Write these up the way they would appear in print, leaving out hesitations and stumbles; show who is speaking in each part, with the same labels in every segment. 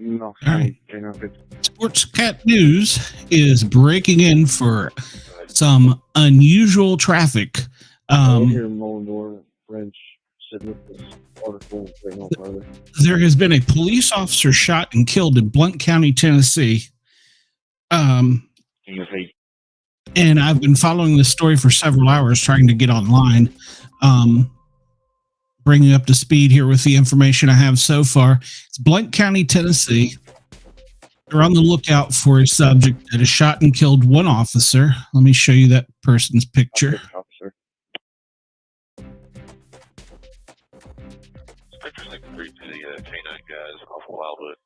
Speaker 1: No, all right.
Speaker 2: Sportcat Newz is breaking in for some unusual traffic. There has been a police officer shot and killed in Blount County, Tennessee. And I've been following this story for several hours, trying to get online. Bringing up to speed here with the information I have so far. It's Blount County, Tennessee. They're on the lookout for a subject that has shot and killed one officer. Let me show you that person's picture.
Speaker 1: Officer.
Speaker 3: Pictures like three to the K9 guys off of Wildwood.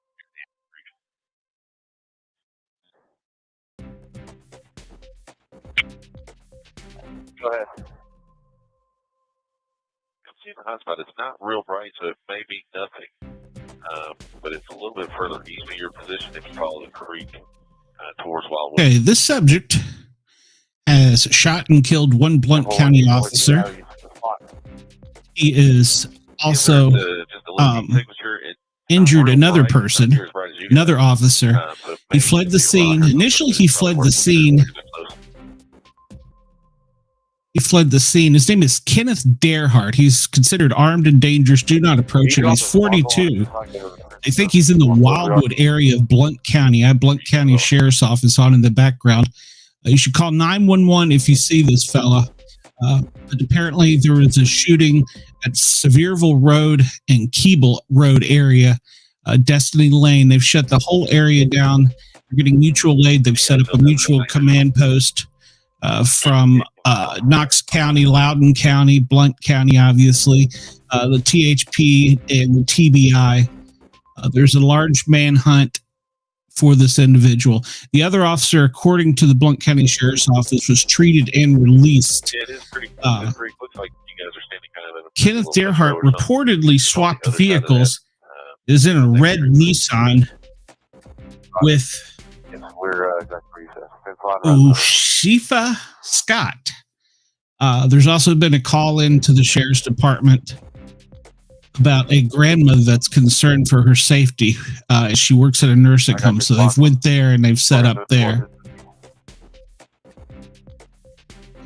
Speaker 1: Go ahead.
Speaker 3: See the hotspot. It's not real bright, so it may be nothing. But it's a little bit further east of your position if you follow the creek towards Wildwood.
Speaker 2: Okay, this subject has shot and killed one Blount County officer. He is also injured another person, another officer. He fled the scene. Initially, he fled the scene. His name is Kenneth Derhart. He's considered armed and dangerous. Do not approach him. He's 42. I think he's in the Wildwood area of Blount County. I have Blount County Sheriff's Office on in the background. You should call 911 if you see this fella. But apparently there was a shooting at Sevierville Road and Keeble Road area, Destiny Lane. They've shut the whole area down. They're getting mutual aid. They've set up a mutual command post from Knox County, Loudoun County, Blount County, obviously, the THP and the TBI. There's a large manhunt for this individual. The other officer, according to the Blount County Sheriff's Office, was treated and released.
Speaker 3: Yeah, it is pretty close. Looks like you guys are standing kind of in
Speaker 2: Kenneth Derhart reportedly swapped vehicles. Is in a red Nissan with Shifa Scott. There's also been a call in to the Sheriff's Department about a grandmother that's concerned for her safety. She works at a nursing home, so they've went there and they've set up there.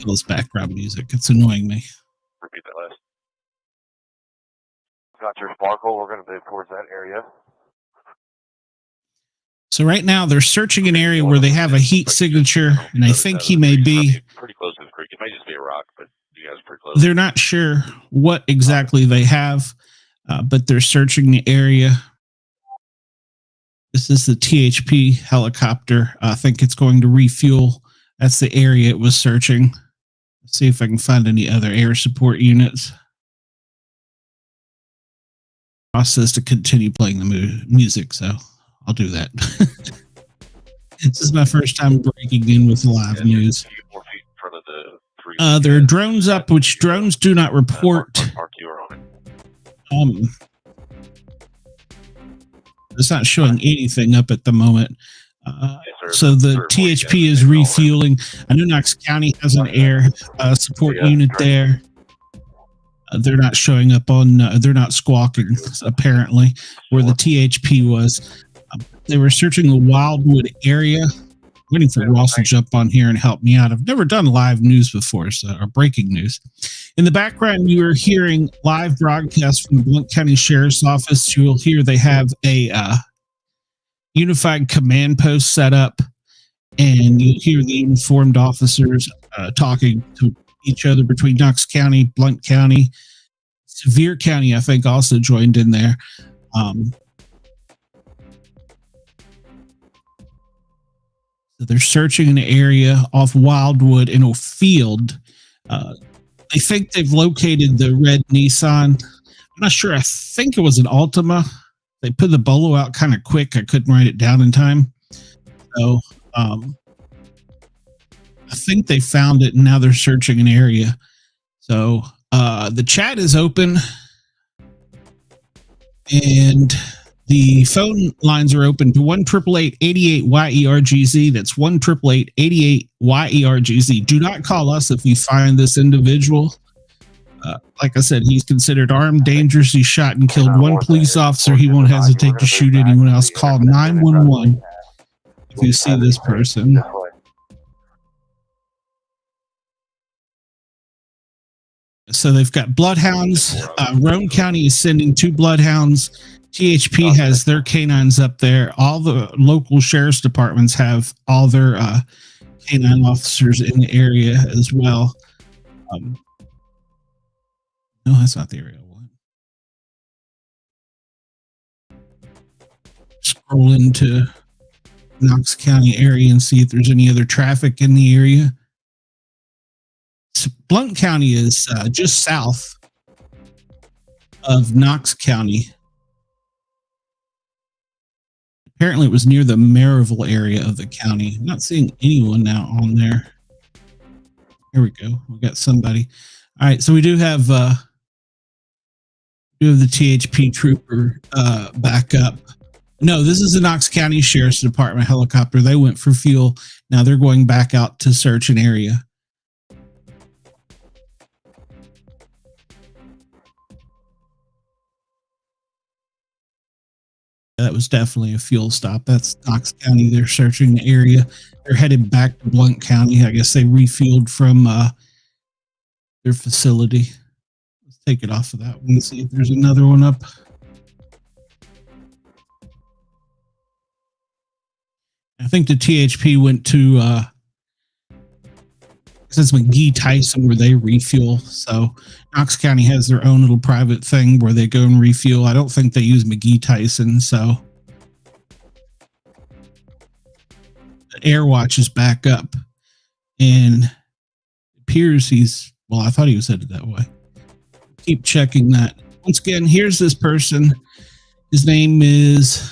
Speaker 2: This background music, it's annoying me.
Speaker 3: Repeat that last.
Speaker 1: Got your sparkle. We're going to move towards that area.
Speaker 2: So right now they're searching an area where they have a heat signature, and I think he may be
Speaker 3: pretty close to the creek. It may just be a rock, but you guys are pretty close.
Speaker 2: They're not sure what exactly they have, but they're searching the area. This is the THP helicopter. I think it's going to refuel. That's the area it was searching. Let's see if I can find any other air support units. Ross says to continue playing the music, so I'll do that. This is my first time breaking in with live news. There are drones up, which drones do not report. It's not showing anything up at the moment. So the THP is refueling. I know Knox County has an air support unit there. They're not showing up on. They're not squawking. Apparently, where the THP was. They were searching the Wildwood area. Waiting for Ross to jump on here and help me out. I've never done live news before, or breaking news. In the background, you are hearing live broadcast from the Blount County Sheriff's Office. You will hear they have a unified command post set up, and you'll hear the uniformed officers talking to each other between Knox County, Blount County, Sevier County, I think, also joined in there. So they're searching an area off Wildwood in a field. They think they've located the red Nissan. I'm not sure. I think it was an Altima. They put the bolo out kind of quick. I couldn't write it down in time. So I think they found it, and now they're searching an area. So the chat is open, and the phone lines are open to 1-888-88-YERGZ. That's 1-888-88-YERGZ. Do not call us if you find this individual. Like I said, he's considered armed, dangerous. He shot and killed one police officer. He won't hesitate to shoot anyone else. Call 911 if you see this person. So they've got bloodhounds. Roane County is sending 2 bloodhounds. THP has their canines up there. All the local sheriff's departments have all their canine officers in the area as well. No, that's not the area I want. Scroll into Knox County area and see if there's any other traffic in the area. So Blount County is just south of Knox County. Apparently it was near the Maryville area of the county. I'm not seeing anyone now on there. Here we go. We got somebody. All right, so we do have the THP trooper back up. No, this is the Knox County Sheriff's Department helicopter. They went for fuel. Now they're going back out to search an area. That was definitely a fuel stop. That's Knox County. They're searching the area. They're headed back to Blount County. I guess they refueled from their facility. Let's take it off of that one and see if there's another one up. I think the THP went to since McGee Tyson where they refuel. So Knox County has their own little private thing where they go and refuel. I don't think they use McGee Tyson. So Air Watch is back up, and it appears he's, well, I thought he was headed that way. Keep checking that. Once again, here's this person. His name is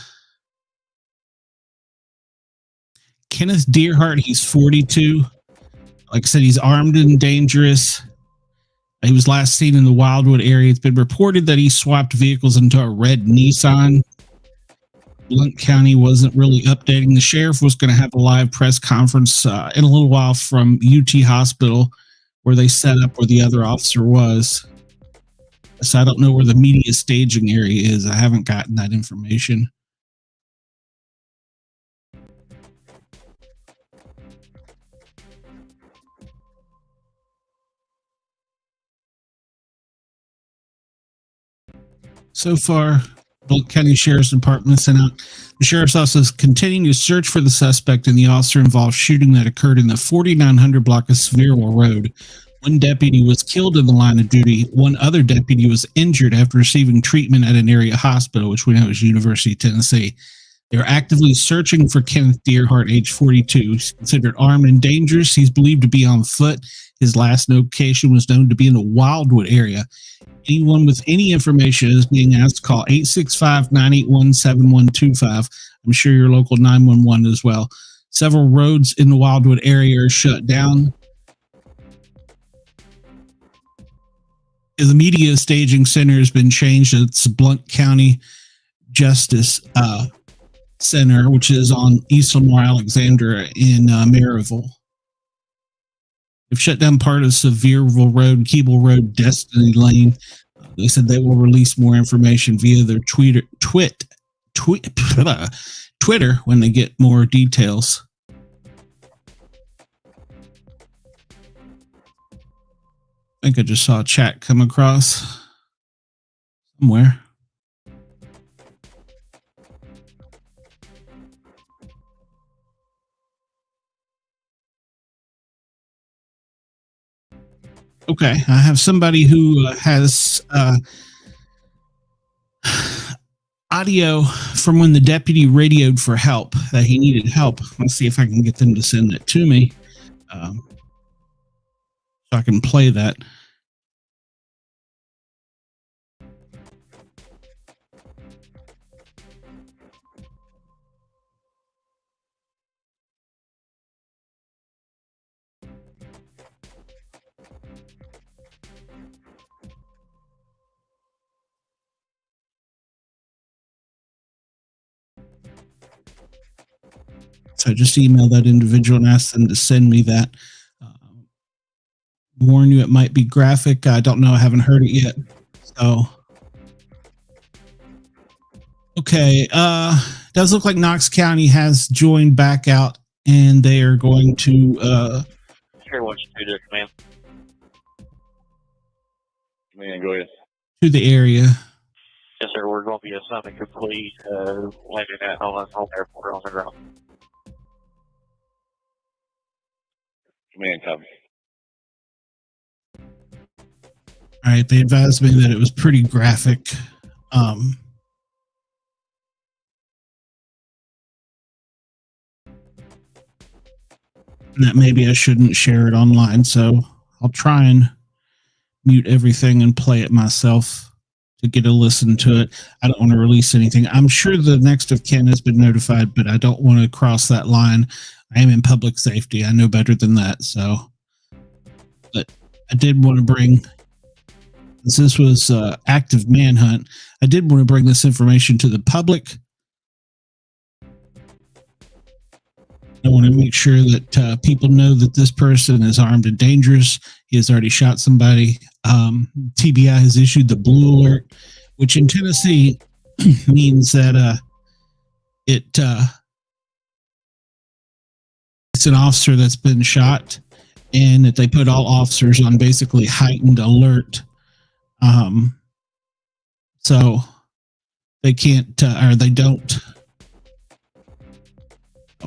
Speaker 2: Kenneth Deerhart. He's 42. Like I said, he's armed and dangerous. He was last seen in the Wildwood area. It's been reported that he swapped vehicles into a red Nissan. Blount County wasn't really updating. The sheriff was going to have a live press conference in a little while from UT Hospital, where they set up where the other officer was. So I don't know where the media staging area is. I haven't gotten that information. So far, Blount County Sheriff's Department sent out. The Sheriff's Office is continuing to search for the suspect in the officer-involved shooting that occurred in the 4900 block of Sevierville Road. One deputy was killed in the line of duty. One other deputy was injured after receiving treatment at an area hospital, which we know is University of Tennessee. They are actively searching for Kenneth Deerhart, age 42. He's considered armed and dangerous. He's believed to be on foot. His last location was known to be in the Wildwood area. Anyone with any information is being asked to call 865-981-7125. I'm sure your local 911 as well. Several roads in the Wildwood area are shut down. The media staging center has been changed. It's Blount County Justice Center, which is on East Lamar Alexandra in Maryville. They've shut down part of Sevierville Road, Keeble Road, Destiny Lane. They said they will release more information via their Twitter when they get more details. I think I just saw a chat come across somewhere. Okay, I have somebody who has audio from when the deputy radioed for help, that he needed help. Let's see if I can get them to send it to me so I can play that. So I just emailed that individual and asked them to send me that. Warn you, it might be graphic. I don't know. I haven't heard it yet. So, okay. Does look like Knox County has joined back out, and they are going to.
Speaker 3: Sure, what you do, man. Man, go ahead.
Speaker 2: To the area.
Speaker 3: Yes, sir. We're going to be assigning complete landing at home airport on the ground. Man, come.
Speaker 2: All right, they advised me that it was pretty graphic. And that maybe I shouldn't share it online, so I'll try and mute everything and play it myself to get a listen to it. I don't want to release anything. I'm sure the next of kin has been notified, but I don't want to cross that line. I am in public safety. I know better than that. So, but I did want to bring, since this was active manhunt, I did want to bring this information to the public. I want to make sure that people know that this person is armed and dangerous. He has already shot somebody. TBI has issued the blue alert, which in Tennessee means that it's an officer that's been shot, and that they put all officers on basically heightened alert. So they can't or they don't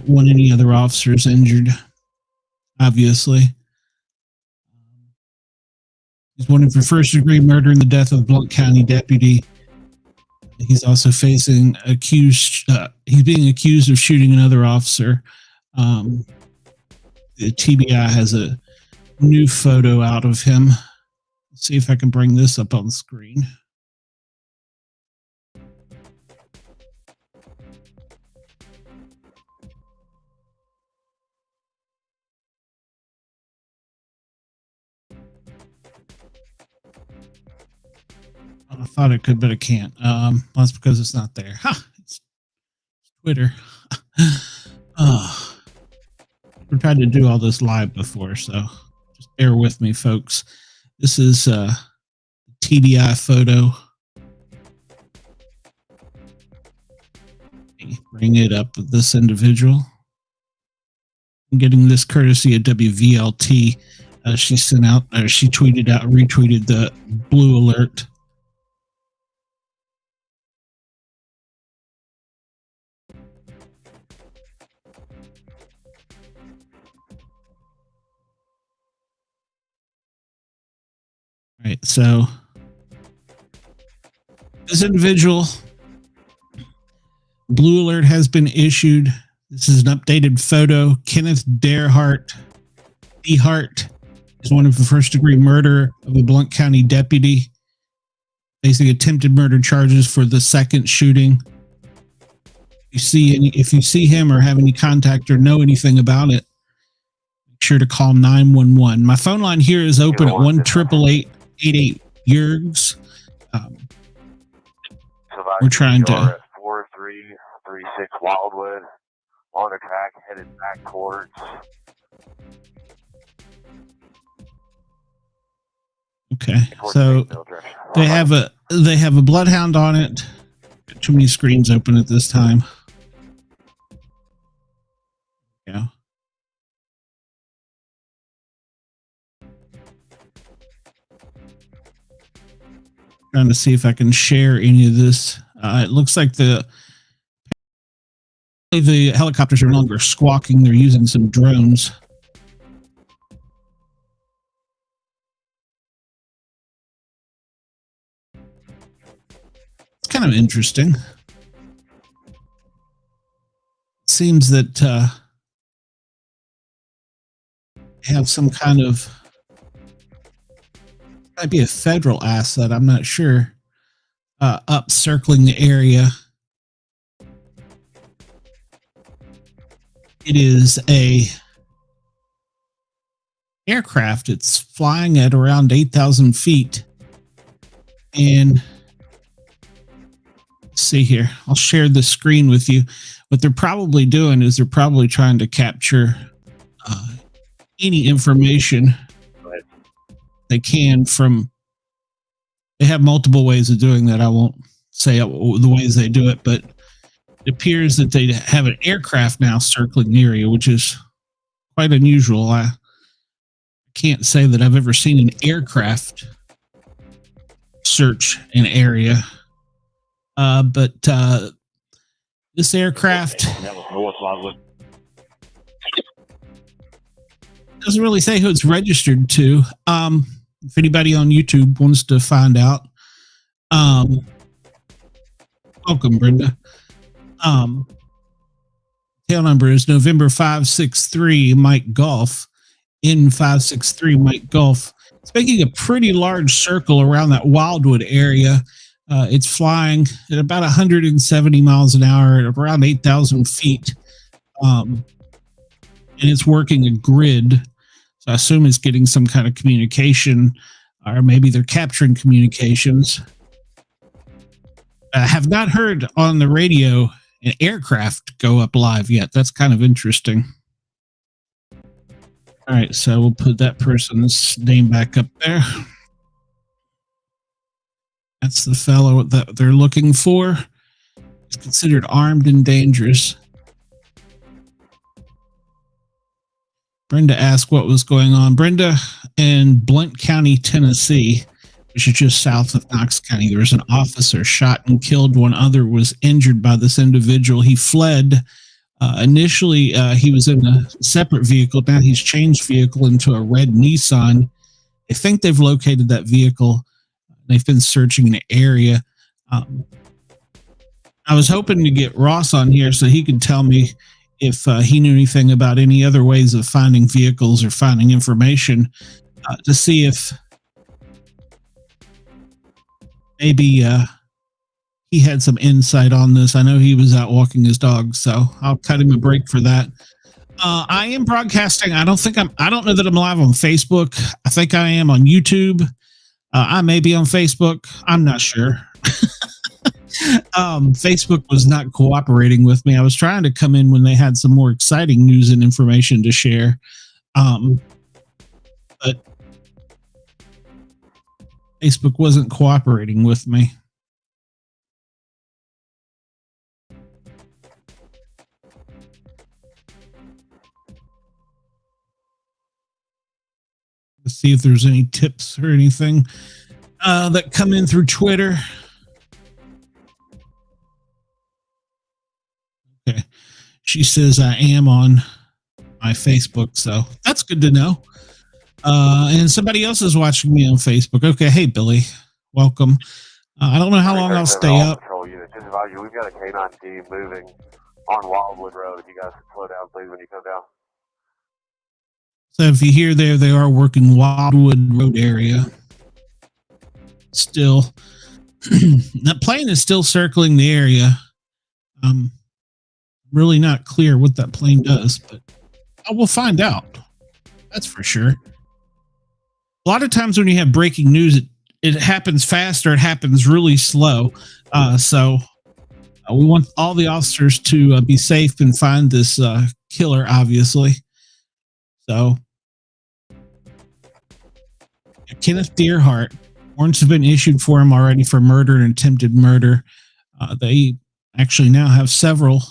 Speaker 2: want any other officers injured, obviously. He's wanted for first-degree murder in the death of a Blount County deputy. He's also facing he's being accused of shooting another officer. The TBI has a new photo out of him. Let's see if I can bring this up on the screen. I thought it could, but it can't. That's because it's not there. Ha! It's Twitter. We've tried to do all this live before, so just bear with me, folks. This is a TBI photo. Bring it up with this individual. I'm getting this courtesy of WVLT. She sent out, or she tweeted out, retweeted the blue alert. Right, so this individual, blue alert has been issued. This is an updated photo. Kenneth Derhart is wanted for first-degree murder of a Blount County deputy, facing attempted murder charges for the second shooting. If you see him or have any contact or know anything about it, make sure to call 911. My phone line here is open at 1-888-88-YERGS. We're trying to
Speaker 1: 4336 Wildwood on a track headed back towards
Speaker 2: Okay, so they have a bloodhound on it. Got too many screens open at this time. Yeah. Trying to see if I can share any of this. It looks like the helicopters are no longer squawking. They're using some drones. It's kind of interesting. Seems that they have some kind of, might be a federal asset, I'm not sure, up circling the area. It is a aircraft. It's flying at around 8,000 feet. And let's see here. I'll share the screen with you. What they're probably doing is they're probably trying to capture any information they can from. They have multiple ways of doing that. I won't say the ways they do it, but it appears that they have an aircraft now circling the area, which is quite unusual. I can't say that I've ever seen an aircraft search an area. But this aircraft doesn't really say who it's registered to. If anybody on YouTube wants to find out, welcome, Brenda. Tail number is November 563 Mike Golf, N563 Mike Golf. It's making a pretty large circle around that Wildwood area. It's flying at about 170 miles an hour at around 8,000 feet. And it's working a grid. So I assume it's getting some kind of communication, or maybe they're capturing communications. I have not heard on the radio an aircraft go up live yet. That's kind of interesting. All right, so we'll put that person's name back up there. That's the fellow that they're looking for. He's considered armed and dangerous. Brenda asked what was going on. Brenda, in Blount County, Tennessee, which is just south of Knox County, there was an officer shot and killed. One other was injured by this individual. He fled. Initially, he was in a separate vehicle. Now he's changed vehicle into a red Nissan. I think they've located that vehicle. They've been searching the area. I was hoping to get Ross on here so he could tell me if he knew anything about any other ways of finding vehicles or finding information, to see if maybe he had some insight on this. I know he was out walking his dog, so I'll cut him a break for that. I am broadcasting. I don't know that I'm live on Facebook. I think I am on YouTube. I may be on Facebook. I'm not sure. Facebook was not cooperating with me. I was trying to come in when they had some more exciting news and information to share. But Facebook wasn't cooperating with me. Let's see if there's any tips or anything that come in through Twitter. Okay. She says I am on my Facebook, so that's good to know. And somebody else is watching me on Facebook. Okay. Hey, Billy. Welcome. I don't know how long I'll stay up.
Speaker 1: We've got a K9 team moving on Wildwood Road. If you guys could slow down, please, when you come down.
Speaker 2: So if you hear there, they are working Wildwood Road area. Still, that plane is still circling the area. Really not clear what that plane does, but we'll find out. That's for sure. A lot of times when you have breaking news, it happens fast or it happens really slow. So we want all the officers to be safe and find this killer, obviously. So, Kenneth Deerhart. Warrants have been issued for him already for murder and attempted murder. They actually now have several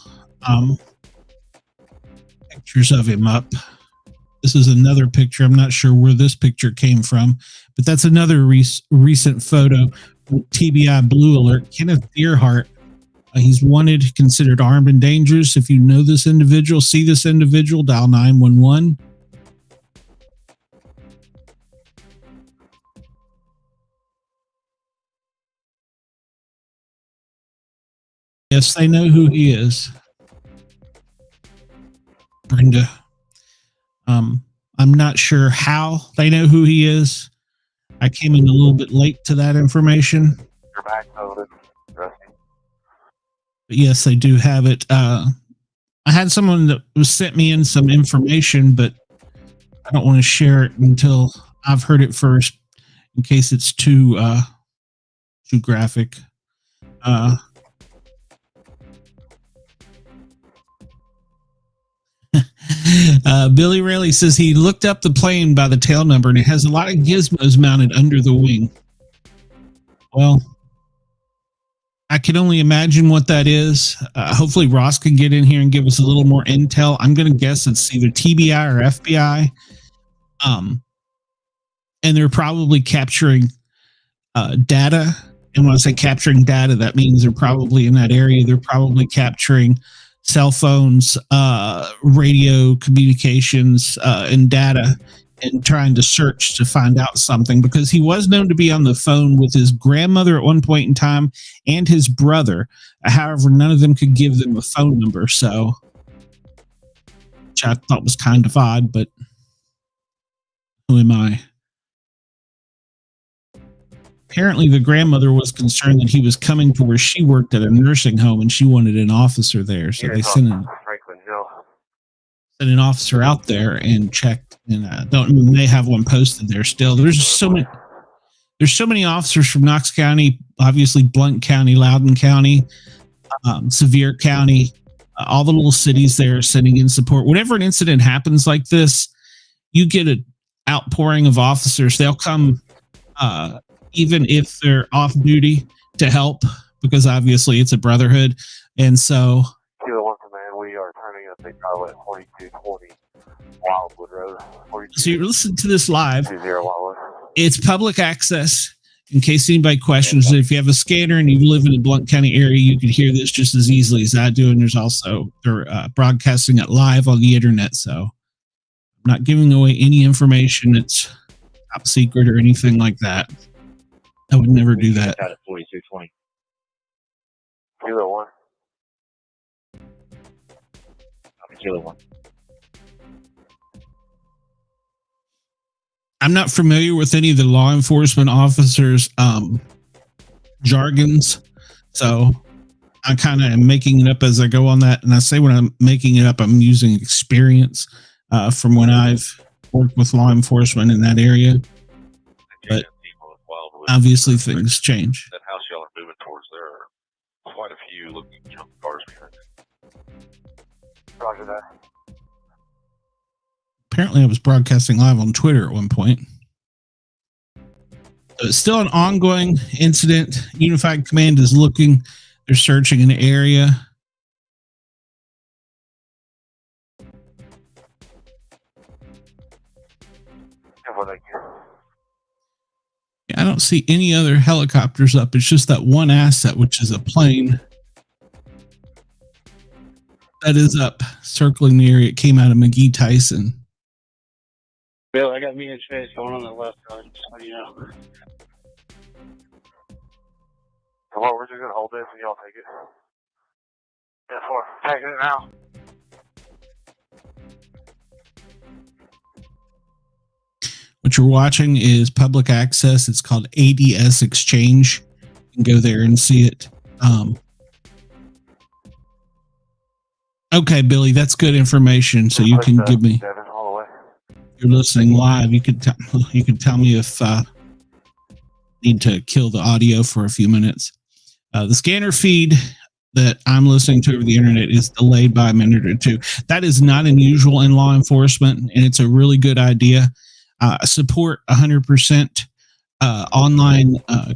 Speaker 2: pictures of him up. This is another picture. I'm not sure where this picture came from, but that's another recent photo. TBI Blue Alert. Kenneth Deerhart. He's wanted, considered armed and dangerous. If you know this individual, see this individual, dial 911. Yes, they know who he is. Brenda. I'm not sure how they know who he is. I came in a little bit late to that information.
Speaker 1: Your back loaded, Rusty.
Speaker 2: But yes, they do have it. I had someone that sent me in some information, but I don't want to share it until I've heard it first, in case it's too graphic. Billy Rayleigh says he looked up the plane by the tail number and it has a lot of gizmos mounted under the wing. Well, I can only imagine what that is. Hopefully Ross can get in here and give us a little more intel. I'm going to guess it's either TBI or FBI. And they're probably capturing data. And when I say capturing data, that means they're probably in that area. They're probably capturing cell phones, radio communications, and data, and trying to search to find out something, because he was known to be on the phone with his grandmother at one point in time and his brother. However, none of them could give them a phone number, so which I thought was kind of odd, but who am I? Apparently, the grandmother was concerned that he was coming to where she worked at a nursing home, and she wanted an officer there. So they sent an officer out there and checked. And they have one posted there still. There's so many officers from Knox County, obviously Blount County, Loudoun County, Sevier County, all the little cities there sending in support. Whenever an incident happens like this, you get an outpouring of officers. They'll come. Even if they're off duty, to help, because obviously it's a brotherhood. And so,
Speaker 1: Kilo 1 Command, we are turning up a Charlie at 4220 Wildwood Road.
Speaker 2: So you listen to this live.
Speaker 1: 20 Wildwood.
Speaker 2: It's public access. In case anybody questions it, if you have a scanner and you live in the Blount County area, you can hear this just as easily as I do. And they're broadcasting it live on the internet. So I'm not giving away any information. It's top secret or anything like that. I would never do that.
Speaker 4: Got it, 4220.
Speaker 1: Kilo 1.
Speaker 4: Kilo 1.
Speaker 2: I'm not familiar with any of the law enforcement officers' jargons, so I kind of am making it up as I go on that. And I say when I'm making it up, I'm using experience from when I've worked with law enforcement in that area. But obviously things change.
Speaker 3: That house y'all are moving towards, there are quite a few looking junk cars behind it.
Speaker 1: Roger that.
Speaker 2: Apparently I was broadcasting live on Twitter at one point. So it's still an ongoing incident. Unified Command is looking. They're searching an area. I don't see any other helicopters up. It's just that one asset, which is a plane that is up circling the area. It came out of McGee Tyson.
Speaker 5: Bill, I got me and Chase going on the left side, just so you know.
Speaker 1: Come on, we're just gonna hold this and y'all take it. Yeah, 4. Taking it now.
Speaker 2: What you're watching is public access. It's called ADS Exchange. You can go there and see it. Okay, Billy, that's good information. So you can give me. You're listening live. You can tell me if need to kill the audio for a few minutes. The scanner feed that I'm listening to over the internet is delayed by a minute or two. That is not unusual in law enforcement, and it's a really good idea. Support 100% online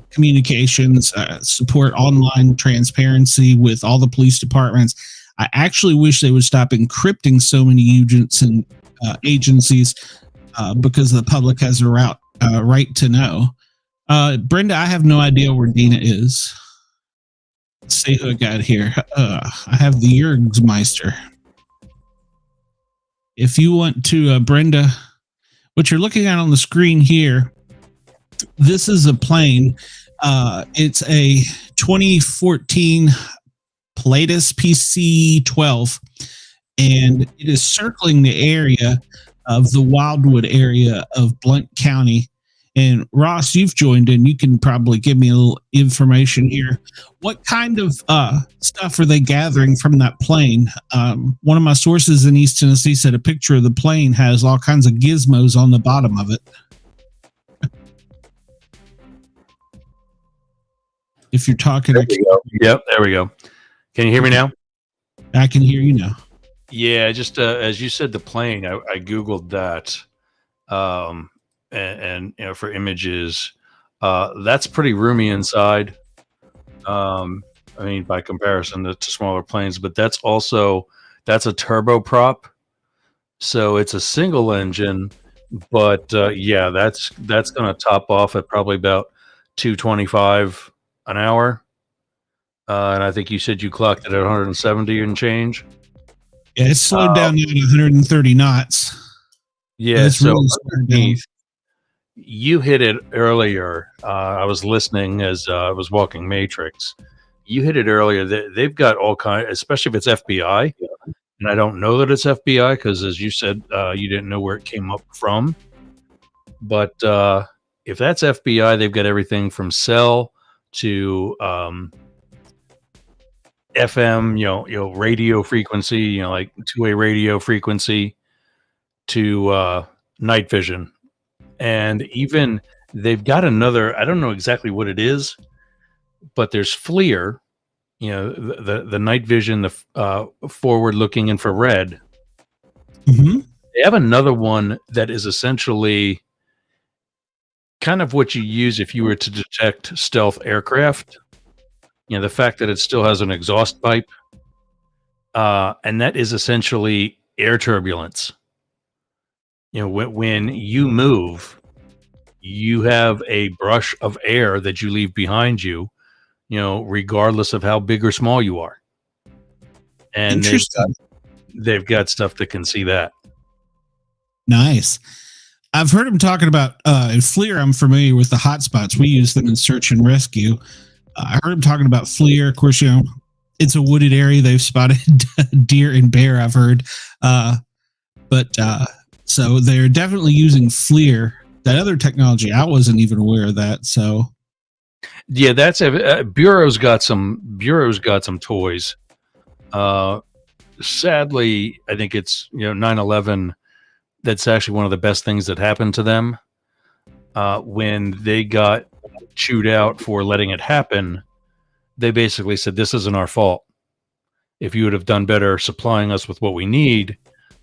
Speaker 2: communications, support online transparency with all the police departments. I actually wish they would stop encrypting so many agents and agencies because the public has a right to know. Brenda, I have no idea where Dina is. Let's see who I got here. I have the Jurgsmeister. If you want to, Brenda, what you're looking at on the screen here, this is a plane. It's a 2014 Pilatus PC-12, and it is circling the area of the Wildwood area of Blount County. And Ross, you've joined in. You can probably give me a little information here. What kind of stuff are they gathering from that plane? One of my sources in East Tennessee said a picture of the plane has all kinds of gizmos on the bottom of it. If you're talking,
Speaker 6: there we go. Yep, there we go. Can you hear me now?
Speaker 2: I can hear you now.
Speaker 6: Yeah, just as you said, the plane. I googled that, and you know, for images, that's pretty roomy inside. I mean, by comparison to smaller planes, but that's a turboprop, so it's a single engine. But yeah, that's going to top off at probably about 225 an hour. And I think you said you clocked it at 170 and change.
Speaker 2: Yeah, it's slowed down to 130 knots.
Speaker 6: Yeah,
Speaker 2: it's
Speaker 6: so
Speaker 2: really slowed down.
Speaker 6: You hit it earlier. I was listening as I was walking Matrix. You hit it earlier. They've got all kinds, especially if it's FBI. And I don't know that it's FBI because, as you said, you didn't know where it came up from. But if that's FBI, they've got everything from cell to FM, you know, radio frequency, you know, like two-way radio frequency, to night vision. And even they've got another, I don't know exactly what it is, but there's FLIR, you know, the night vision, the forward-looking infrared.
Speaker 2: Mm-hmm.
Speaker 6: They have another one that is essentially kind of what you use if you were to detect stealth aircraft. You know, the fact that it still has an exhaust pipe, and that is essentially air turbulence. You know, when you move, you have a brush of air that you leave behind you, you know, regardless of how big or small you are. And they've got stuff that can see that.
Speaker 2: Nice. I've heard him talking about in FLIR. I'm familiar with the hotspots. We use them in search and rescue. I heard him talking about FLIR. Of course, you know, it's a wooded area. They've spotted deer and bear, I've heard. So they're definitely using FLIR. That other technology, I wasn't even aware of that. So,
Speaker 6: yeah, that's Bureau's got some toys. Sadly, I think it's, you know, 9/11. That's actually one of the best things that happened to them. When they got chewed out for letting it happen, they basically said, "This isn't our fault. If you would have done better supplying us with what we need,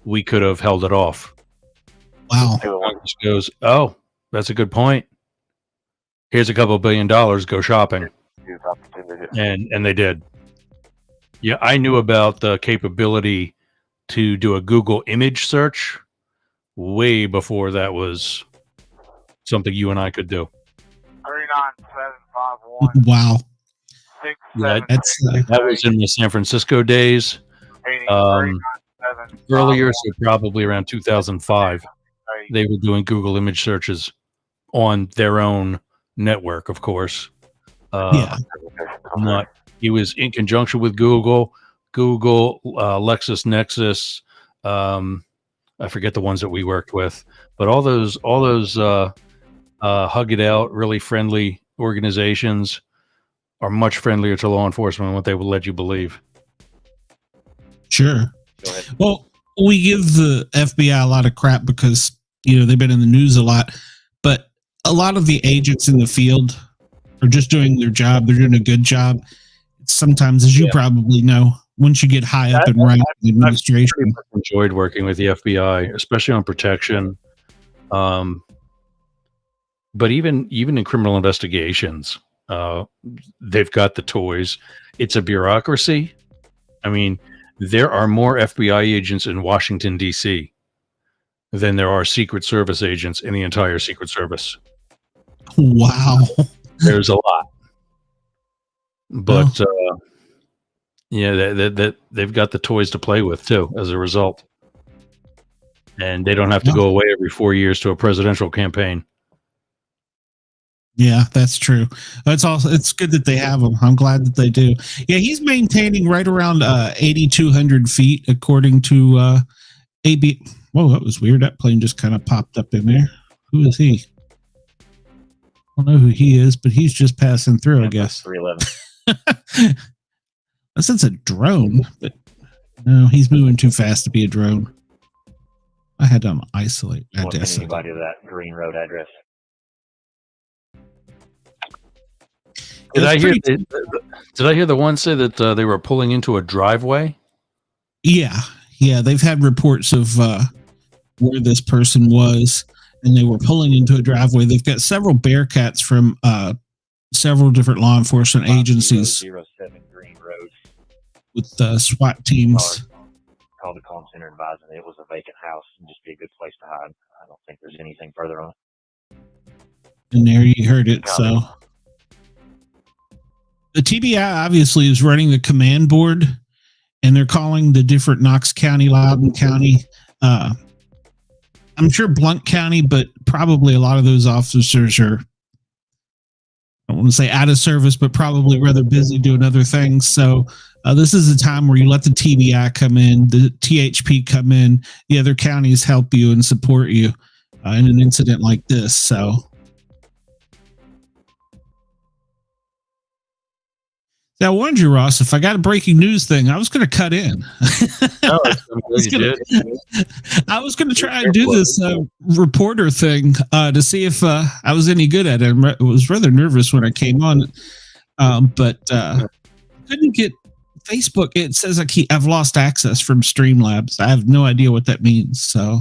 Speaker 6: we could have held it off."
Speaker 2: Wow.
Speaker 6: Congress goes, "Oh, that's a good point. Here's a couple $1 billion. Go shopping." And they did. Yeah, I knew about the capability to do a Google image search way before that was something you and I could do.
Speaker 1: 39751.
Speaker 2: Wow.
Speaker 6: That was in the San Francisco days. Earlier, so probably around 2005, they were doing Google image searches on their own network, of course.
Speaker 2: Yeah.
Speaker 6: He was in conjunction with Google, LexisNexis. I forget the ones that we worked with, but all those hug it out, really friendly organizations are much friendlier to law enforcement than what they will let you believe.
Speaker 2: Sure. Well, we give the FBI a lot of crap because, you know, they've been in the news a lot, but a lot of the agents in the field are just doing their job. They're doing a good job. Sometimes, as you probably know, once you get high up and rank in the administration.
Speaker 6: I've enjoyed working with the FBI, especially on protection. But even in criminal investigations, they've got the toys. It's a bureaucracy. I mean, there are more FBI agents in Washington, D.C. than there are Secret Service agents in the entire Secret Service.
Speaker 2: Wow.
Speaker 6: There's a lot. But they've got the toys to play with too as a result. And they don't have to go away every 4 years to a presidential campaign.
Speaker 2: Yeah, that's true. It's good that they have them. I'm glad that they do. Yeah, he's maintaining right around 8,200 feet according to AB. Whoa, that was weird. That plane just kind of popped up in there. Who is he? I don't know who he is, but he's just passing through, I guess.
Speaker 4: 311.
Speaker 2: Unless it's a drone, but no, he's moving too fast to be a drone. I had to isolate. I
Speaker 4: Won't
Speaker 2: guess
Speaker 4: send anybody to that Green Road address.
Speaker 6: Did I hear the one say that they were pulling into a driveway?
Speaker 2: Yeah. They've had reports of where this person was, and they were pulling into a driveway. They've got several Bearcats from several different law enforcement agencies
Speaker 4: 07 Green Road.
Speaker 2: with SWAT teams.
Speaker 4: Called the call center advising it was a vacant house and just be a good place to hide. I don't think there's anything further on it.
Speaker 2: And there you heard it. So the TBI obviously is running the command board, and they're calling the different Knox County, Loudoun County. I'm sure Blount County, but probably a lot of those officers are, I don't want to say out of service, but probably rather busy doing other things. So this is a time where you let the TBI come in, the THP come in, the other counties help you and support you in an incident like this. So I warned you, Ross, if I got a breaking news thing, I was going to cut in. I was going to try and do this reporter thing to see if I was any good at it. I was rather nervous when I came on, but couldn't get Facebook. It says I've lost access from Streamlabs. I have no idea what that means. So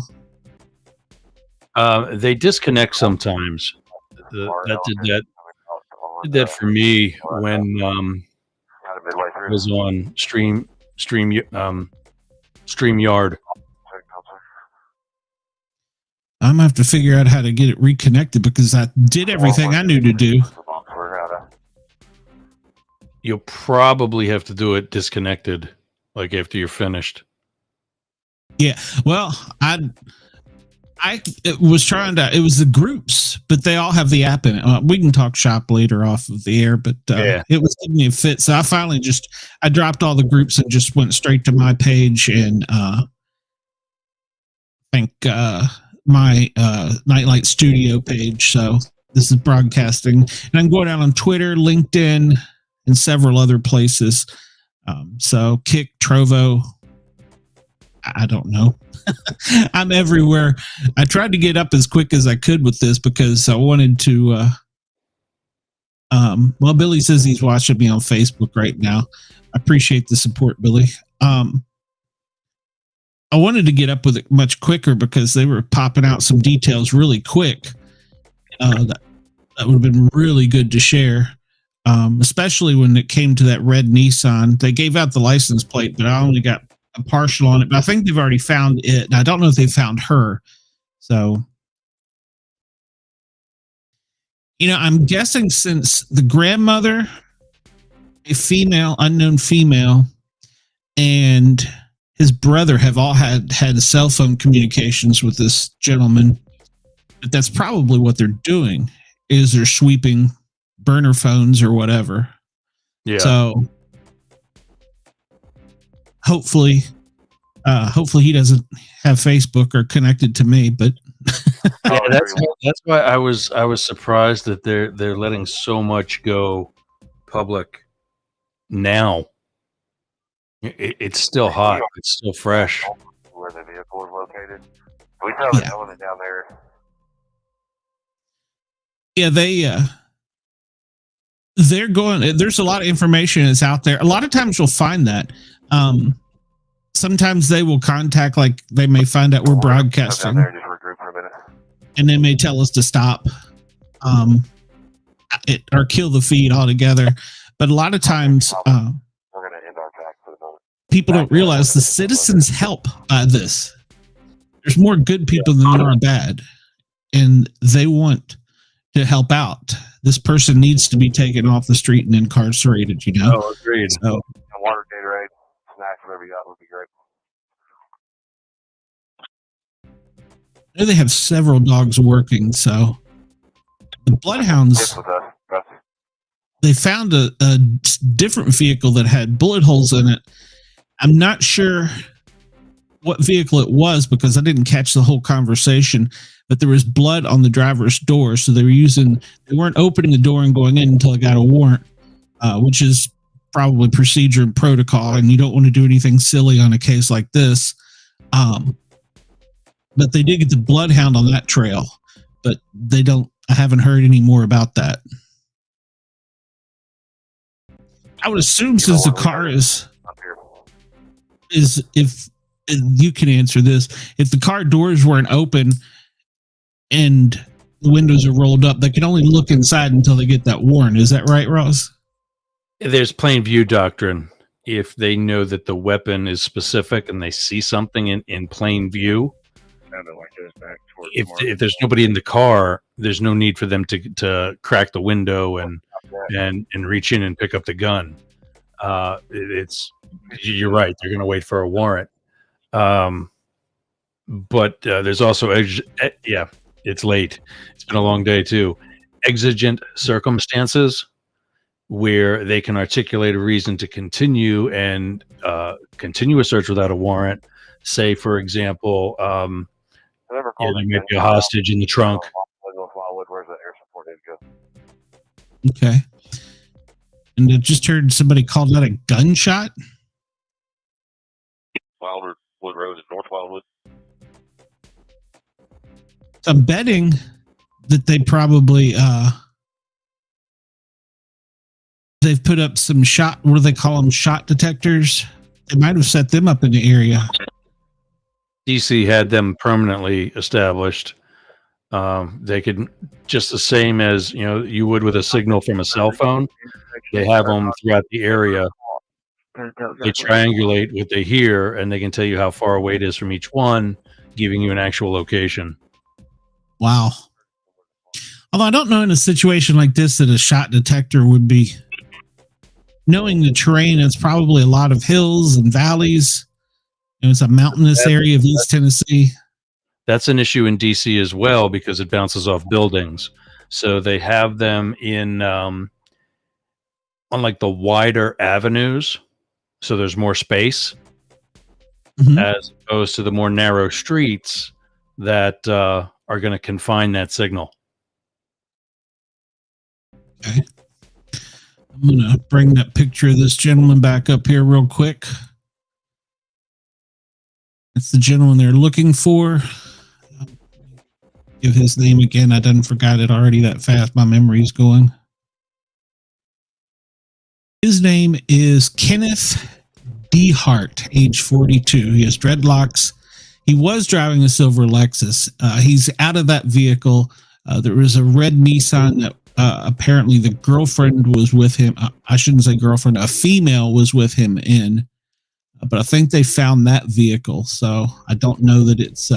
Speaker 6: they disconnect sometimes. That did that for me when I was on StreamYard.
Speaker 2: I'm gonna have to figure out how to get it reconnected because I did everything I knew to do.
Speaker 6: You'll probably have to do it disconnected, like after you're finished.
Speaker 2: Yeah, well, I was trying to. It was the groups, but they all have the app in it. We can talk shop later off of the air, but it was giving me a fit. So I finally I dropped all the groups and just went straight to my page and my Nightlight Studio page. So this is broadcasting, and I'm going out on Twitter, LinkedIn, and several other places. So Kick, Trovo, I don't know. I'm everywhere. I tried to get up as quick as I could with this because I wanted to. Well, Billy says he's watching me on Facebook right now. I appreciate the support, Billy. I wanted to get up with it much quicker because they were popping out some details really quick. That would have been really good to share, especially when it came to that red Nissan. They gave out the license plate, but I only got a partial on it, but I think they've already found it. And I don't know if they found her. So, I'm guessing since the grandmother, a female, unknown female, and his brother have all had cell phone communications with this gentleman, but that's probably what they're doing is they're sweeping burner phones or whatever.
Speaker 6: Yeah.
Speaker 2: So hopefully he doesn't have Facebook or connected to me, but
Speaker 6: yeah, that's why I was surprised that they're letting so much go public now. It's still hot. It's still fresh.
Speaker 1: Where the vehicle is located. We tell them going down there.
Speaker 2: Yeah, they're going. There's a lot of information that's out there. A lot of times you'll find that. Sometimes they will contact, like they may find out we're broadcasting,
Speaker 1: Down there, just regroup for a minute.
Speaker 2: and they may tell us to stop. or kill the feed altogether. But a lot of times,
Speaker 1: We're going to end our track for the moment.
Speaker 2: people don't realize the citizens help by this. There's more good people than there are bad, and they want to help out. This person needs to be taken off the street and incarcerated, you know?
Speaker 6: Oh, agreed.
Speaker 2: So,
Speaker 1: Water, Gatorade, snacks, whatever you got would be great.
Speaker 2: I know they have several dogs working, so the bloodhounds,
Speaker 1: Yes, with us. Gus.
Speaker 2: they found a different vehicle that had bullet holes in it. I'm not sure what vehicle it was because I didn't catch the whole conversation, but there was blood on the driver's door. So they weren't opening the door and going in until I got a warrant, which is probably procedure and protocol. And you don't want to do anything silly on a case like this. But they did get the bloodhound on that trail, but I haven't heard any more about that. I would assume since the car is if you can answer this, if the car doors weren't open and the windows are rolled up, they can only look inside until they get that warrant. Is that right, Ross?
Speaker 6: There's plain view doctrine. If they know that the weapon is specific and they see something in plain view, if there's nobody in the car, there's no need for them to crack the window and reach in and pick up the gun. You're right. They're going to wait for a warrant. But there's also it's late. It's been a long day too. Exigent circumstances where they can articulate a reason to continue a search without a warrant. Say, for example, there might be a hostage in the trunk.
Speaker 1: Where's the air support aid go?
Speaker 2: Okay. And I just heard somebody call that a gunshot.
Speaker 3: Wildwood Road in North Wildwood.
Speaker 2: So I'm betting that they probably they've put up some what do they call them? Shot detectors. They might have set them up in the area.
Speaker 6: DC had them permanently established. They could, just the same as you would with a signal from a cell phone. They have them throughout the area. They triangulate what they hear, and they can tell you how far away it is from each one, giving you an actual location.
Speaker 2: Wow. Although I don't know in a situation like this that a shot detector would be. Knowing the terrain, it's probably a lot of hills and valleys. It's a mountainous area of East Tennessee.
Speaker 6: That's an issue in DC as well because it bounces off buildings. So they have them on like the wider avenues. So there's more space as opposed to the more narrow streets that are going to confine that signal.
Speaker 2: Okay. I'm going to bring that picture of this gentleman back up here real quick. That's the gentleman they're looking for. Give his name again. I done forgot it already that fast. My memory's going. His name is Kenneth DeHart, age 42. He has dreadlocks. He was driving a silver Lexus. He's out of that vehicle. There was a red Nissan that apparently the girlfriend was with him. I shouldn't say girlfriend. A female was with him in. But I think they found that vehicle. So I don't know that it's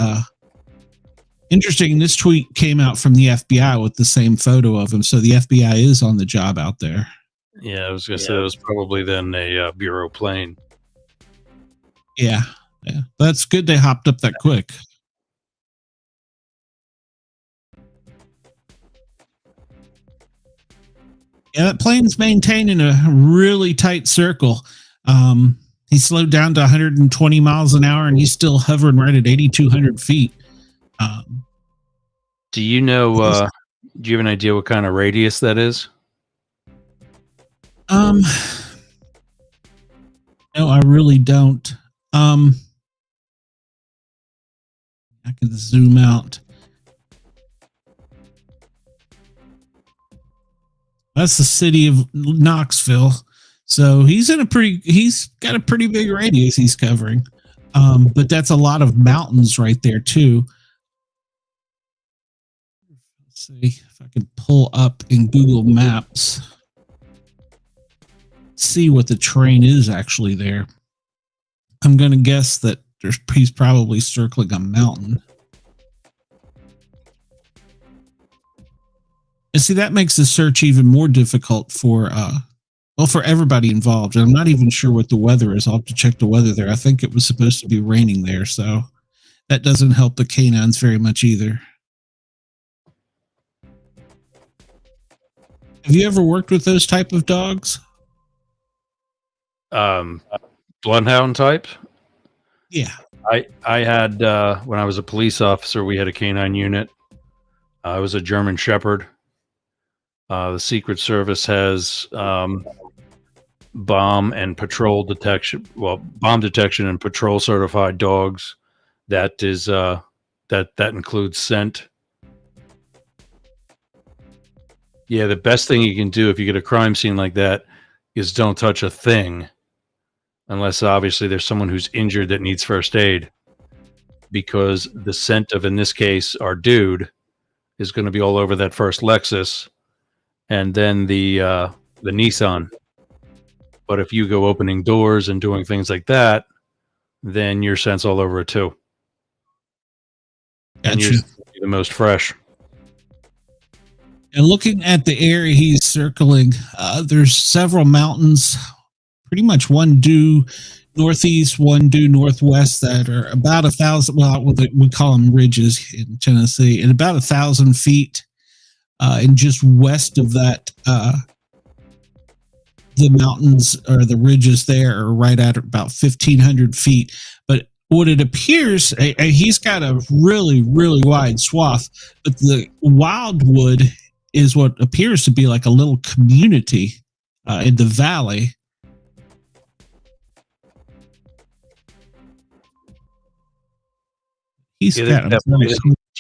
Speaker 2: interesting. This tweet came out from the FBI with the same photo of him. So the FBI is on the job out there.
Speaker 6: Yeah, I was going to say it was probably then a bureau plane.
Speaker 2: Yeah. That's good they hopped up that quick. Yeah, that plane's maintaining a really tight circle. He slowed down to 120 miles an hour, and he's still hovering right at 8,200 feet.
Speaker 6: Do you know? Do you have an idea what kind of radius that is?
Speaker 2: No, I really don't. I can zoom out. That's the city of Knoxville. So he's got a pretty big radius he's covering. But that's a lot of mountains right there too. see if I can pull up in Google Maps, see what the terrain is actually there. I'm going to guess that he's probably circling a mountain. And see, that makes the search even more difficult for everybody involved. And I'm not even sure what the weather is. I'll have to check the weather there. I think it was supposed to be raining there, so that doesn't help the canines very much either. Have you ever worked with those type of dogs?
Speaker 6: Bloodhound type?
Speaker 2: Yeah.
Speaker 6: I had, when I was a police officer, we had a canine unit. It was a German Shepherd. The Secret Service has bomb and patrol detection. Well, bomb detection and patrol certified dogs. That is that includes scent. Yeah, the best thing you can do if you get a crime scene like that is don't touch a thing, unless obviously there's someone who's injured that needs first aid, because the scent of, in this case, our dude is going to be all over that first Lexus, and then the Nissan. But if you go opening doors and doing things like that, then your scent's all over it too.
Speaker 2: Gotcha.
Speaker 6: And you're the most fresh.
Speaker 2: And looking at the area he's circling, there's several mountains, pretty much one due northeast, one due northwest, that are about 1,000. Well, we call them ridges in Tennessee, and about 1,000 feet. And just west of that, the mountains or the ridges there are right at about 1,500 feet. But what it appears, he's got a really, really wide swath, but the wildwood is what appears to be like a little community in the valley. He's got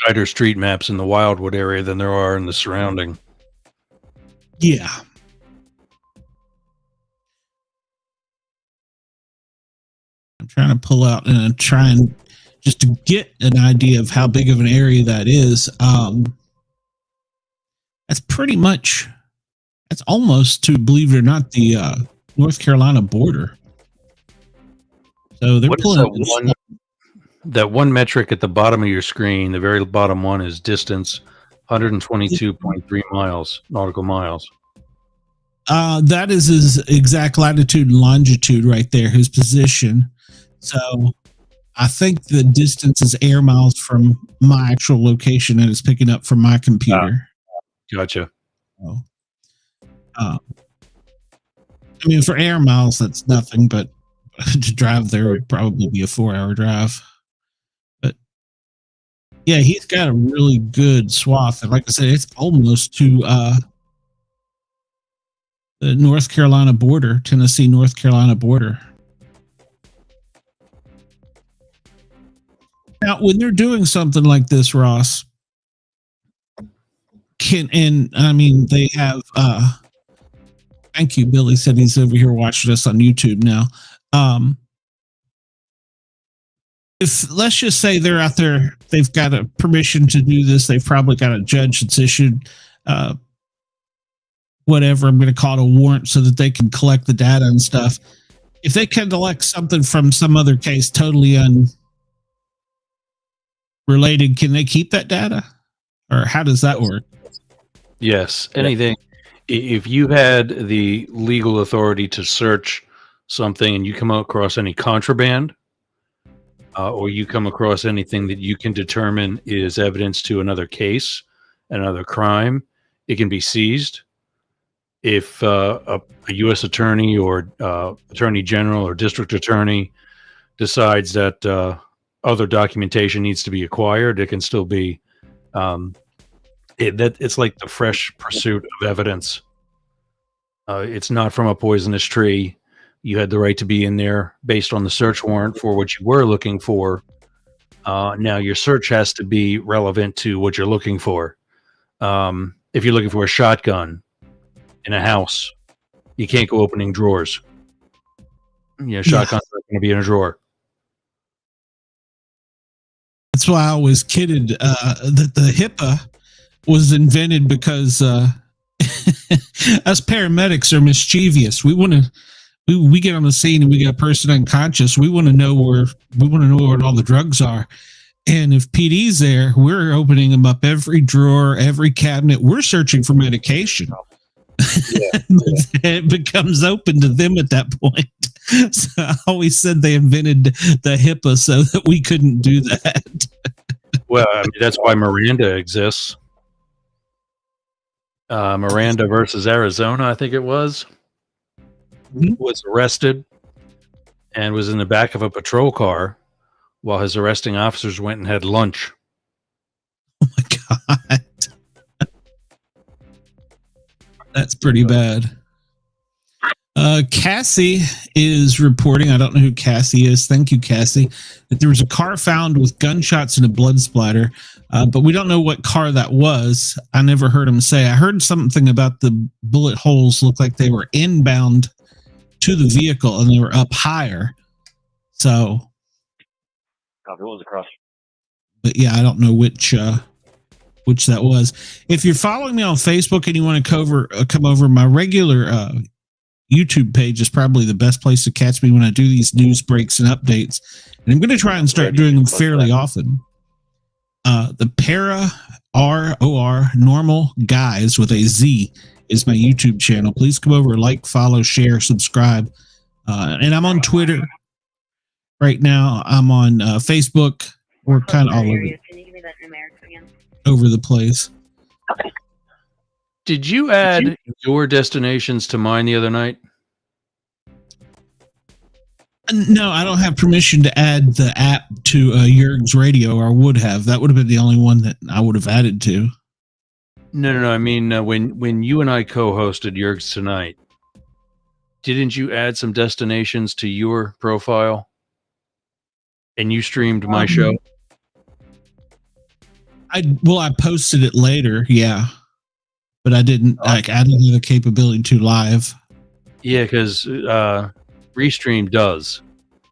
Speaker 6: tighter street maps in the Wildwood area than there are in the surrounding.
Speaker 2: Yeah. I'm trying to pull out and trying just to get an idea of how big of an area that is. That's pretty much, that's almost, to believe it or not, the North Carolina border. So they're pulling
Speaker 6: that one metric at the bottom of your screen. The very bottom one is distance, 122.3 miles, nautical miles.
Speaker 2: That is his exact latitude and longitude right there, his position. So I think the distance is air miles from my actual location that it's picking up from my computer.
Speaker 6: Gotcha.
Speaker 2: So, I mean, for air miles, that's nothing, but to drive there would probably be a 4-hour drive. But yeah, he's got a really good swath. And like I said, it's almost to the North Carolina border, Tennessee, North Carolina border. Now, when they're doing something like this, Ross, they have thank you, Billy said he's over here watching us on YouTube now. If let's just say they're out there, they've got a permission to do this, they've probably got a judge that's issued whatever, I'm going to call it a warrant, so that they can collect the data and stuff. If they can collect something from some other case totally unrelated, can they keep that data, or how does that work?
Speaker 6: Yes, anything. If you had the legal authority to search something and you come across any contraband, or you come across anything that you can determine is evidence to another case, another crime, it can be seized. If a U.S. attorney or attorney general or district attorney decides that other documentation needs to be acquired, it can still be. It's like the fresh pursuit of evidence. It's not from a poisonous tree. You had the right to be in there based on the search warrant for what you were looking for. Now your search has to be relevant to what you're looking for. If you're looking for a shotgun in a house, you can't go opening drawers. Shotguns are going to be in a drawer.
Speaker 2: That's why I always kidded that the HIPAA was invented because us paramedics are mischievous. We want to. We get on the scene and we get a person unconscious. We want to know where all the drugs are. And if PD's there, we're opening them up every drawer, every cabinet. We're searching for medication. Yeah. It becomes open to them at that point. So I always said they invented the HIPAA so that we couldn't do that.
Speaker 6: Well, I mean, that's why Miranda exists. Miranda versus Arizona, I think it was. Was arrested and was in the back of a patrol car while his arresting officers went and had lunch.
Speaker 2: Oh my God. That's pretty bad. Cassie is reporting, I don't know who Cassie is, thank you Cassie, that there was a car found with gunshots and a blood splatter, but we don't know what car that was. I never heard him say. I heard something about the bullet holes looked like they were inbound to the vehicle and they were up higher. So
Speaker 4: It was across.
Speaker 2: But yeah, I don't know which that was. If you're following me on Facebook and you want to come over, my regular YouTube page is probably the best place to catch me when I do these news breaks and updates. And I'm going to try and start doing them fairly often. The Para ROR Normal Guys with a Z is my YouTube channel. Please come over, like, follow, share, subscribe. And I'm on Twitter right now. I'm on Facebook. We're kind of all over,
Speaker 7: Can you give me that numeric again?
Speaker 2: Over the place.
Speaker 7: Okay.
Speaker 6: Did you add your destinations to mine the other night?
Speaker 2: No, I don't have permission to add the app to Jurg's radio, or would have. That would have been the only one that I would have added to.
Speaker 6: No. I mean, when you and I co-hosted Jurg's Tonight, didn't you add some destinations to your profile? And you streamed my show?
Speaker 2: I posted it later, yeah. But I didn't have the capability to live. Yeah,
Speaker 6: because Restream does.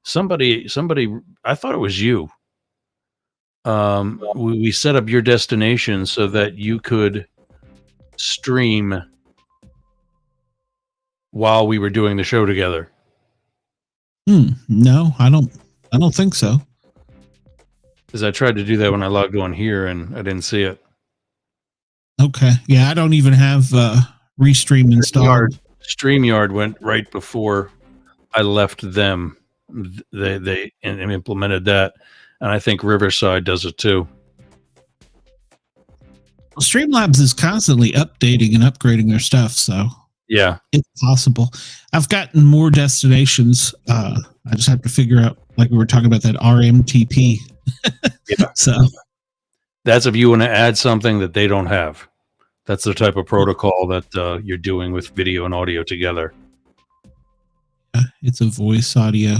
Speaker 6: Somebody, I thought it was you. We set up your destination so that you could stream while we were doing the show together.
Speaker 2: No, I don't think so.
Speaker 6: Because I tried to do that when I logged on here and I didn't see it.
Speaker 2: Okay. Yeah, I don't even have Restream installed.
Speaker 6: StreamYard went right before I left them. They implemented that. And I think Riverside does it too.
Speaker 2: Well, Streamlabs is constantly updating and upgrading their stuff, so
Speaker 6: yeah,
Speaker 2: it's possible. I've gotten more destinations. I just have to figure out, like we were talking about, that RMTP.
Speaker 6: Yeah.
Speaker 2: So
Speaker 6: that's if you want to add something that they don't have. That's the type of protocol that you're doing with video and audio together.
Speaker 2: It's a voice audio.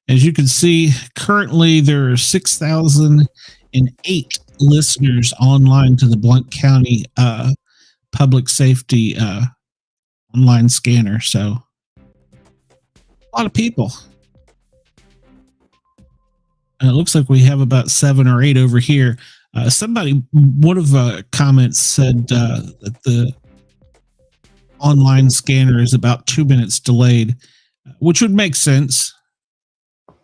Speaker 2: As you can see, currently there are 6,008 listeners online to the Blount County public safety online scanner. So a lot of people. And it looks like we have about 7 or 8 over here. One of the comments said that the online scanner is about 2 minutes delayed, which would make sense.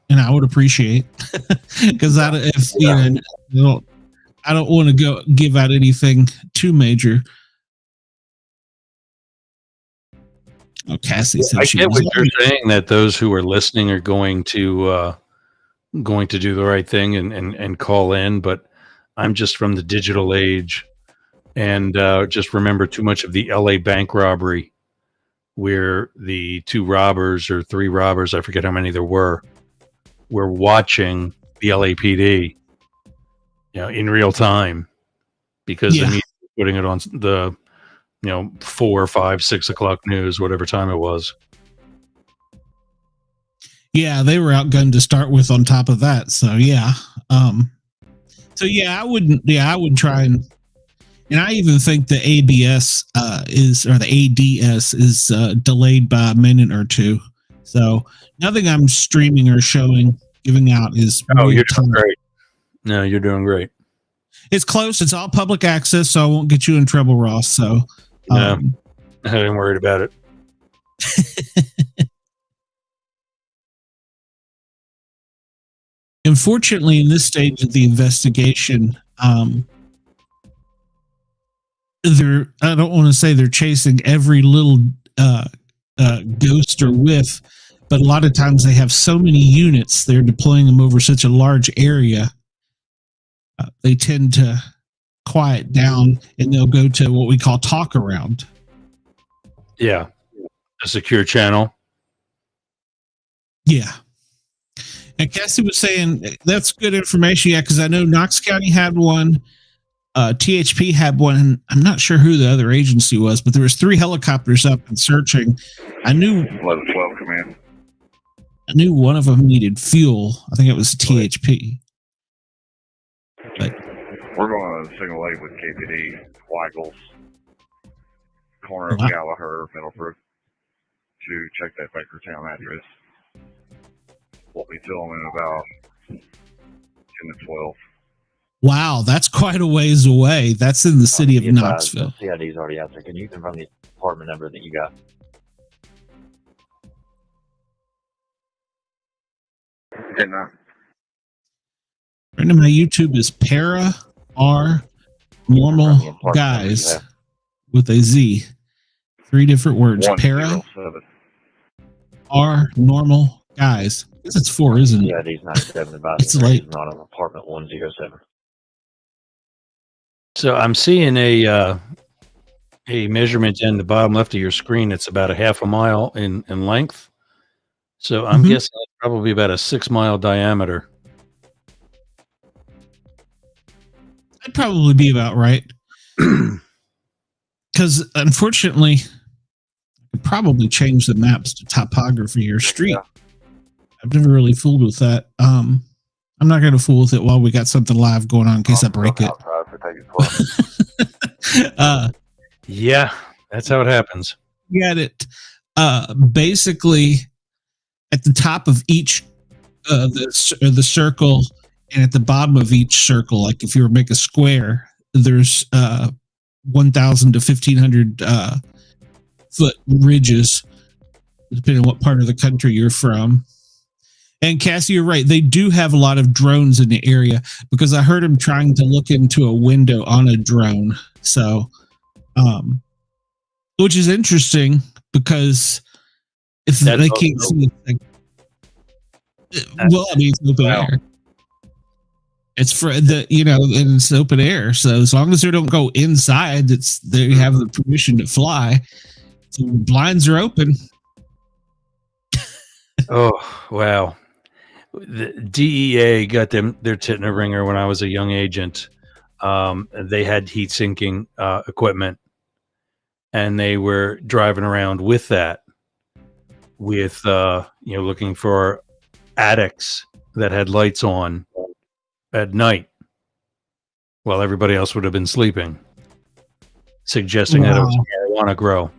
Speaker 2: And I would appreciate, because I don't want to give out anything too major. Oh, Cassie said
Speaker 6: I get what you're saying, that those who are listening are going to do the right thing and call in, but I'm just from the digital age and just remember too much of the LA bank robbery, where the 2 robbers or 3 robbers, I forget how many there were watching the LAPD, in real time, because the media was putting it on the 4, 5, 6 o'clock news, whatever time it was.
Speaker 2: Yeah, they were outgunned to start with on top of that. So yeah. I would try and I even think the ADS is delayed by a minute or 2. So nothing I'm streaming or giving out is.
Speaker 6: Oh, you're doing great. No, you're doing great.
Speaker 2: It's close. It's all public access, so I won't get you in trouble, Ross. So,
Speaker 6: I ain't worried about it.
Speaker 2: Unfortunately, in this stage of the investigation, I don't want to say they're chasing every little ghost or whiff, but a lot of times they have so many units, they're deploying them over such a large area. They tend to quiet down, and they'll go to what we call talk around.
Speaker 6: Yeah. A secure channel.
Speaker 2: Yeah. And Cassie was saying that's good information. Yeah, because I know Knox County had one, THP had one, and I'm not sure who the other agency was, but there was 3 helicopters up and searching. I knew
Speaker 1: 1112 command.
Speaker 2: I knew one of them needed fuel. I think it was THP. But
Speaker 1: We're going on a single A with KPD, Weigels, corner of
Speaker 2: Wow.
Speaker 1: Gallagher, Middlebrook, to check that Bakertown address. We'll be filming in about 10 to 12.
Speaker 2: wow, that's quite a ways away. That's in the city of
Speaker 4: Be advised,
Speaker 2: Knoxville.
Speaker 4: CID's already out there. Can you confirm the apartment number that you got?
Speaker 1: Didn't I?
Speaker 2: Friend of my YouTube is Para R Normal Guys with a Z. 3 different words. Para
Speaker 1: 107.
Speaker 2: R Normal Guys. I guess it's 4, isn't it?
Speaker 4: CID's 97
Speaker 2: It's
Speaker 4: advising
Speaker 2: late.
Speaker 4: not on apartment 107.
Speaker 6: So I'm seeing a measurement in the bottom left of your screen. It's about a half a mile in length. So I'm
Speaker 2: Mhm.
Speaker 6: guessing it's probably about a 6-mile diameter.
Speaker 2: That'd probably be about right. Because unfortunately, I could probably change the maps to topography or street. I've never really fooled with that. I'm not going to fool with it while we got something live going on in case I break it.
Speaker 6: Yeah, that's how it happens.
Speaker 2: Got it. Basically, at the top of each the circle, and at the bottom of each circle, like if you were to make a square, there's 1,000 to 1,500 foot ridges, depending on what part of the country you're from. And Cassie, you're right. They do have a lot of drones in the area because I heard him trying to look into a window on a drone. So, which is interesting because if
Speaker 6: That's
Speaker 2: they can't see it, well, I mean, it's open air. It's for the, and it's open air. So as long as they don't go inside, they have the permission to fly. So the blinds are open.
Speaker 6: Oh, wow. The DEA got their tit in a ringer when I was a young agent. They had heat sinking equipment, and they were driving around with that, with looking for attics that had lights on at night while everybody else would have been sleeping, suggesting that it was a marijuana grow,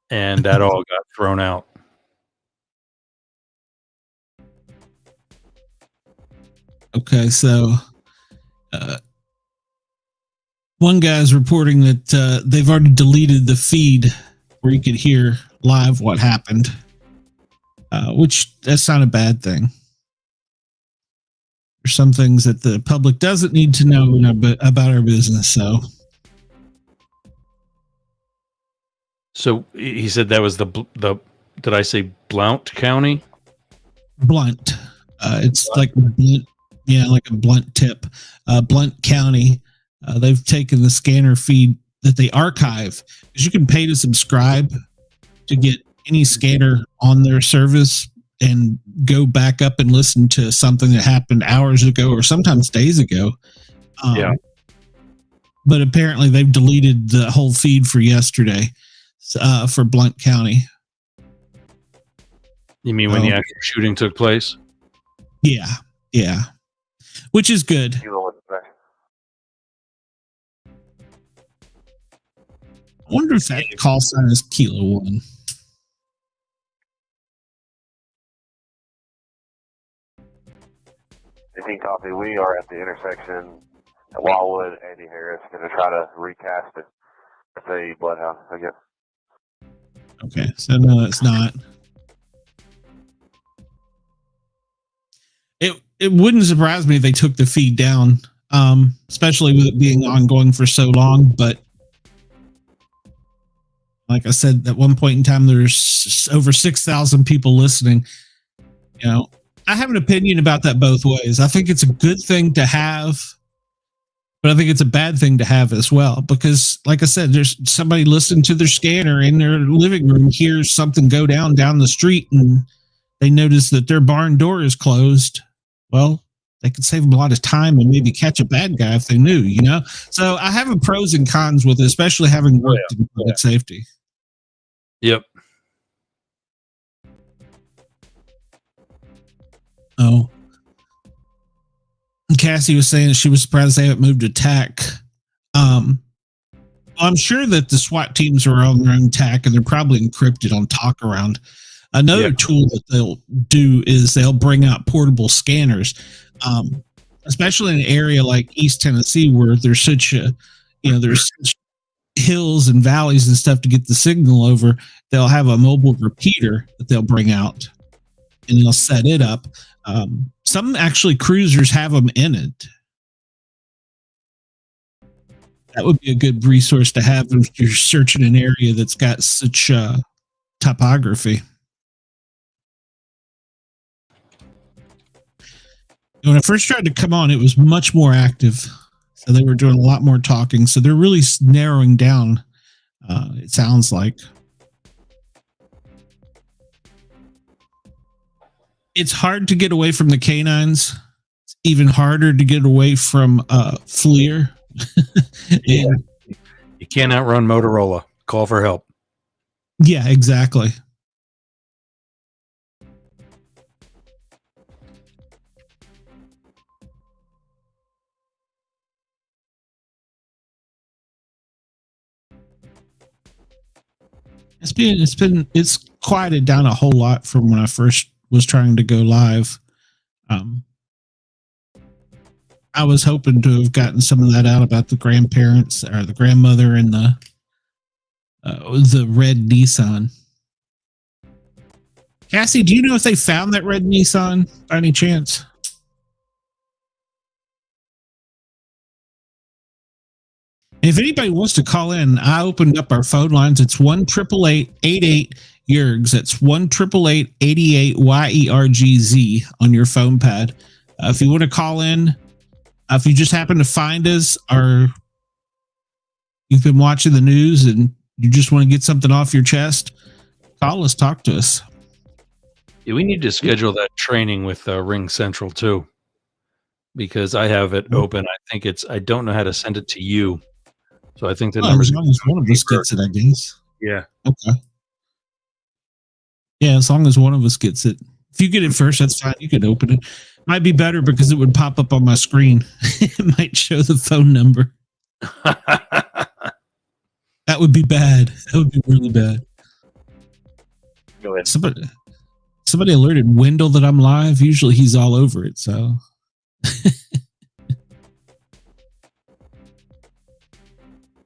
Speaker 6: and that all got thrown out.
Speaker 2: Okay, so one guy's reporting that they've already deleted the feed where you could hear live what happened, which that's not a bad thing. There's some things that the public doesn't need to know about our business.
Speaker 6: So he said that was the did I say Blount County?
Speaker 2: Blunt. It's like blunt, like a blunt tip. Blount County. They've taken the scanner feed that they archive, because you can pay to subscribe to get any scanner on their service and go back up and listen to something that happened hours ago or sometimes days ago. But apparently they've deleted the whole feed for yesterday for Blount County.
Speaker 6: You mean when the actual shooting took place?
Speaker 2: Yeah. Which is good. I wonder if that call sign is Kilo 1.
Speaker 3: 18 copy. We are at the intersection at Wildwood, Andy Harris. Going to try to recast it. It's a bloodhound, I guess.
Speaker 2: Okay, so no, it's not. It wouldn't surprise me if they took the feed down, especially with it being ongoing for so long. But like I said, at one point in time, there's over 6,000 people listening. You know, I have an opinion about that both ways. I think it's a good thing to have, but I think it's a bad thing to have as well, because like I said, there's somebody listening to their scanner in their living room, hears something go down the street, and they notice that their barn door is closed. Well, they could save them a lot of time and maybe catch a bad guy if they knew, you know? So I have a pros and cons with it, especially having worked in public safety.
Speaker 6: Yep.
Speaker 2: Oh. Cassie was saying that she was surprised they haven't moved to TAC. I'm sure that the SWAT teams are on their own TAC, and they're probably encrypted on TalkAround. Another tool that they'll do is they'll bring out portable scanners, especially in an area like East Tennessee where there's such a, there's such hills and valleys and stuff to get the signal over. They'll have a mobile repeater that they'll bring out, and they'll set it up. Some actually cruisers have them in it. That would be a good resource to have if you're searching an area that's got such topography. When I first tried to come on, it was much more active. So they were doing a lot more talking. So they're really narrowing down, it sounds like. It's hard to get away from the canines. It's even harder to get away from FLIR.
Speaker 6: Yeah. You can't outrun Motorola. Call for help.
Speaker 2: Yeah, exactly. It's quieted down a whole lot from when I first was trying to go live. I was hoping to have gotten some of that out about the grandparents or the grandmother and the red Nissan. Cassie, do you know if they found that red Nissan by any chance? If anybody wants to call in, I opened up our phone lines. It's 1-888-88-YERGZ. That's 1-888-88-YERGZ on your phone pad. If you want to call in, if you just happen to find us, or you've been watching the news and you just want to get something off your chest, call us, talk to us.
Speaker 6: Yeah, we need to schedule that training with Ring Central too, because I have it open. I don't know how to send it to you. So I think the numbers.
Speaker 2: As long as one of us gets it, I guess.
Speaker 6: Yeah.
Speaker 2: Okay. Yeah, as long as one of us gets it. If you get it first, that's fine. You can open it. Might be better because it would pop up on my screen. It might show the phone number. That would be bad. That would be really bad.
Speaker 4: Go ahead.
Speaker 2: Somebody alerted Wendell that I'm live. Usually he's all over it, so.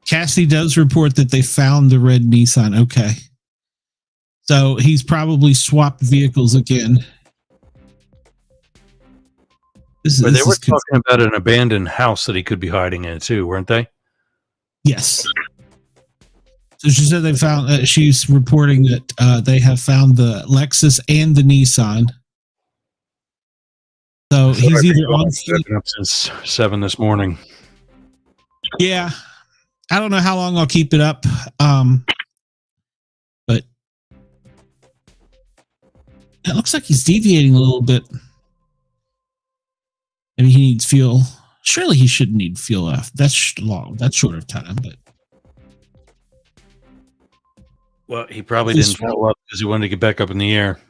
Speaker 2: Cassie does report that they found the red Nissan. Okay. So he's probably swapped vehicles again.
Speaker 6: But they were talking about an abandoned house that he could be hiding in too, weren't they?
Speaker 2: Yes. So she said they found. She's reporting that they have found the Lexus and the Nissan. So he's either on
Speaker 6: up since 7 this morning.
Speaker 2: Yeah, I don't know how long I'll keep it up, but it looks like he's deviating a little bit. Maybe he needs fuel. Surely he shouldn't need fuel. That's long. That's short of time, but.
Speaker 6: Well, he probably didn't fill up because he wanted to get back up in the air.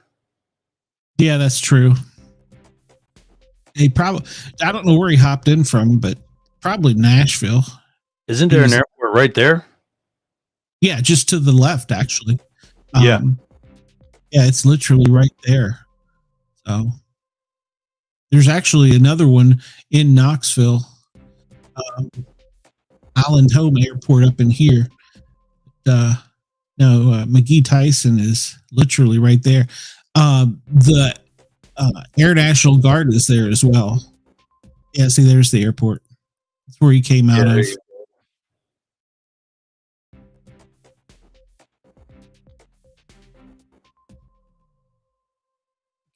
Speaker 2: Yeah, that's true. He probably, I don't know where he hopped in from, but probably Nashville.
Speaker 6: Isn't there an airport right there?
Speaker 2: Yeah, just to the left, actually.
Speaker 6: Yeah.
Speaker 2: Yeah, it's literally right there. So There's actually another one in Knoxville, Island Home Airport up in here. McGee Tyson is literally right there. The Air National Guard is there as well. Yeah, see, there's the airport. That's where he came out of.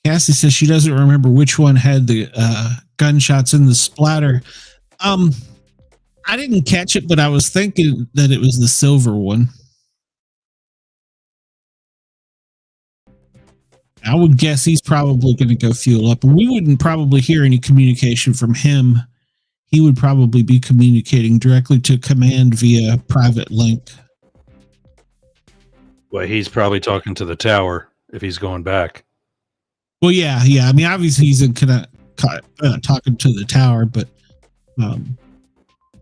Speaker 2: Cassie says she doesn't remember which one had the gunshots in the splatter. I didn't catch it, but I was thinking that it was the silver one. I would guess he's probably going to go fuel up, and we wouldn't probably hear any communication from him. He would probably be communicating directly to command via private link.
Speaker 6: Well, he's probably talking to the tower if he's going back.
Speaker 2: Well, yeah. I mean, obviously he's talking to the tower, but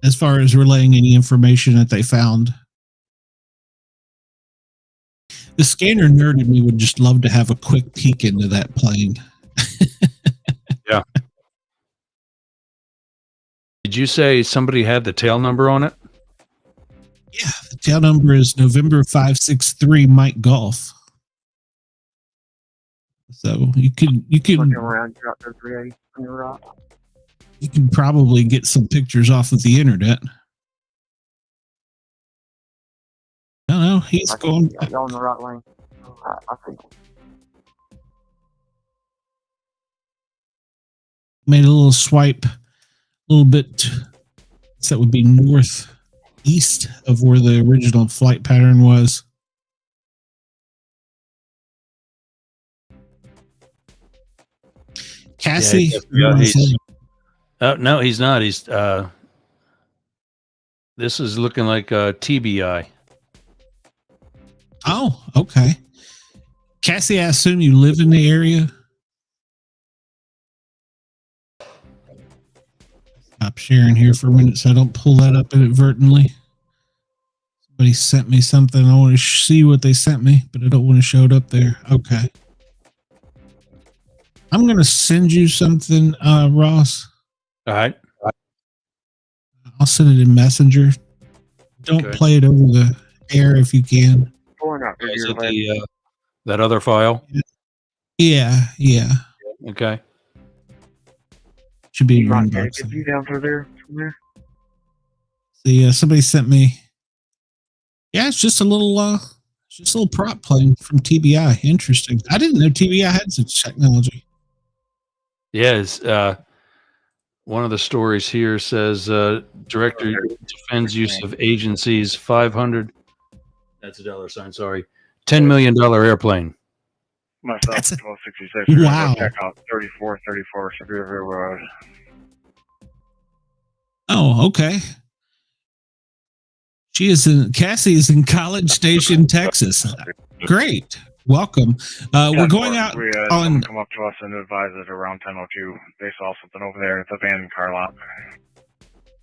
Speaker 2: as far as relaying any information that they found, the scanner nerd in me would just love to have a quick peek into that plane.
Speaker 6: Yeah. Did you say somebody had the tail number on it?
Speaker 2: Yeah, the tail number is November 563 Mike Golf. So you can
Speaker 8: around chapter 380 on your rock.
Speaker 2: You can probably get some pictures off of the internet. I don't know. He's going.
Speaker 8: Y'all in the right lane. I think.
Speaker 2: Made a little swipe, a little bit. So that would be northeast of where the original flight pattern was. Cassie.
Speaker 6: Yeah, no, he's not. He's this is looking like a TBI.
Speaker 2: Oh, okay. Cassie, I assume you live in the area. Stop sharing here for a minute so I don't pull that up inadvertently. Somebody sent me something. I want to see what they sent me, but I don't want to show it up there. Okay. I'm going to send you something, Ross.
Speaker 6: All right.
Speaker 2: I'll send it in Messenger. Don't play it over the air if you can.
Speaker 6: Is it that other file?
Speaker 2: Yeah.
Speaker 6: Okay.
Speaker 2: Should be in
Speaker 8: You
Speaker 2: your
Speaker 8: might
Speaker 2: inbox.
Speaker 8: get you down through there. From there.
Speaker 2: See, somebody sent me. Yeah, it's just a little prop plane from TBI. Interesting. I didn't know TBI had such technology.
Speaker 6: Yes. One of the stories here says director defends use of agencies 500. That's a dollar sign. Sorry, $10 million airplane.
Speaker 1: Myself,
Speaker 2: That's
Speaker 1: 1266.
Speaker 2: Wow.
Speaker 1: Check out 3434 Superior Road.
Speaker 2: Oh, okay. Cassie is in College Station, Texas. Great. Welcome. We're going out
Speaker 1: someone come up to us and advise us around 10:02. They saw something over there at the abandoned car lot.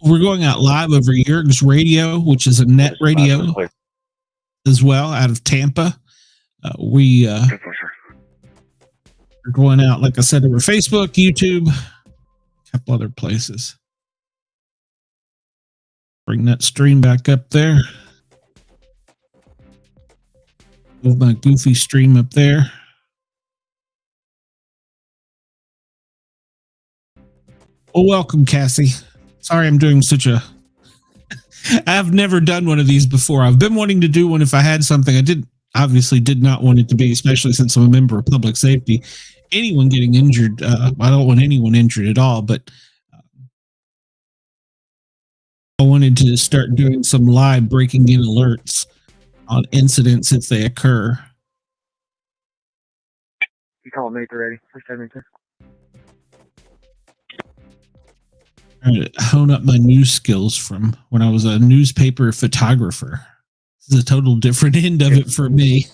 Speaker 2: We're going out live over Yerg's Radio, which is a net radio as well, out of Tampa. We're going out, like I said, over Facebook, YouTube, a couple other places. Bring that stream back up there. Move my goofy stream up there. Well, welcome, Cassie. Sorry I'm doing such a... I've never done one of these before. I've been wanting to do one if I had something. I obviously did not want it to be, especially since I'm a member of public safety. Anyone getting injured, I don't want anyone injured at all, but I wanted to start doing some live breaking in alerts on incidents if they occur.
Speaker 8: You call me ready. 372.
Speaker 2: Trying to hone up my news skills from when I was a newspaper photographer. This is a total different end of it for me.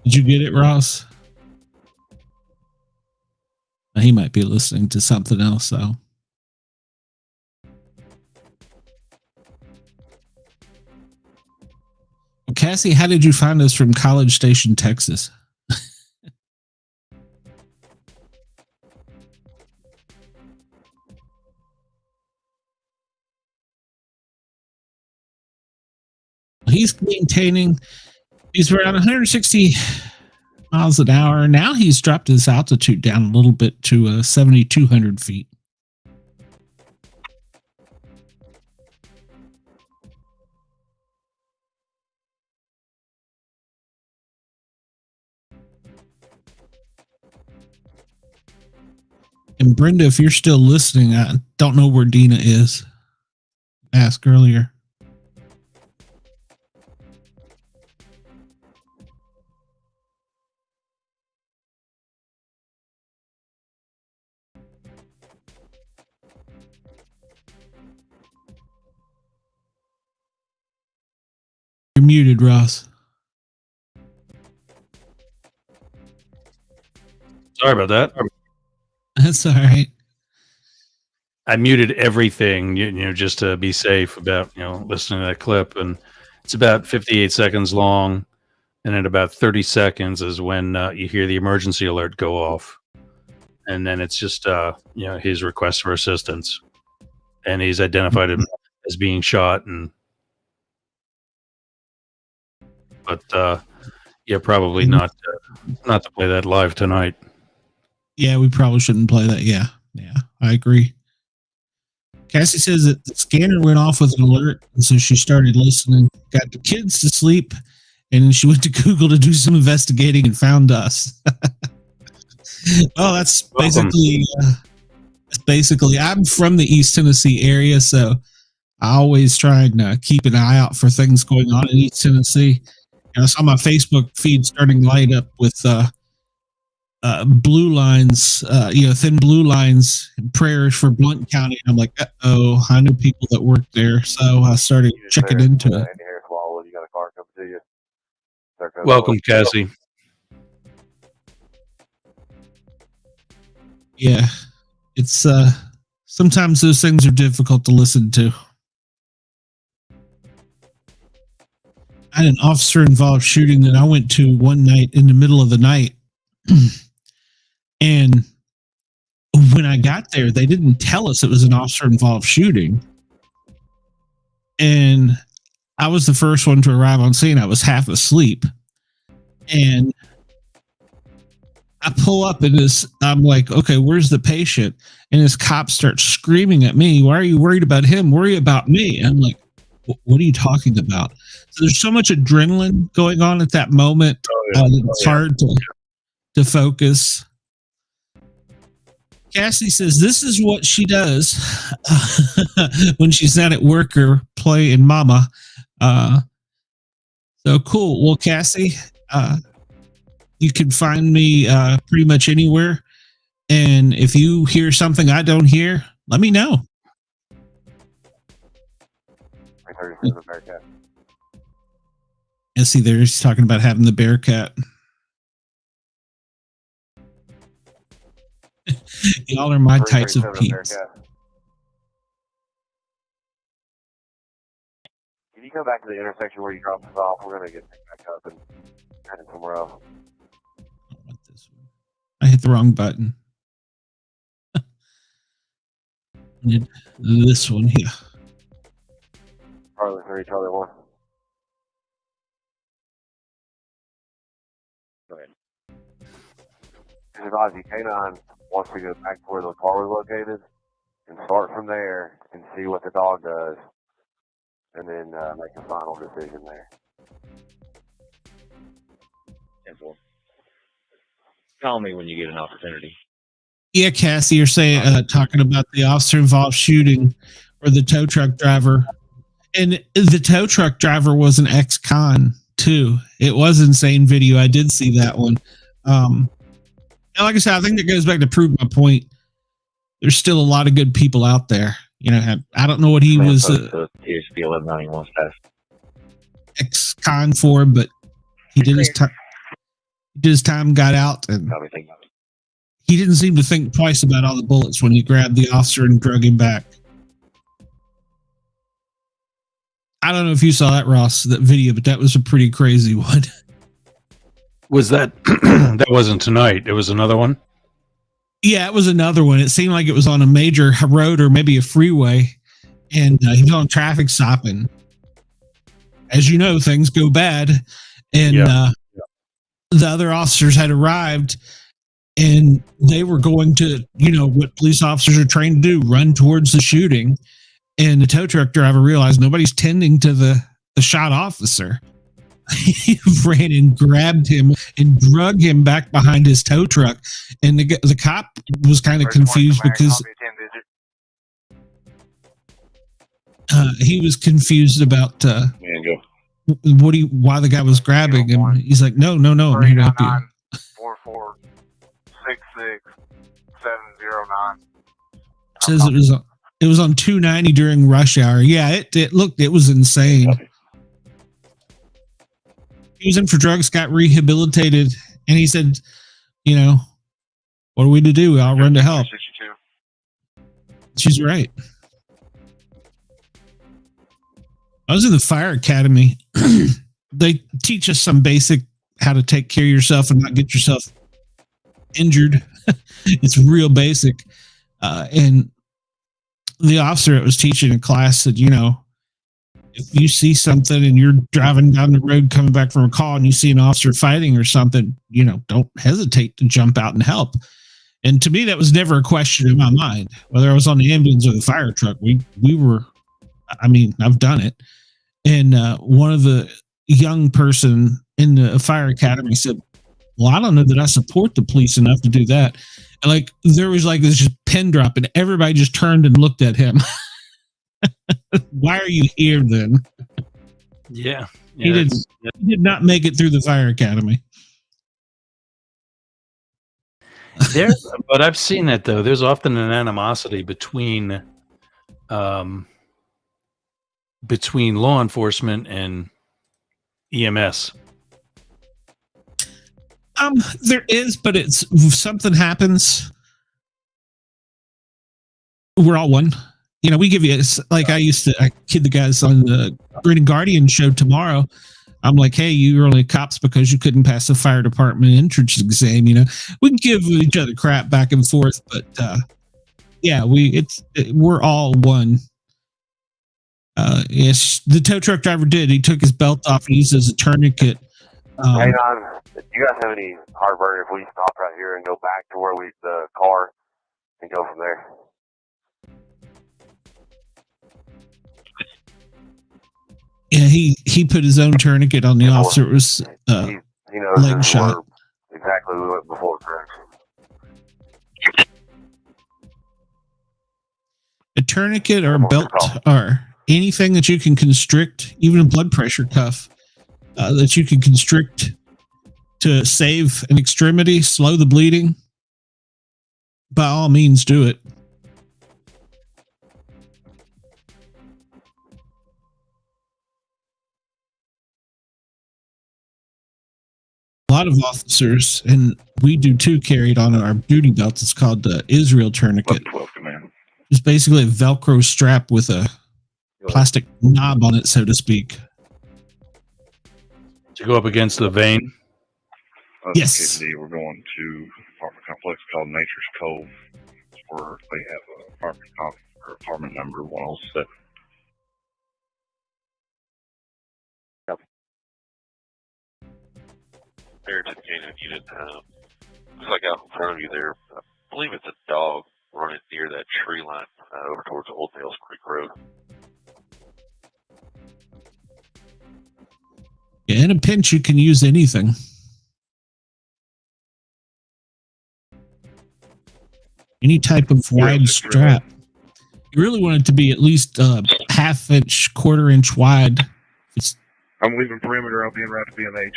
Speaker 2: Did you get it, Ross? He might be listening to something else, though. Cassie, how did you find us from College Station, Texas? He's maintaining, he's around 160 miles an hour. Now he's dropped his altitude down a little bit to 7,200 feet. And Brenda, if you're still listening, I don't know where Dina is. Asked earlier. You're muted, Ross.
Speaker 6: Sorry about that.
Speaker 2: That's all right.
Speaker 6: I muted everything, you know, just to be safe about, you know, listening to that clip. And it's about 58 seconds long. And in about 30 seconds is when you hear the emergency alert go off. And then it's just, you know, his request for assistance. And he's identified him as being shot. But yeah, probably not to play that live tonight.
Speaker 2: Yeah, we probably shouldn't play that. Yeah, I agree. Cassie says that the scanner went off with an alert, and so she started listening, got the kids to sleep, and then she went to Google to do some investigating and found us. Well, that's basically, I'm from the East Tennessee area, so I always try and keep an eye out for things going on in East Tennessee. And I saw my Facebook feed starting to light up with blue lines, thin blue lines, and prayers for Blount County. And I'm like, uh-oh, I know people that work there. So I started checking into it.
Speaker 6: Welcome, Cassie.
Speaker 2: Yeah, it's sometimes those things are difficult to listen to. I had an officer-involved shooting that I went to one night in the middle of the night. And when I got there, they didn't tell us it was an officer-involved shooting. And I was the first one to arrive on scene. I was half asleep. And I pull up and I'm like, okay, where's the patient? And this cop starts screaming at me. Why are you worried about him? Worry about me. And I'm like, what are you talking about? So there's so much adrenaline going on at that moment. It's hard to focus. Cassie says this is what she does when she's not at work or playing mama. So cool. Well, Cassie, you can find me pretty much anywhere. And if you hear something I don't hear, let me know. Yeah, see, there he's talking about having the Bearcat. Y'all are my types of peeps.
Speaker 9: Can you go back to the intersection where you dropped us off? We're gonna get picked back up and head somewhere else.
Speaker 2: I hit the wrong button. I need this one here.
Speaker 9: Charlie 3, Charlie 1. Go ahead. Advise you, K9 wants to go back to where the car was located and start from there and see what the dog does, and then make a final decision there.
Speaker 4: 10-4. Call me when you get an opportunity.
Speaker 2: Yeah, Cassie, you're saying talking about the officer-involved shooting or the tow truck driver, and the tow truck driver was an ex-con too. It was insane video. I did see that one. And like I said, I think that goes back to prove my point. There's still a lot of good people out there. You know, I don't know what he was
Speaker 4: TSP 1191 staff
Speaker 2: ex-con for, but he did his time. Did his time, got out, and he didn't seem to think twice about all the bullets when he grabbed the officer and drug him back. I don't know if you saw that, Ross, that video, but that was a pretty crazy one.
Speaker 6: Was that that wasn't tonight? It was another one.
Speaker 2: Yeah, it was another one. It seemed like it was on a major road or maybe a freeway, and he was on traffic stopping. As you know, things go bad, and the other officers had arrived, and they were going to, what police officers are trained to do, run towards the shooting. And the tow truck driver realized nobody's tending to the shot officer. He ran and grabbed him and drug him back behind his tow truck. And the cop was kind of confused because he was confused about why the guy was grabbing him. He's like, no, I'm here to help you.
Speaker 9: 4466-709.
Speaker 2: Says it was on 290 during rush hour. Yeah, it was insane. He was in for drugs, got rehabilitated, and he said, what are we to do? I'll run to help. She's right. I was in the fire academy. They teach us some basic how to take care of yourself and not get yourself injured. It's real basic. And the officer that was teaching a class said, if you see something and you're driving down the road coming back from a call and you see an officer fighting or something, don't hesitate to jump out and help. And to me, that was never a question in my mind, whether I was on the ambulance or the fire truck. We were, I've done it. And one of the young person in the fire academy said, well, I don't know that I support the police enough to do that. And there was this just pin drop and everybody just turned and looked at him. Why are you here then?
Speaker 6: Yeah.
Speaker 2: He did not make it through the fire academy.
Speaker 6: But I've seen that though. There's often an animosity between law enforcement and EMS.
Speaker 2: There is, but it's if something happens, we're all one. We give you I kid the guys on the Green and Guardian show tomorrow. I'm like, hey, you're only cops because you couldn't pass the fire department entrance exam. We can give each other crap back and forth, but we're all one. Yes, the tow truck driver did. He took his belt off and used it as a tourniquet.
Speaker 9: Hang on. Do you guys have any heartburn if we stop right here and go back to where the car and go from there?
Speaker 2: Yeah, he put his own tourniquet on the officer. It was
Speaker 9: he knows
Speaker 2: leg shot.
Speaker 9: Exactly we went before, correct?
Speaker 2: A tourniquet or a belt or anything that you can constrict, even a blood pressure cuff that you can constrict to save an extremity, slow the bleeding. By all means, do it. A lot of officers, and we do too, carry it on our duty belts. It's called the Israel tourniquet.
Speaker 1: 12 command.
Speaker 2: It's basically a Velcro strap with a plastic knob on it, so to speak.
Speaker 6: To go up against the vein.
Speaker 2: Yes.
Speaker 1: KPD, we're going to an apartment complex called Nature's Cove, where they have an apartment number 107.
Speaker 3: Identification unit. Looks like out in front of you there. I believe it's a dog running near that tree line over towards Old Nails Creek Road.
Speaker 2: Yeah, in a pinch, you can use anything. Any type of wide strap. You really want it to be at least half inch, quarter inch wide.
Speaker 1: I'm leaving perimeter. I'll be in right to BMH.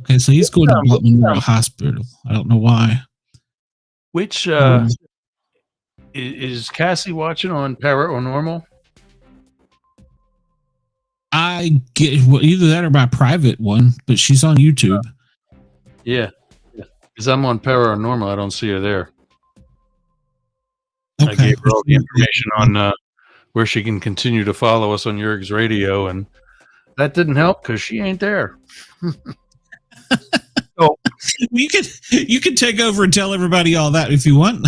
Speaker 2: Okay, so he's going to Blount County Hospital. I don't know why.
Speaker 6: Which is Cassie watching on Para or Normal?
Speaker 2: I get either that or my private one, but she's on YouTube.
Speaker 6: Yeah, because I'm on Para or Normal. I don't see her there.
Speaker 2: Okay.
Speaker 6: I gave her all the information where she can continue to follow us on Yerg's Radio, and that didn't help because she ain't there. So,
Speaker 2: you could take over and tell everybody all that if you want.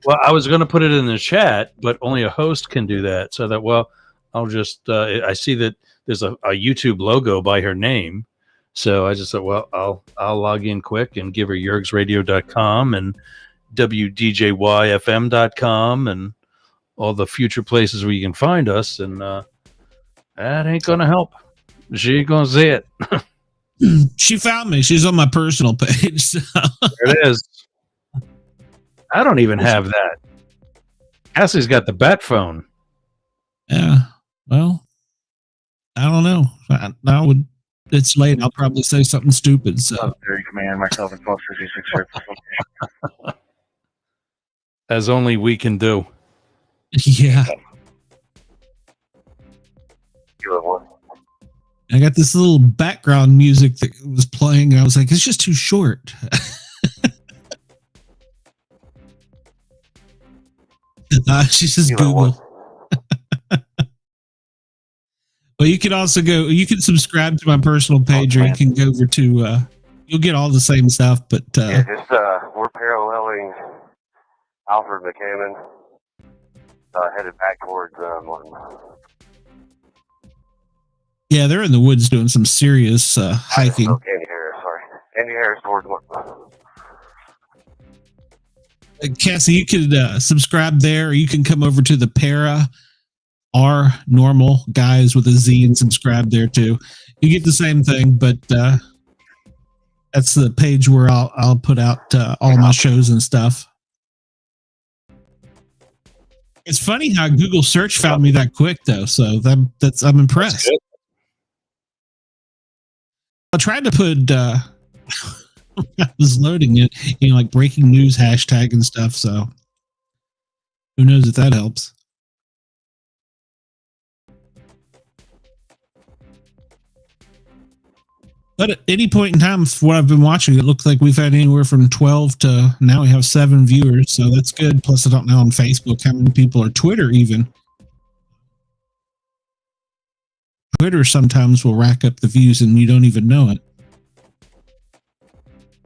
Speaker 6: well, I was going to put it in the chat, but only a host can do that. So that, well, I'll just, I see that there's a YouTube logo by her name. So I just thought, well, I'll log in quick and give her yergsradio.com and wdjyfm.com and all the future places where you can find us. And that ain't going to help. She ain't going to see it.
Speaker 2: She found me. She's on my personal page. So.
Speaker 6: There it is. I don't even have that. Cassie's got the bat phone.
Speaker 2: Yeah. Well, I don't know. It's late. I'll probably say something stupid. So,
Speaker 8: Military Command, myself and 1236.
Speaker 6: As only we can do.
Speaker 2: yeah.
Speaker 9: Kilo 1.
Speaker 2: I got this little background music that was playing, and I was like, it's just too short. She says Google. Well, you can also you can subscribe to my personal page, or you can go over to, you'll get all the same stuff, but,
Speaker 9: Yeah, just, we're paralleling Alfred McCammon, headed back towards, Martin.
Speaker 2: yeah, they're in the woods doing some serious, hiking.
Speaker 9: Oh, Candy Harris, sorry. Candy Harris towards Martin.
Speaker 2: Cassie, you could subscribe there, or you can come over to the Para R Normal Guys with a Z and subscribe there too. You get the same thing, but that's the page where I'll put out all my shows and stuff. It's funny how Google search found me that quick, though. So I'm impressed. I tried to put I was loading it, like breaking news hashtag and stuff. So who knows if that helps. But at any point in time, for what I've been watching, it looks like we've had anywhere from 12 to now we have 7 viewers. So that's good. Plus, I don't know on Facebook how many people are Twitter even. Twitter sometimes will rack up the views and you don't even know it.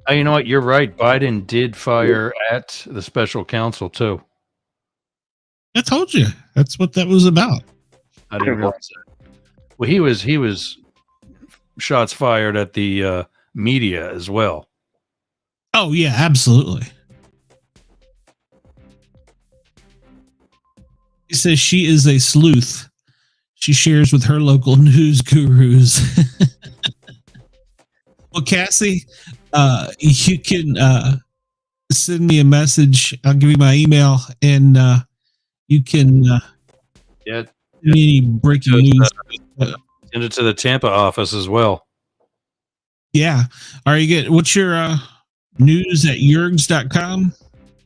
Speaker 6: Oh, you know what? You're right. Biden did fire at the special counsel too.
Speaker 2: I told you. That's what that was about.
Speaker 6: I didn't realize that. Well, he was shots fired at the media as well.
Speaker 2: Oh, yeah, absolutely. He says she is a sleuth. She shares with her local news gurus. Well, Cassie, you can send me a message. I'll give you my email, and you can
Speaker 6: Yeah,
Speaker 2: any breaking news.
Speaker 6: send it to the Tampa office as well.
Speaker 2: Yeah. Are you get what's your news at yergs.com?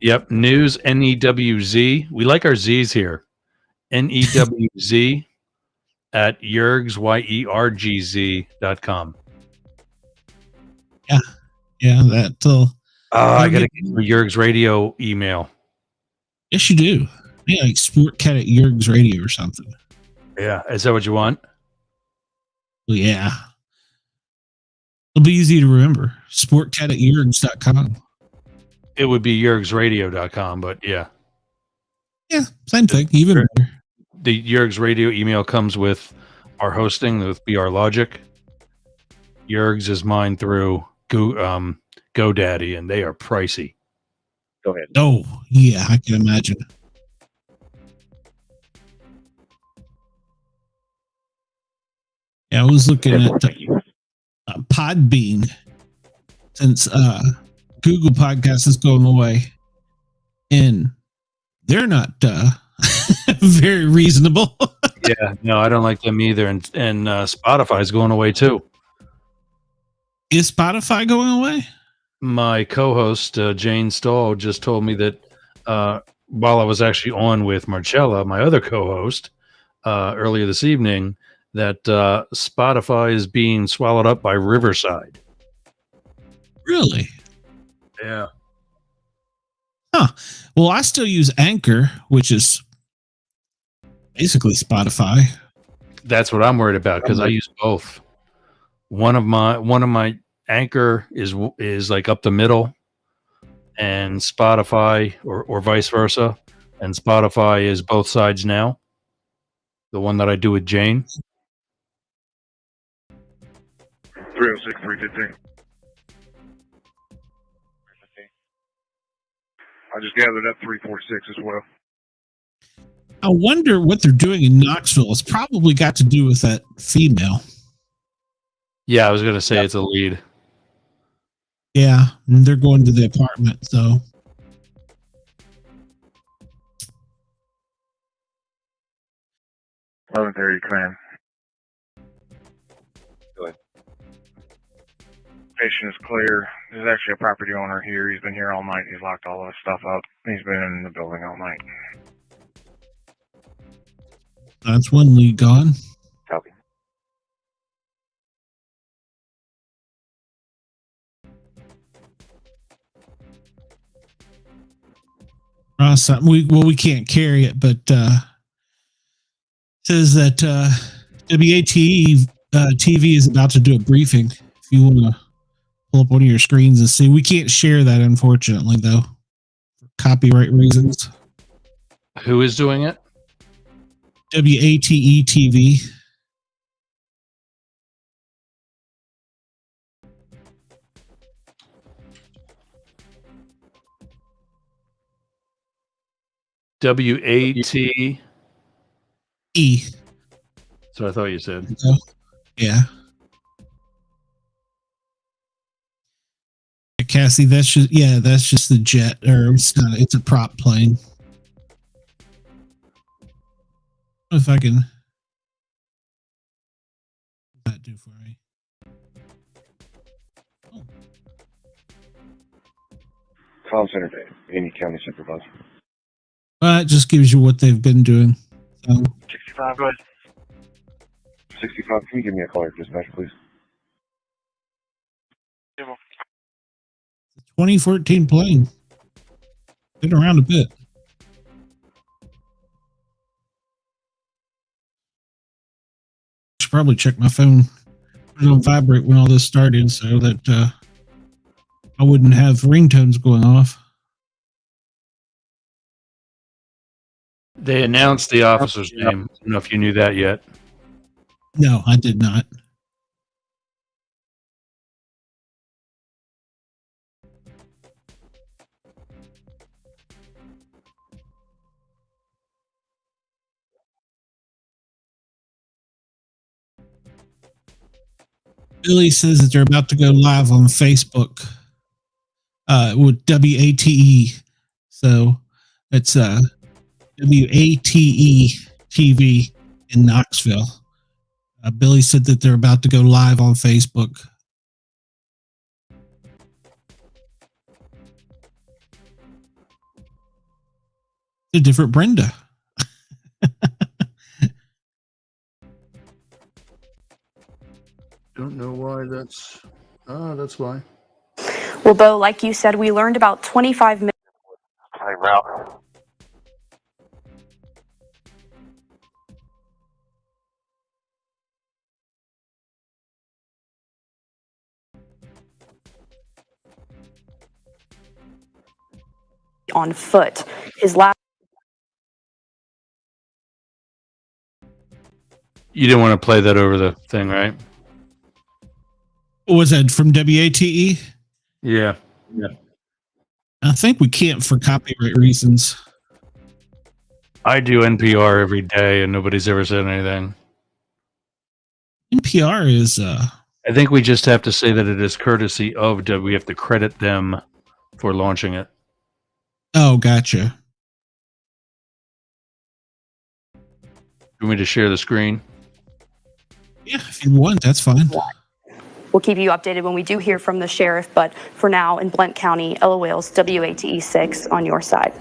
Speaker 6: Yep, news NEWZ. We like our Z's here. NEWZ at yergs YERGZ.com.
Speaker 2: Yeah, that'll.
Speaker 6: I gotta get your Yerg's Radio email.
Speaker 2: Yes, you do. Yeah, like Sportcat at Yerg's Radio or something.
Speaker 6: Yeah, is that what you want?
Speaker 2: Well, yeah. It'll be easy to remember. Sportcat at yergs.com.
Speaker 6: It would be yergsradio.com, but yeah.
Speaker 2: Yeah, same thing. Even better.
Speaker 6: The Yerg's Radio email comes with our hosting with BR Logic. Yerg's is mine through GoDaddy, and they are pricey.
Speaker 4: Go ahead.
Speaker 2: Oh, yeah, I can imagine. Yeah, I was looking at Podbean since Google Podcast is going away, and they're not very reasonable.
Speaker 6: Yeah, no, I don't like them either, and Spotify's going away too.
Speaker 2: Is Spotify going away?
Speaker 6: My co-host Jane Stahl just told me that while I was actually on with Marcella, my other co-host, earlier this evening, that Spotify is being swallowed up by Riverside.
Speaker 2: Really?
Speaker 6: Yeah.
Speaker 2: Huh. Well, I still use Anchor, which is Basically Spotify.
Speaker 6: That's what I'm worried about because I use both. One of my Anchor is like up the middle, and Spotify or vice versa, and Spotify is both sides now. The one that I do with Jane.
Speaker 1: 306, 315. I just gathered up 346 as well.
Speaker 2: I wonder what they're doing in Knoxville. It's probably got to do with that female.
Speaker 6: Yeah, I was going to say it's a lead.
Speaker 2: Yeah, and they're going to the apartment, so.
Speaker 1: Military clan.
Speaker 9: Go ahead.
Speaker 1: Patient is clear. There's actually a property owner here. He's been here all night. He's locked all this stuff up. He's been in the building all night.
Speaker 2: That's one lead gone.
Speaker 9: Copy.
Speaker 2: We can't carry it, but says that WATE TV is about to do a briefing. If you want to pull up one of your screens and see, we can't share that, unfortunately, though, for copyright reasons.
Speaker 6: Who is doing it?
Speaker 2: WATE TV.
Speaker 6: WAT.
Speaker 2: E.
Speaker 6: So I thought you said.
Speaker 2: Yeah. Cassie, that's just the jet, or it's a prop plane. If I can, what does that do for me?
Speaker 9: Tom Center Day, Any County Supervisor.
Speaker 2: It just gives you what they've been doing. So,
Speaker 9: 65, go ahead. 65, can you give me a call, dispatch, please?
Speaker 2: 2014 plane. Been around a bit. Should probably check my phone. Put it on vibrate when all this started so that I wouldn't have ringtones going off.
Speaker 6: They announced the officer's name. I don't know if you knew that yet.
Speaker 2: No, I did not. Billy says that they're about to go live on Facebook with WATE. So it's WATE TV in Knoxville. Billy said that they're about to go live on Facebook. A different Brenda.
Speaker 6: Don't know why that's why.
Speaker 7: Well, Bo, like you said, we learned about 25 minutes.
Speaker 9: Same route.
Speaker 7: On foot. His last.
Speaker 6: You didn't want to play that over the thing, right?
Speaker 2: Was that from WATE?
Speaker 6: Yeah.
Speaker 2: I think we can't for copyright reasons.
Speaker 6: I do NPR every day, and nobody's ever said anything.
Speaker 2: NPR is.
Speaker 6: I think we just have to say that it is courtesy of W. We have to credit them for launching it.
Speaker 2: Oh, gotcha.
Speaker 6: You want me to share the screen?
Speaker 2: Yeah, if you want, that's fine.
Speaker 7: We'll keep you updated when we do hear from the sheriff, but for now, in Blount County, Ella Wales, WATE 6 on your side.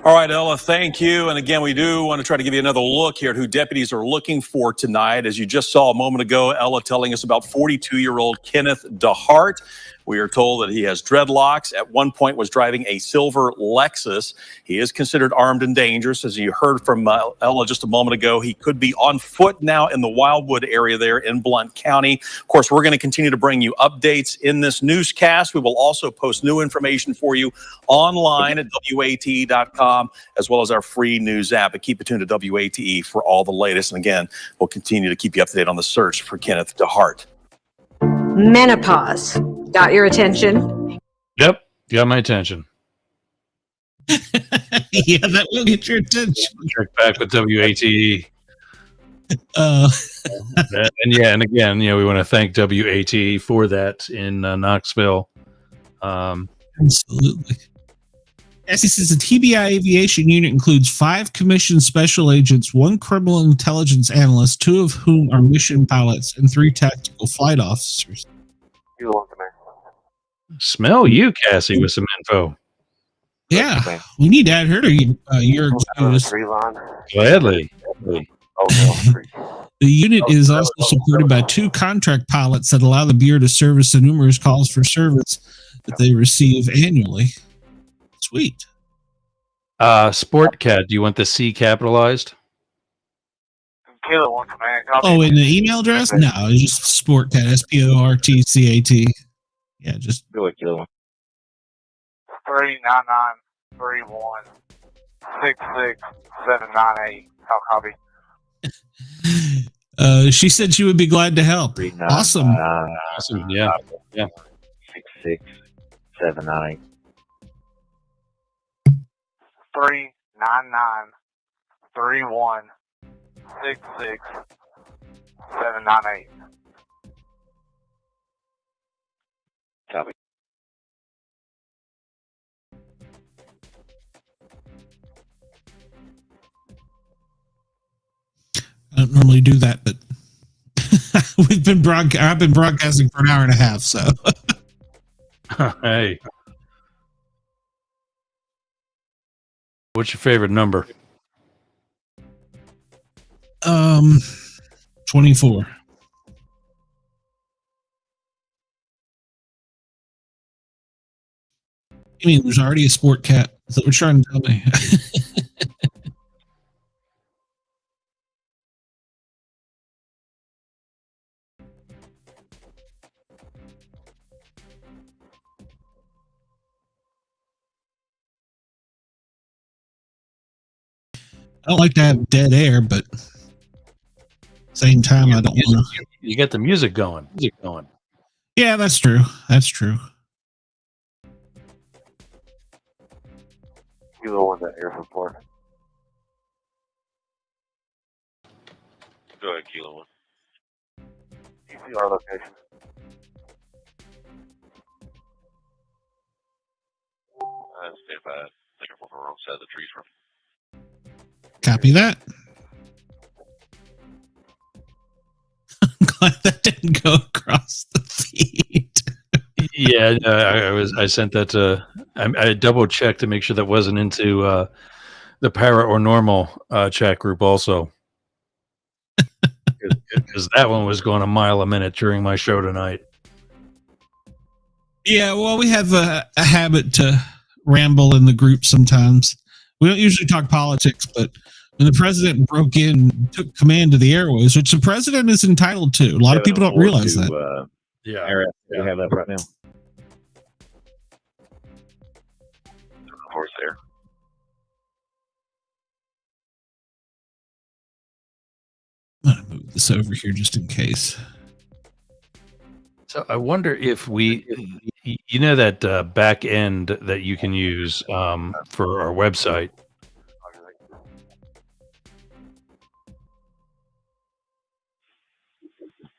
Speaker 10: All right, Ella, thank you. And again, we do want to try to give you another look here at who deputies are looking for tonight. As you just saw a moment ago, Ella telling us about 42-year-old Kenneth DeHart. We are told that he has dreadlocks. At one point was driving a silver Lexus. He is considered armed and dangerous. As you heard from Ella just a moment ago, he could be on foot now in the Wildwood area there in Blount County. Of course, we're going to continue to bring you updates in this newscast. We will also post new information for you online at WATE.com, as well as our free news app. But keep it tuned to WATE for all the latest. And again, we'll continue to keep you up to date on the search for Kenneth DeHart.
Speaker 11: Menopause. Got your attention?
Speaker 6: Yep, got my attention.
Speaker 2: Yeah, that will get your attention.
Speaker 6: Check back with WATE.
Speaker 2: Uh,
Speaker 6: and again, we want to thank WATE for that in Knoxville.
Speaker 2: Absolutely. As he says, the TBI aviation unit includes 5 commissioned special agents, 1 criminal intelligence analyst, 2 of whom are mission pilots, and 3 tactical flight officers.
Speaker 9: You want to
Speaker 6: Smell you, Cassie, with some info.
Speaker 2: Yeah, we need to add her to your
Speaker 6: Gladly.
Speaker 2: The unit is also supported by 2 contract pilots that allow the Bureau to service the numerous calls for service that they receive annually. Sweet.
Speaker 6: Sportcat, do you want the C capitalized?
Speaker 2: Oh, in the email address? No, it's just Sportcat, SPORTCAT. Yeah, just
Speaker 4: do it, Kilo.
Speaker 9: 399316678. How copy?
Speaker 2: She said she would be glad to help. Awesome.
Speaker 6: Awesome. Yeah.
Speaker 4: 66798.
Speaker 9: 399316678.
Speaker 4: Copy.
Speaker 2: I don't normally do that, but I've been broadcasting for an hour and a half, so.
Speaker 6: Hey. What's your favorite number?
Speaker 2: 24. I mean, there's already a sport cat. Is that what you're trying to tell me? I don't like to have dead air, but same time, I don't want to.
Speaker 6: You get the music going.
Speaker 2: Yeah, that's true. That's true.
Speaker 9: You don't want that air support.
Speaker 3: Go ahead, Kilo 1.
Speaker 9: You see our location?
Speaker 3: Stand by. I think I'm on the wrong side of the trees from.
Speaker 2: Copy that. I'm glad that didn't go across the feed.
Speaker 6: Yeah, I sent that to. I double checked to make sure that wasn't into the para or normal chat group also, because that one was going a mile a minute during my show tonight.
Speaker 2: Yeah, well, we have a habit to ramble in the group sometimes. We don't usually talk politics, but when the president broke in, took command of the airways, which the president is entitled to. A lot of people don't realize that.
Speaker 6: Yeah,
Speaker 4: We have that right now.
Speaker 3: Of course, there.
Speaker 2: I'm going to move this over here just in case.
Speaker 6: So I wonder if that back end that you can use for our website.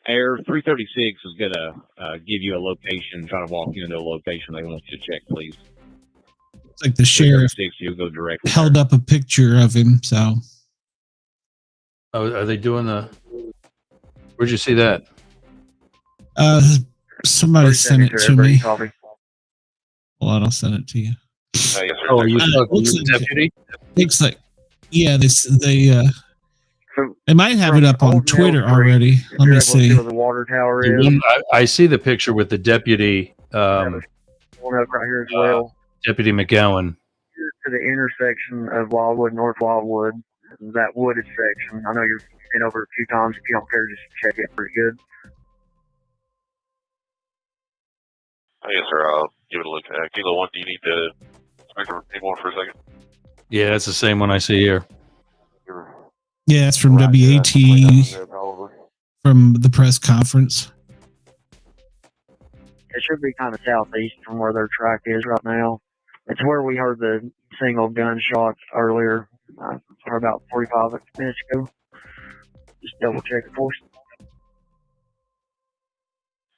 Speaker 12: Air 336 is going to give you a location, try to walk you into a location they want you to check, please.
Speaker 2: It's like the sheriff
Speaker 12: you'll go directly
Speaker 2: held
Speaker 12: there.
Speaker 2: up a picture of him, so.
Speaker 6: Oh, are they doing the... Where'd you see that?
Speaker 2: Somebody sent it to me.
Speaker 9: Copy.
Speaker 2: Well, I'll send it to you.
Speaker 3: Yes, sir.
Speaker 6: Oh, are you talking
Speaker 2: looks
Speaker 6: to the
Speaker 2: like-
Speaker 6: deputy?
Speaker 2: Looks like, yeah, they might have it up on Twitter already. Let me see.
Speaker 8: Where the water tower is.
Speaker 6: I see the picture with the deputy
Speaker 8: One up right here as well.
Speaker 6: Deputy McGowan.
Speaker 8: Here to the intersection of Wildwood, North Wildwood, that wooded section. I know you've been over a few times. If you don't care, just check it pretty good.
Speaker 3: Yes, sir. I'll give it a look. Kilo 1, do you need to speak to anyone for a second?
Speaker 6: Yeah, it's the same one I see here.
Speaker 2: Yeah, it's from WAT from the press conference.
Speaker 8: It should be kind of southeast from where their track is right now. It's where we heard the single gunshots earlier, or about 45 minutes ago. Just double check it for us.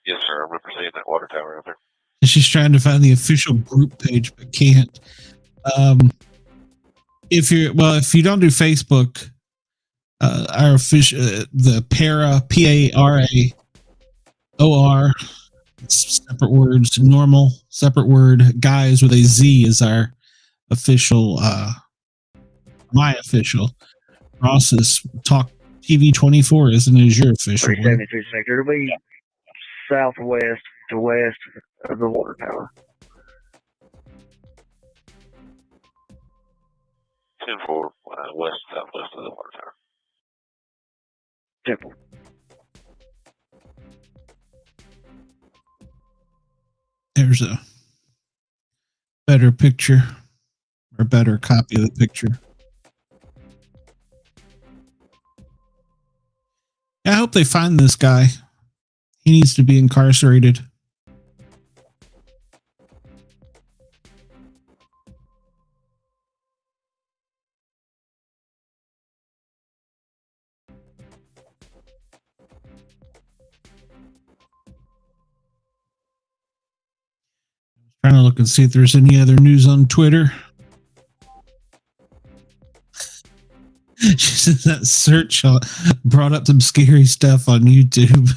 Speaker 3: Yes, sir. I'm representing that water tower out there.
Speaker 2: She's trying to find the official group page, but can't. If you don't do Facebook, our official, the PARAOR, separate words, normal, separate word, guys with a Z is our official, my official. Ross's Talk TV 24 isn't as your official.
Speaker 8: 372 sector. It'll be southwest to west of the water tower.
Speaker 3: 10-4, west, southwest of the water tower.
Speaker 8: Temple.
Speaker 2: There's a better picture, or better copy of the picture. I hope they find this guy. He needs to be incarcerated. Trying to look and see if there's any other news on Twitter. She said that search brought up some scary stuff on YouTube.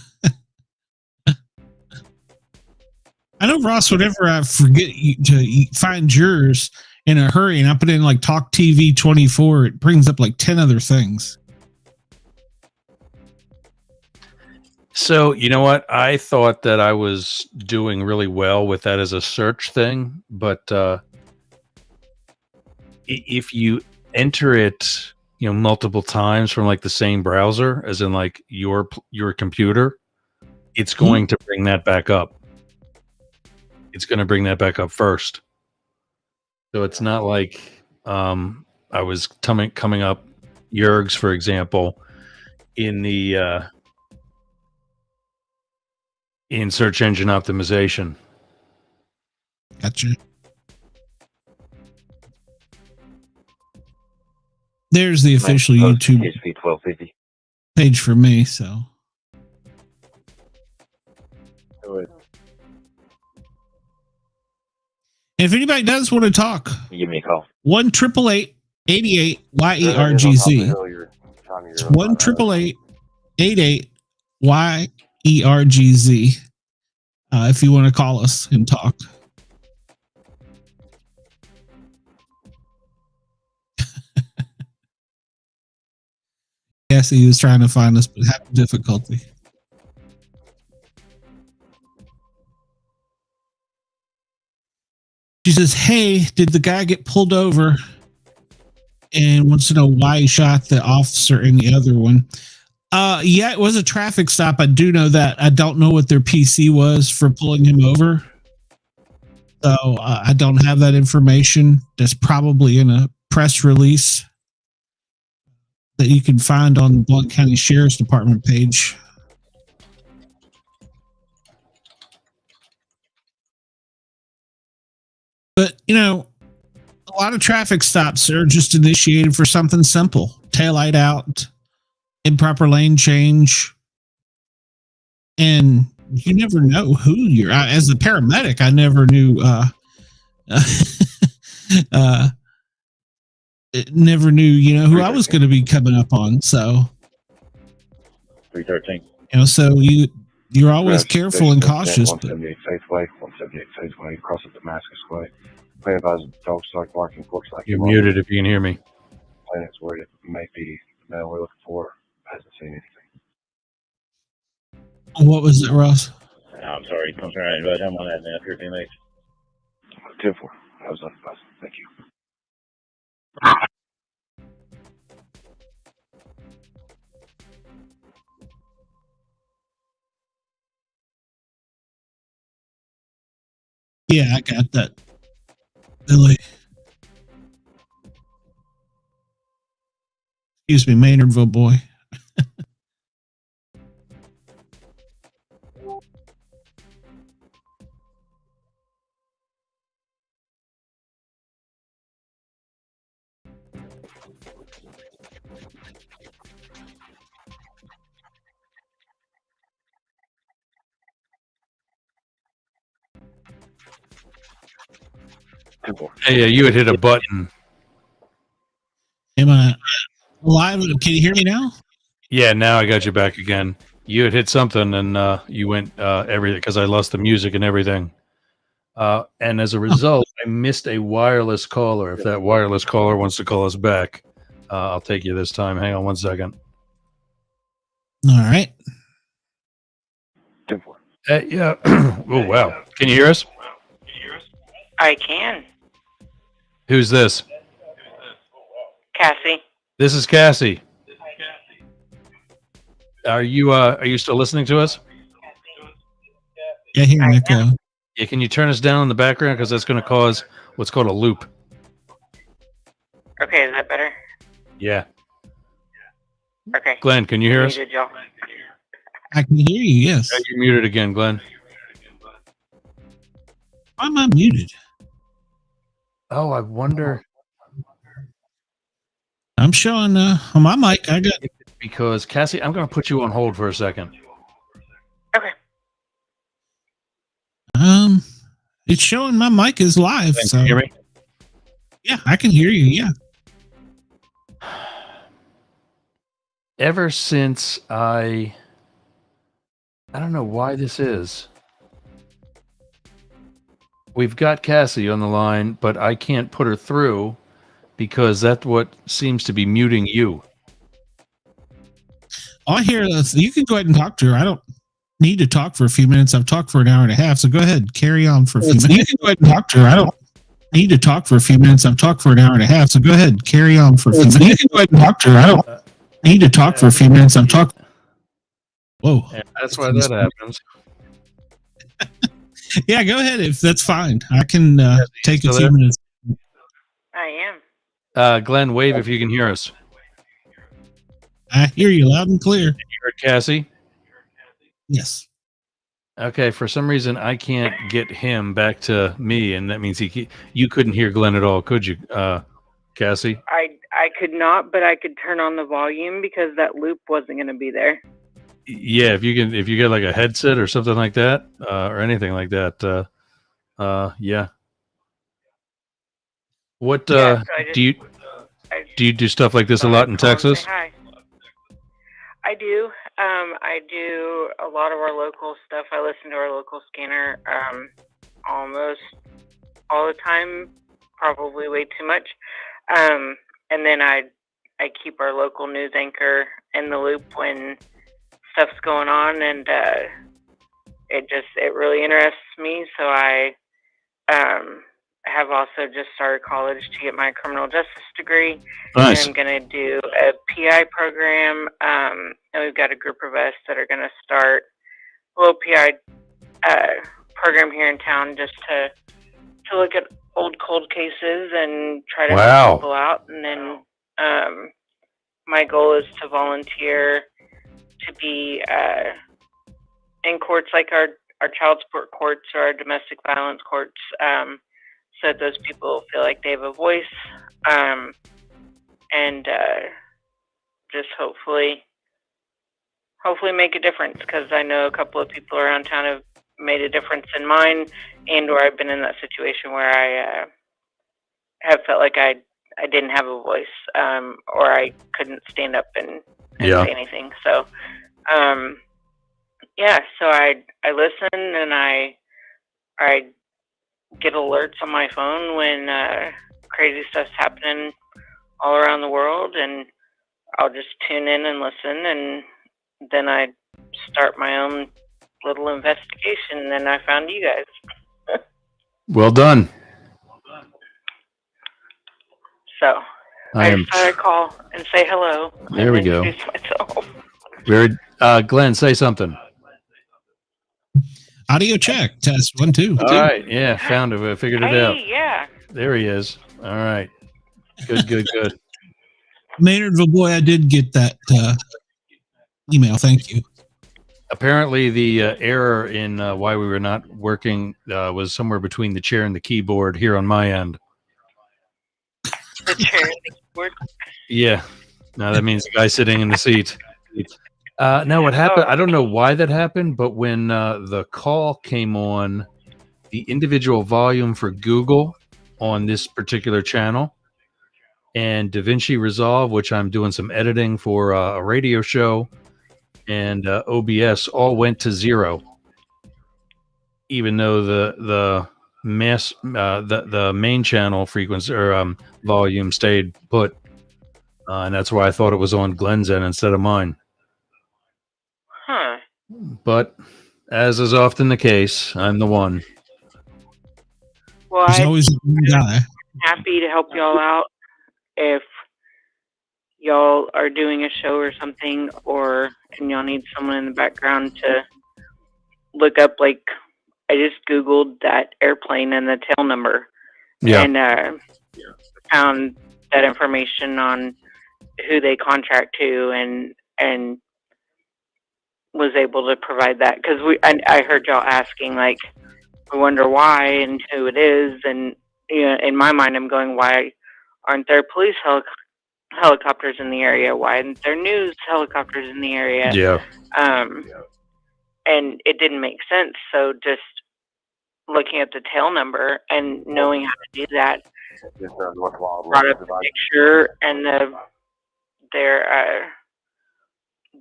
Speaker 2: I know, Ross, whenever I forget to find yours in a hurry and I put in like Talk TV 24, it brings up like 10 other things.
Speaker 6: So, you know what? I thought that I was doing really well with that as a search thing, but if you enter it, multiple times from like the same browser, as in like your computer, it's going to bring that back up. It's going to bring that back up first. So it's not like I was coming up Yergs, for example, in the in search engine optimization.
Speaker 2: Gotcha. There's the official YouTube page for me, so. If anybody does want to talk,
Speaker 4: give me a call.
Speaker 2: 1-888-88-YERGZ. 1-888-88-YERGZ. If you want to call us and talk. Yes, he was trying to find us, but having difficulty. She says, hey, did the guy get pulled over? And wants to know why he shot the officer in the other one. Yeah, it was a traffic stop. I do know that. I don't know what their PC was for pulling him over. So I don't have that information. That's probably in a press release that you can find on the Blount County Sheriff's Department page. But, a lot of traffic stops are just initiated for something simple. Taillight out, improper lane change. And you never know who you're... As a paramedic, I never knew... never knew, who I was going to be coming up on. So...
Speaker 9: 313.
Speaker 2: So you're always careful and cautious.
Speaker 9: 178 Faithway, 178 Faithway, across at Damascus Way. Plan advised dog start barking, looks like
Speaker 6: you're muted if you can hear me.
Speaker 9: Planet's worried it may be the man we're looking for. Hasn't seen anything.
Speaker 2: What was it, Ross?
Speaker 12: I'm sorry. I'm sorry, but I'm on that now. Your teammates.
Speaker 1: 10-4. That was nothing. Thank you.
Speaker 2: Yeah, I got that. Billy. Excuse me, Maynardville boy.
Speaker 6: Hey, you had hit a button.
Speaker 2: Am I live? Can you hear me now?
Speaker 6: Yeah, now I got you back again. You had hit something and you went everything because I lost the music and everything. And as a result, I missed a wireless caller. If that wireless caller wants to call us back, I'll take you this time. Hang on one second.
Speaker 2: All right.
Speaker 1: 10-4.
Speaker 6: Yeah. Oh, wow. Can you hear us?
Speaker 13: I can.
Speaker 6: Who's this?
Speaker 13: Cassie.
Speaker 6: This is Cassie. Are you still listening to us?
Speaker 2: Yeah, here, Nico.
Speaker 6: Yeah, can you turn us down in the background because that's going to cause what's called a loop.
Speaker 13: Okay, is that better?
Speaker 6: Yeah.
Speaker 13: Okay.
Speaker 6: Glenn, can you hear us?
Speaker 13: Muted, y'all.
Speaker 2: I can hear you. Yes.
Speaker 6: Yeah, you're muted again, Glenn.
Speaker 2: Why am I muted?
Speaker 6: Oh, I wonder.
Speaker 2: I'm showing on my mic. I got
Speaker 6: because Cassie, I'm going to put you on hold for a second.
Speaker 13: Okay.
Speaker 2: It's showing my mic is live.
Speaker 6: Can
Speaker 2: So
Speaker 6: you hear me?
Speaker 2: Yeah, I can hear you. Yeah.
Speaker 6: Ever since I don't know why this is. We've got Cassie on the line, but I can't put her through because that's what seems to be muting you.
Speaker 2: I hear this. You can go ahead and talk to her. I don't need to talk for a few minutes. I've talked for an hour and a half. So go ahead, carry on for a few minutes. You can go ahead and talk to her. I don't need to talk for a few minutes. I've talked for an hour and a half. So go ahead, carry on for a few minutes. You can go ahead and talk to her. I don't need to talk for a few minutes. I've talked. Whoa.
Speaker 6: Yeah, that's why that happens.
Speaker 2: Yeah, go ahead if that's fine. I can take a few minutes.
Speaker 13: I am.
Speaker 6: Glenn, wave if you can hear us.
Speaker 2: I hear you loud and clear.
Speaker 6: You heard Cassie?
Speaker 2: Yes.
Speaker 6: Okay, for some reason I can't get him back to me, and that means you couldn't hear Glenn at all, could you, Cassie?
Speaker 13: I could not, but I could turn on the volume because that loop wasn't going to be there.
Speaker 6: Yeah, if you get like a headset or something like that, or anything like that, yeah. What
Speaker 13: So
Speaker 6: do you do stuff like this a lot in Texas?
Speaker 13: Hi. I do. I do a lot of our local stuff. I listen to our local scanner almost all the time, probably way too much. And then I keep our local news anchor in the loop when stuff's going on, and it really interests me. So I have also just started college to get my criminal justice degree.
Speaker 6: Nice.
Speaker 13: And I'm going to do a PI program, and we've got a group of us that are going to start a little PI program here in town just to look at old cold cases and try to help people out. And then my goal is to volunteer to be in courts like our child support courts or our domestic violence courts, so that those people feel like they have a voice, and just hopefully make a difference, because I know a couple of people around town have made a difference in mine, and or I've been in that situation where I have felt like I didn't have a voice, or I couldn't stand up and say anything. So so I listen, and I get alerts on my phone when crazy stuff's happening all around the world, and I'll just tune in and listen, and then I start my own little investigation, and I found you guys.
Speaker 6: Well done.
Speaker 13: So I just thought I'd call and say hello.
Speaker 6: There we go.
Speaker 13: Introduce myself.
Speaker 6: Very, Glenn, say something.
Speaker 2: Audio check. Test 1, 2.
Speaker 6: All right. Yeah, found it. I figured it out.
Speaker 13: Yeah.
Speaker 6: There he is. All right. Good.
Speaker 2: Maynardville boy, I did get that email. Thank you.
Speaker 6: Apparently, the error in why we were not working was somewhere between the chair and the keyboard here on my end.
Speaker 13: The chair and the keyboard?
Speaker 6: Yeah. No, that means the guy sitting in the seat. Now, what happened, I don't know why that happened, but when the call came on, the individual volume for Google on this particular channel and DaVinci Resolve, which I'm doing some editing for a radio show, and OBS all went to 0, even though the main channel frequency or volume stayed put, and that's why I thought it was on Glenn's end instead of mine.
Speaker 13: Huh.
Speaker 6: But as is often the case, I'm the one.
Speaker 13: Well,
Speaker 2: There's always one guy.
Speaker 13: Happy to help y'all out if y'all are doing a show or something, and y'all need someone in the background to look up. Like, I just Googled that airplane and the tail number, and found that information on who they contract to, and was able to provide that, because I heard y'all asking, like, we wonder why and who it is, and in my mind I'm going, why aren't there police helicopters in the area? Why aren't there news helicopters in the area? And it didn't make sense. So just looking at the tail number and knowing how to do that, brought up the picture and the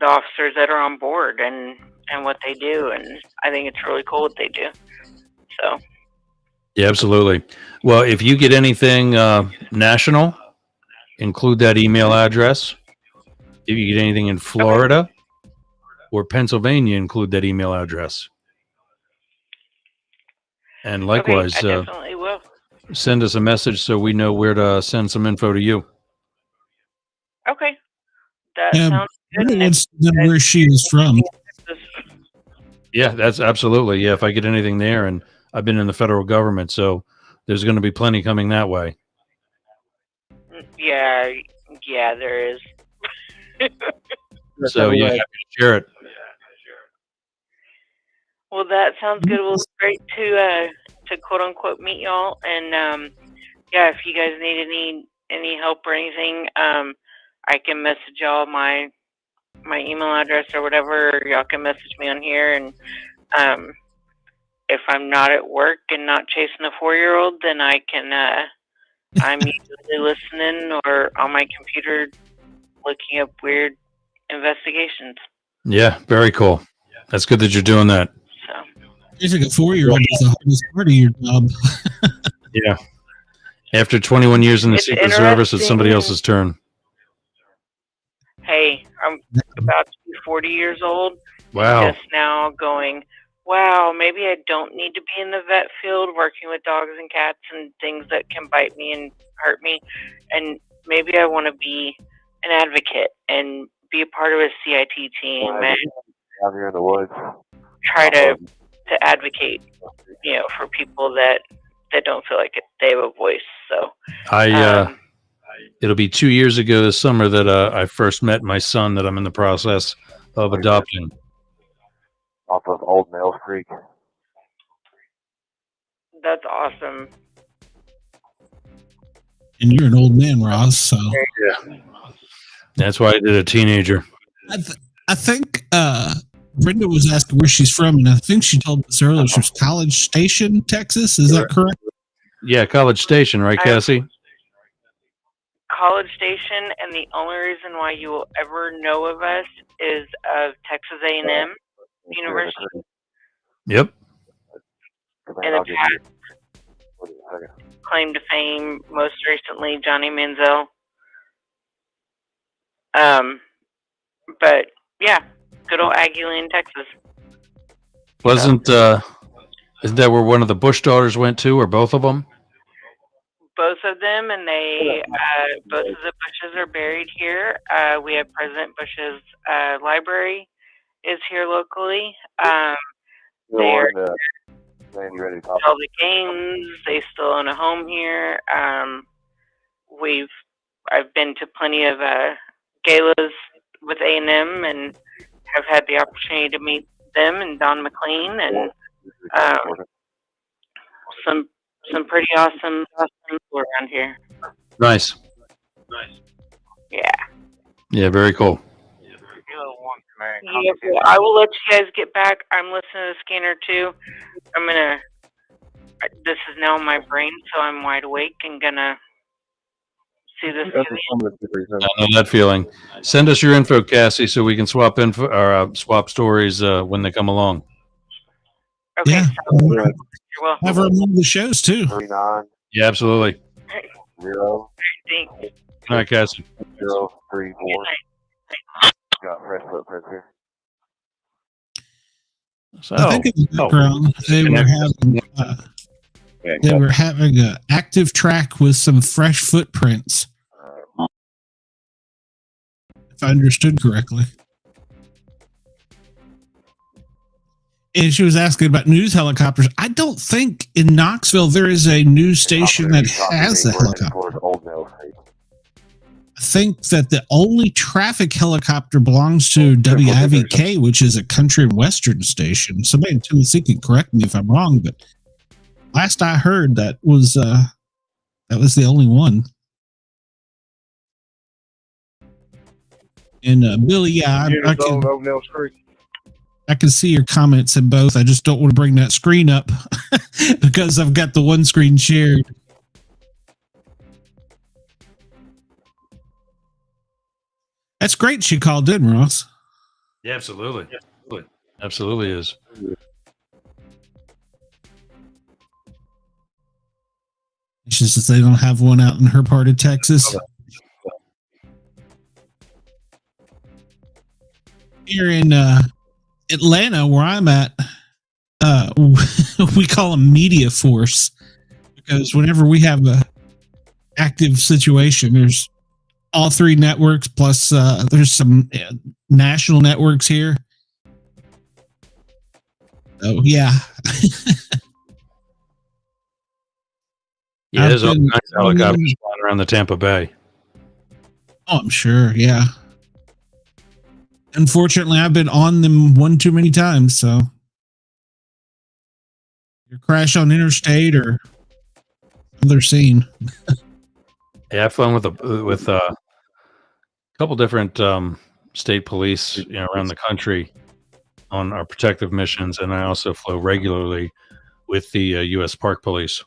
Speaker 13: officers that are on board and what they do, and I think it's really cool what they do. So
Speaker 6: Yeah, absolutely. Well, if you get anything national, include that email address. If you get anything in Florida or Pennsylvania, include that email address. And likewise,
Speaker 13: I definitely will.
Speaker 6: Send us a message so we know where to send some info to you.
Speaker 13: Okay. That sounds good.
Speaker 2: Wants to know where she was from.
Speaker 6: Yeah, that's absolutely. Yeah, if I get anything there, and I've been in the federal government, so there's going to be plenty coming that way.
Speaker 13: Yeah, there is.
Speaker 6: So yeah, happy to share it.
Speaker 13: Well, that sounds good. Well, it's great to quote unquote meet y'all, and if you guys need any help or anything, I can message y'all my email address or whatever. Or y'all can message me on here, and if I'm not at work and not chasing a 4-year-old, then I can. I'm usually listening or on my computer looking up weird investigations.
Speaker 6: Yeah, very cool. That's good that you're doing that.
Speaker 2: It's like a 4-year-old is the hardest part of your job.
Speaker 6: Yeah. After 21 years in the Secret Service, it's somebody else's turn.
Speaker 13: Hey, I'm about to be 40 years old.
Speaker 6: Wow.
Speaker 13: Just now going, wow, maybe I don't need to be in the vet field working with dogs and cats and things that can bite me and hurt me. And maybe I want to be an advocate and be a part of a CIT team and
Speaker 9: out here in the woods.
Speaker 13: Try to advocate, for people that don't feel like they have a voice. So
Speaker 6: it'll be 2 years ago this summer that I first met my son that I'm in the process of adopting.
Speaker 9: Off of Old Mills Creek.
Speaker 13: That's awesome.
Speaker 2: And you're an old man, Ross. So
Speaker 6: yeah, that's why I did a teenager.
Speaker 2: I think Brenda was asking where she's from, and I think she told us earlier she was College Station, Texas. Is that correct?
Speaker 6: Yeah, College Station, right, Cassie?
Speaker 13: College Station, and the only reason why you will ever know of us is of Texas A&M University.
Speaker 6: Yep.
Speaker 13: In the past, claim to fame, most recently Johnny Manziel. But yeah, good old Aggieland, Texas.
Speaker 6: Isn't that where one of the Bush daughters went to, or both of them?
Speaker 13: Both of them, and they both of the Bushes are buried here. We have President Bush's library is here locally. They're
Speaker 9: ready to
Speaker 13: all the games. They still own a home here. I've been to plenty of galas with A&M and have had the opportunity to meet them and Don McLean and some pretty awesome people around here.
Speaker 6: Nice.
Speaker 13: Yeah.
Speaker 6: Yeah, very cool.
Speaker 13: Yeah, well, I will let you guys get back. I'm listening to the scanner too. This is now in my brain, so I'm wide awake and gonna see this.
Speaker 6: I know that feeling. Send us your info, Cassie, so we can swap info or swap stories when they come along.
Speaker 13: Okay.
Speaker 2: Yeah.
Speaker 13: You're welcome.
Speaker 2: Have her on the shows too.
Speaker 9: 39
Speaker 6: Yeah, absolutely.
Speaker 9: 0
Speaker 13: Thanks.
Speaker 6: Good night, Cassie.
Speaker 9: 0 3 4. Got fresh footprints here.
Speaker 6: So,
Speaker 2: I think in the background they were having an active track with some fresh footprints. If I understood correctly. And she was asking about news helicopters. I don't think in Knoxville there is a news station that has a helicopter. I think that the only traffic helicopter belongs to WIVK, which is a country and western station. Somebody in Tennessee can correct me if I'm wrong, but last I heard that was the only one. And Billy, yeah, I can see your comments in both. I just don't want to bring that screen up because I've got the one screen shared. That's great she called in, Ross.
Speaker 6: Yeah, absolutely. Absolutely is.
Speaker 2: It's just that they don't have one out in her part of Texas. Here in Atlanta, where I'm at, we call them media force because whenever we have a active situation, there's all three networks plus there's some national networks here. Oh yeah.
Speaker 6: Yeah, there's all kinds of helicopters flying around the Tampa Bay.
Speaker 2: Oh, I'm sure. Yeah. Unfortunately, I've been on them one too many times. So, you crash on interstate or other scene.
Speaker 6: Yeah, I've flown with a couple different state police, around the country on our protective missions, and I also flew regularly with the U.S. Park Police.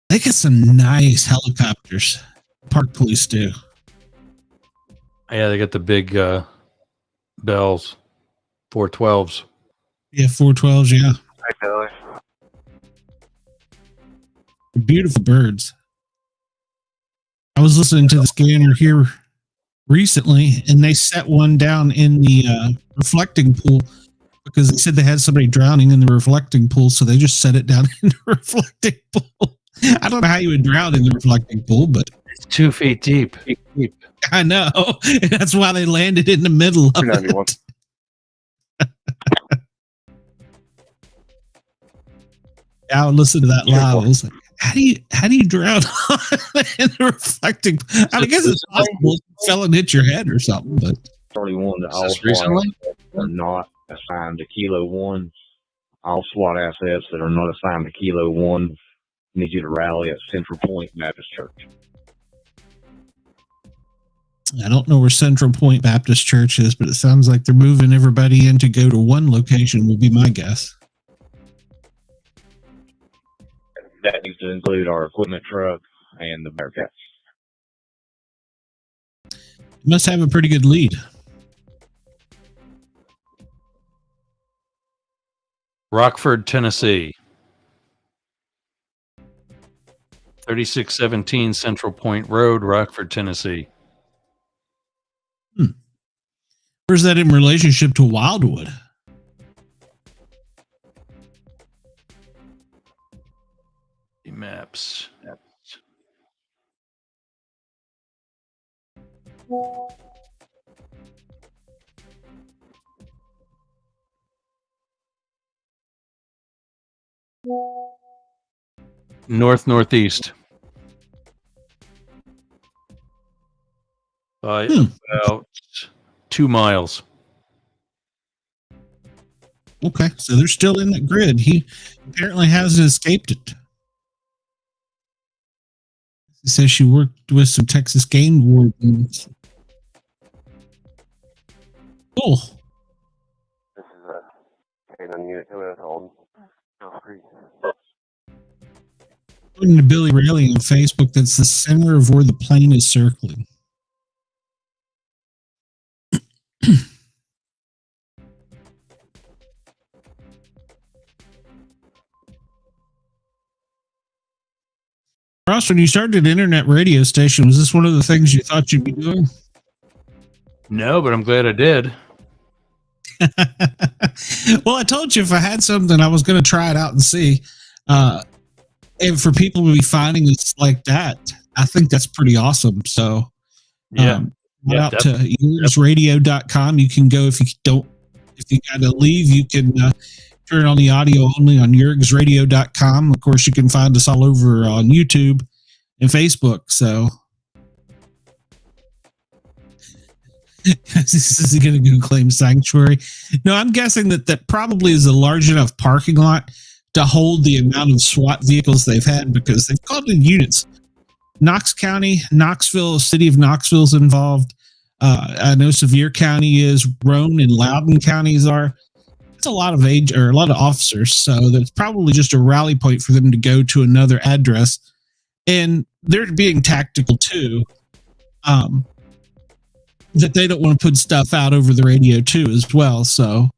Speaker 2: They got some nice helicopters. Park Police do.
Speaker 6: Yeah, they got the big bells, 412s.
Speaker 2: Yeah, 412s. Yeah,
Speaker 9: Hey, Billy.
Speaker 2: beautiful birds. I was listening to the scanner here recently, and they set one down in the reflecting pool because they said they had somebody drowning in the reflecting pool, so they just set it down in the reflecting pool. I don't know how you would drown in the reflecting pool, but
Speaker 6: it's 2 feet deep.
Speaker 2: I know. That's why they landed in the middle of it. I would listen to that live. I was like, how do you drown in the reflecting? I guess it's possible if it fell and hit your head or something, but
Speaker 12: 31 to all
Speaker 6: recently
Speaker 12: are not assigned to Kilo 1. All SWAT assets that are not assigned to Kilo 1 need you to rally at Central Point Baptist Church.
Speaker 2: I don't know where Central Point Baptist Church is, but it sounds like they're moving everybody in to go to one location, would be my guess.
Speaker 12: That needs to include our equipment truck and the Bearcats.
Speaker 2: Must have a pretty good lead.
Speaker 6: Rockford, Tennessee. 3617 Central Point Road, Rockford, Tennessee.
Speaker 2: Where's that in relationship to Wildwood?
Speaker 6: Maps. Northeast. By about 2 miles.
Speaker 2: Okay, so they're still in that grid. He apparently hasn't escaped it. He says she worked with some Texas game wardens. Cool.
Speaker 9: This is a K9 unit. Who is holding?
Speaker 2: According to Billy Rayleigh on Facebook, that's the center of where the plane is circling. Ross, when you started an internet radio station, was this one of the things you thought you'd be doing?
Speaker 6: No, but I'm glad I did.
Speaker 2: Well, I told you if I had something, I was going to try it out and see. And for people to be finding us like that, I think that's pretty awesome. So, out to YoursRadio.com. You can go if you got to leave, you can turn on the audio only on YoursRadio.com. Of course, you can find us all over on YouTube and Facebook. So, is he going to go claim sanctuary? No, I'm guessing that probably is a large enough parking lot to hold the amount of SWAT vehicles they've had, because they've called in units. Knox County, Knoxville, city of Knoxville is involved. I know Sevier County is, Roane and Loudoun counties are. It's a lot of a lot of officers, so that's probably just a rally point for them to go to another address. And they're being tactical too. That they don't want to put stuff out over the radio too as well. So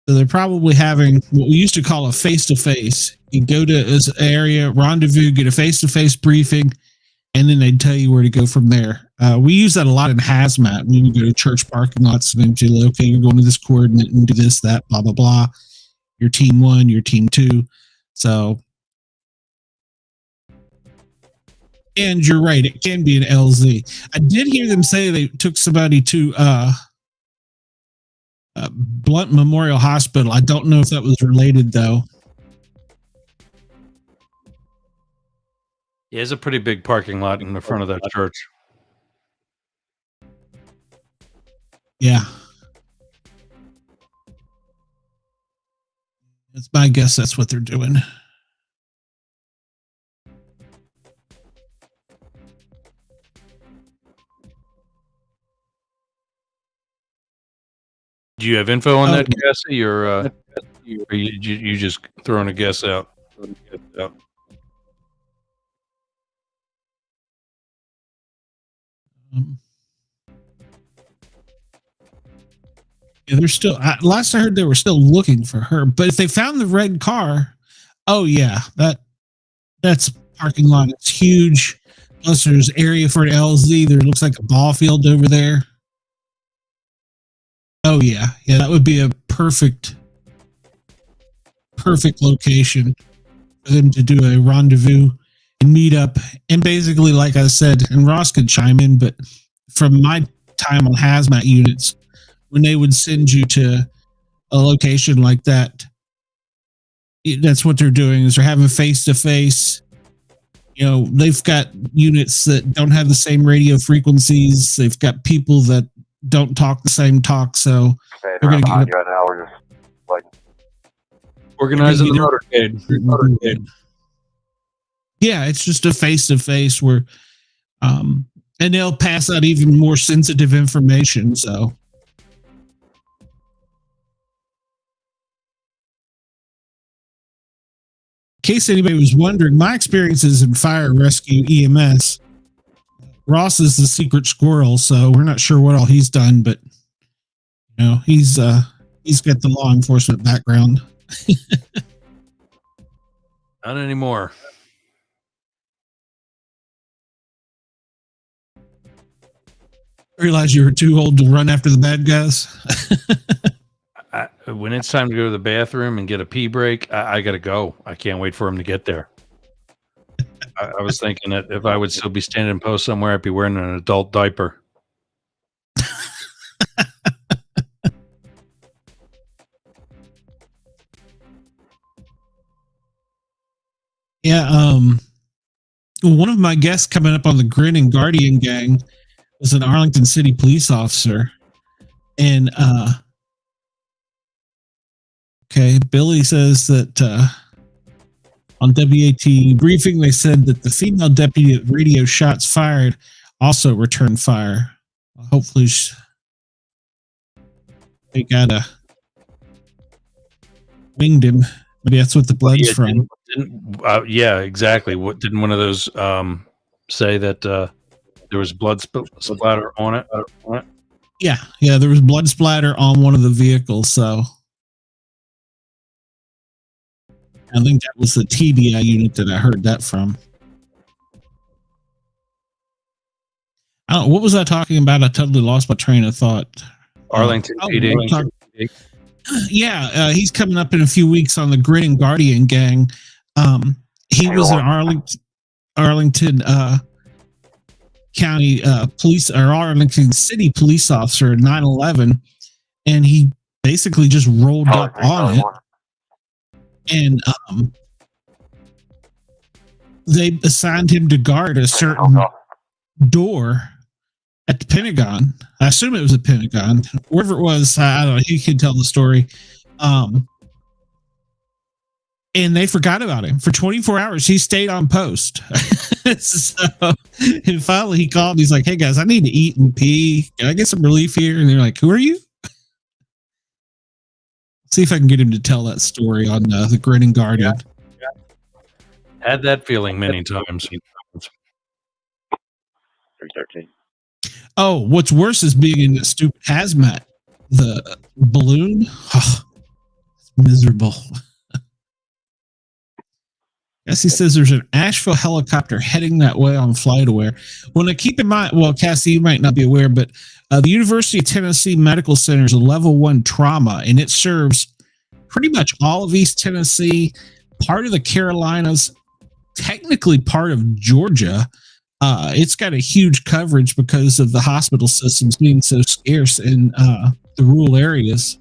Speaker 2: they're probably having what we used to call a face-to-face. You go to this area, rendezvous, get a face-to-face briefing, and then they'd tell you where to go from there. We use that a lot in hazmat. When you go to church parking lots and then you okay, you're going to this coordinate and do this, that, blah, blah, blah. Your team 1, your team 2. So, and you're right, it can be an LZ. I did hear them say they took somebody to Blount Memorial Hospital. I don't know if that was related though.
Speaker 6: Yeah, there's a pretty big parking lot in the front of that church.
Speaker 2: Yeah. It's my guess that's what they're doing.
Speaker 6: Do you have info on that, Cassie, or are you just throwing a guess out?
Speaker 2: Yeah, they're still. Last I heard, they were still looking for her. But if they found the red car, oh yeah, that's parking lot. It's huge. Plus, there's area for an LZ. There looks like a ball field over there. Oh yeah, that would be a perfect location for them to do a rendezvous and meet up. And basically, like I said, and Ross could chime in, but from my time on hazmat units, when they would send you to a location like that, that's what they're doing, is they're having face-to-face. You know, they've got units that don't have the same radio frequencies. They've got people that don't talk the same talk, so
Speaker 9: they're going to get right now. We're just like
Speaker 6: organizing the motorcade.
Speaker 2: Yeah, it's just a face-to-face where, and they'll pass out even more sensitive information. So, in case anybody was wondering, my experiences in fire rescue EMS. Ross is the secret squirrel, so we're not sure what all he's done, but you know, he's got the law enforcement background.
Speaker 6: Not anymore.
Speaker 2: Realize you were too old to run after the bad guys.
Speaker 6: When it's time to go to the bathroom and get a pee break, I got to go. I can't wait for him to get there. I was thinking that if I would still be standing in post somewhere, I'd be wearing an adult diaper.
Speaker 2: Yeah, one of my guests coming up on the Grin and Guardian gang was an Arlington City police officer. And, okay, Billy says that on WAT briefing, they said that the female deputy at radio shots fired also returned fire. Hopefully they got winged him. Maybe that's what the blood's from.
Speaker 6: Yeah, exactly. What didn't one of those say that there was blood splatter on it?
Speaker 2: Yeah, there was blood splatter on one of the vehicles. So I think that was the TBI unit that I heard that from. I don't know, what was I talking about? I totally lost my train of thought.
Speaker 6: Arlington PD.
Speaker 2: Yeah, he's coming up in a few weeks on the Grin and Guardian gang. He was an Arlington County police or Arlington City police officer in 9/11, and he basically just rolled up on it. And they assigned him to guard a certain door at the Pentagon. I assume it was a Pentagon. Wherever it was, I don't know. He can tell the story. And they forgot about him for 24 hours. He stayed on post. So, and finally he called. He's like, "Hey guys, I need to eat and pee. Can I get some relief here?" And they're like, "Who are you?" See if I can get him to tell that story on the Grin and Guardian.
Speaker 6: Yeah. Had that feeling many times.
Speaker 4: 313.
Speaker 2: Oh, what's worse is being in the stupid hazmat. The balloon. Oh, it's miserable. Yes, he says there's an Asheville helicopter heading that way on FlightAware. Well, now keep in mind, well, Cassie, you might not be aware, but the University of Tennessee Medical Center is a level 1 trauma, and it serves pretty much all of East Tennessee, part of the Carolinas, technically part of Georgia. It's got a huge coverage because of the hospital systems being so scarce in the rural areas.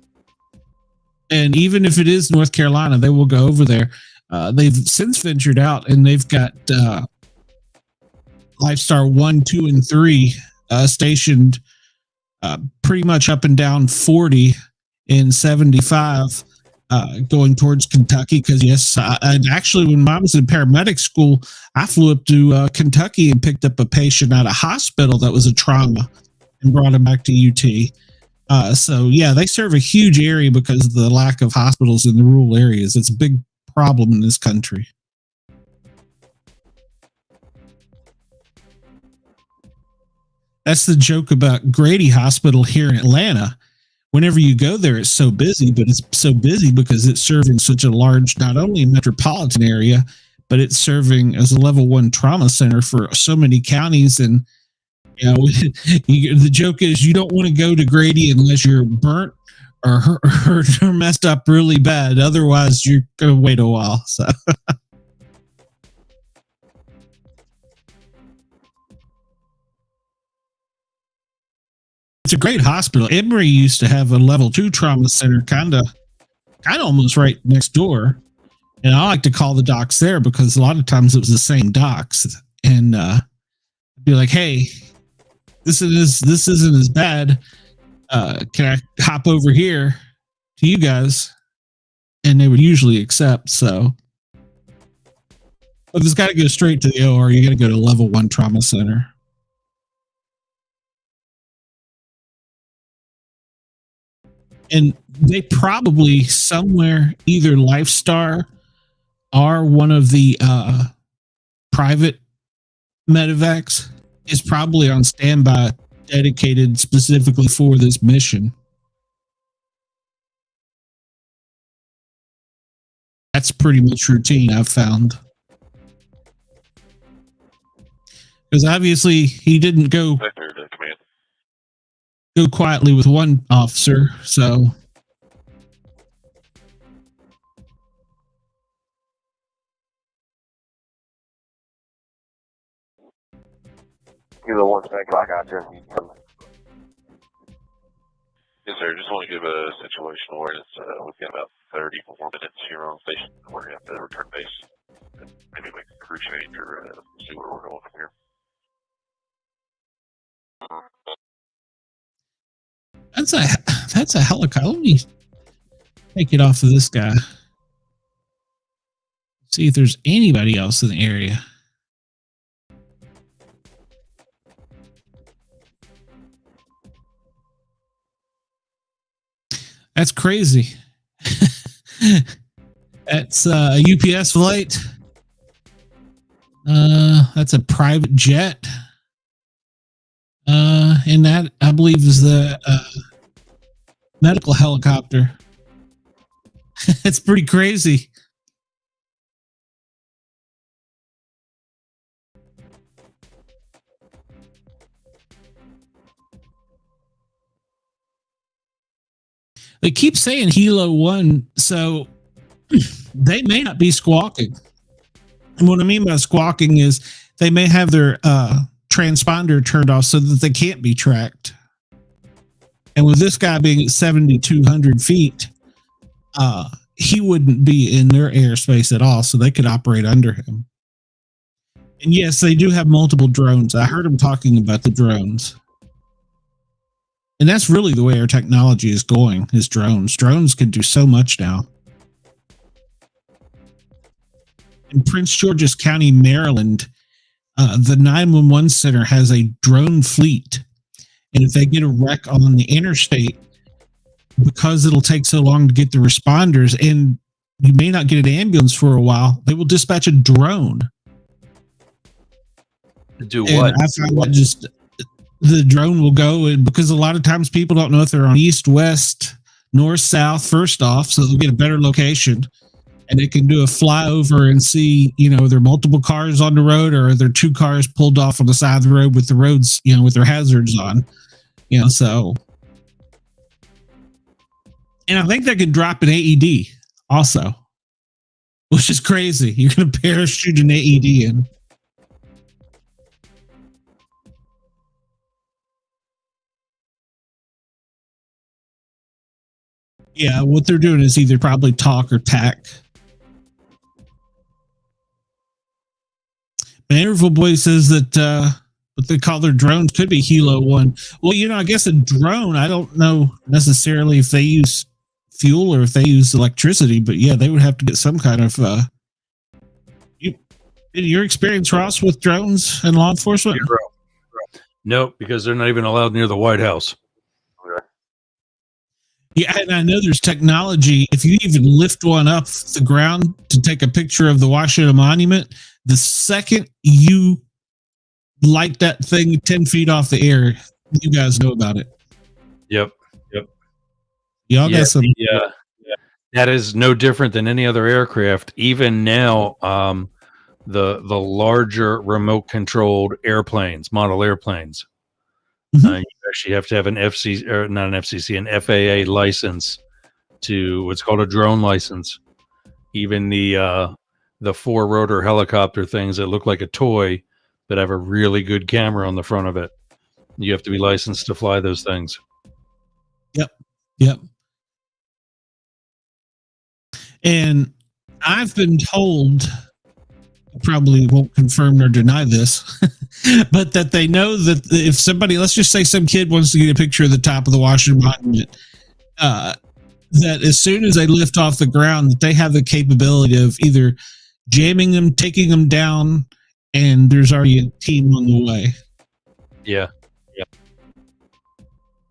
Speaker 2: And even if it is North Carolina, they will go over there. They've since ventured out, and they've got Lifestar 1, 2, and 3 stationed pretty much up and down 40 and 75 going towards Kentucky. Because yes, and actually when I was in paramedic school, I flew up to Kentucky and picked up a patient at a hospital that was a trauma and brought him back to UT. So yeah, they serve a huge area because of the lack of hospitals in the rural areas. It's a big problem in this country. That's the joke about Grady Hospital here in Atlanta. Whenever you go there, it's so busy, but it's so busy because it's serving such a large, not only metropolitan area, but it's serving as a level 1 trauma center for so many counties. And you know, the joke is you don't want to go to Grady unless you're burnt or hurt or messed up really bad. Otherwise, you're going to wait a while. So. It's a great hospital. Emory used to have a level 2 trauma center, kind of almost right next door. And I like to call the docs there because a lot of times it was the same docs. And be like, "Hey, this isn't as bad. Can I hop over here to you guys?" And they would usually accept. So if it's got to go straight to the OR, you got to go to level 1 trauma center. And they probably somewhere, either Lifestar or one of the private medevacs is probably on standby, dedicated specifically for this mission. That's pretty much routine, I've found. Because obviously he didn't go go quietly with one officer. So
Speaker 9: Give it 1 second. I got you.
Speaker 3: Yes, sir. Just want to give a situational awareness. We've got about 30 more minutes here on station. We're going to have to return base and maybe make a crew change or see where we're going from here.
Speaker 2: that's a helicopter. Let me take it off of this guy. See if there's anybody else in the area. That's crazy. That's a UPS flight. That's a private jet. And that, I believe, is the medical helicopter. It's pretty crazy. They keep saying Helo 1, so they may not be squawking. And what I mean by squawking is they may have their transponder turned off so that they can't be tracked. And with this guy being at 7,200 feet, he wouldn't be in their airspace at all, so they could operate under him. And yes, they do have multiple drones. I heard him talking about the drones. And that's really the way our technology is going, is drones. Drones can do so much now. In Prince George's County, Maryland, the 911 center has a drone fleet. And if they get a wreck on the interstate, because it'll take so long to get the responders and you may not get an ambulance for a while, they will dispatch a drone.
Speaker 6: Do what?
Speaker 2: And I find that just... the drone will go, and because a lot of times people don't know if they're on east, west, north, south, first off, so they'll get a better location, and they can do a flyover and see, you know, are there multiple cars on the road, or are there 2 cars pulled off on the side of the road with the roads, you know, with their hazards on, you know, so. And I think they can drop an AED also, which is crazy. You're going to parachute an AED in. Yeah, what they're doing is either probably talk or tack. But Interval Boy says that what they call their drones could be Helo 1. Well, you know, I guess a drone, I don't know necessarily if they use fuel or if they use electricity, but yeah, they would have to get some kind of in your experience, Ross, with drones and law enforcement?
Speaker 6: Nope, because they're not even allowed near the White House.
Speaker 2: Yeah, and I know there's technology. If you even lift one up the ground to take a picture of the Washington Monument, the second you light that thing 10 feet off the air, you guys know about it.
Speaker 6: Yep.
Speaker 2: Y'all got some.
Speaker 6: Yeah. That is no different than any other aircraft. Even now, the larger remote controlled airplanes, model airplanes. You actually have to have an FCC, or not an FCC, an FAA license to what's called a drone license. Even the 4-rotor helicopter things that look like a toy that have a really good camera on the front of it. You have to be licensed to fly those things.
Speaker 2: Yep. And I've been told, probably won't confirm or deny this, but that they know that if somebody, let's just say some kid wants to get a picture of the top of the Washington Monument, that as soon as they lift off the ground, that they have the capability of either jamming them, taking them down, and there's already a team on the way.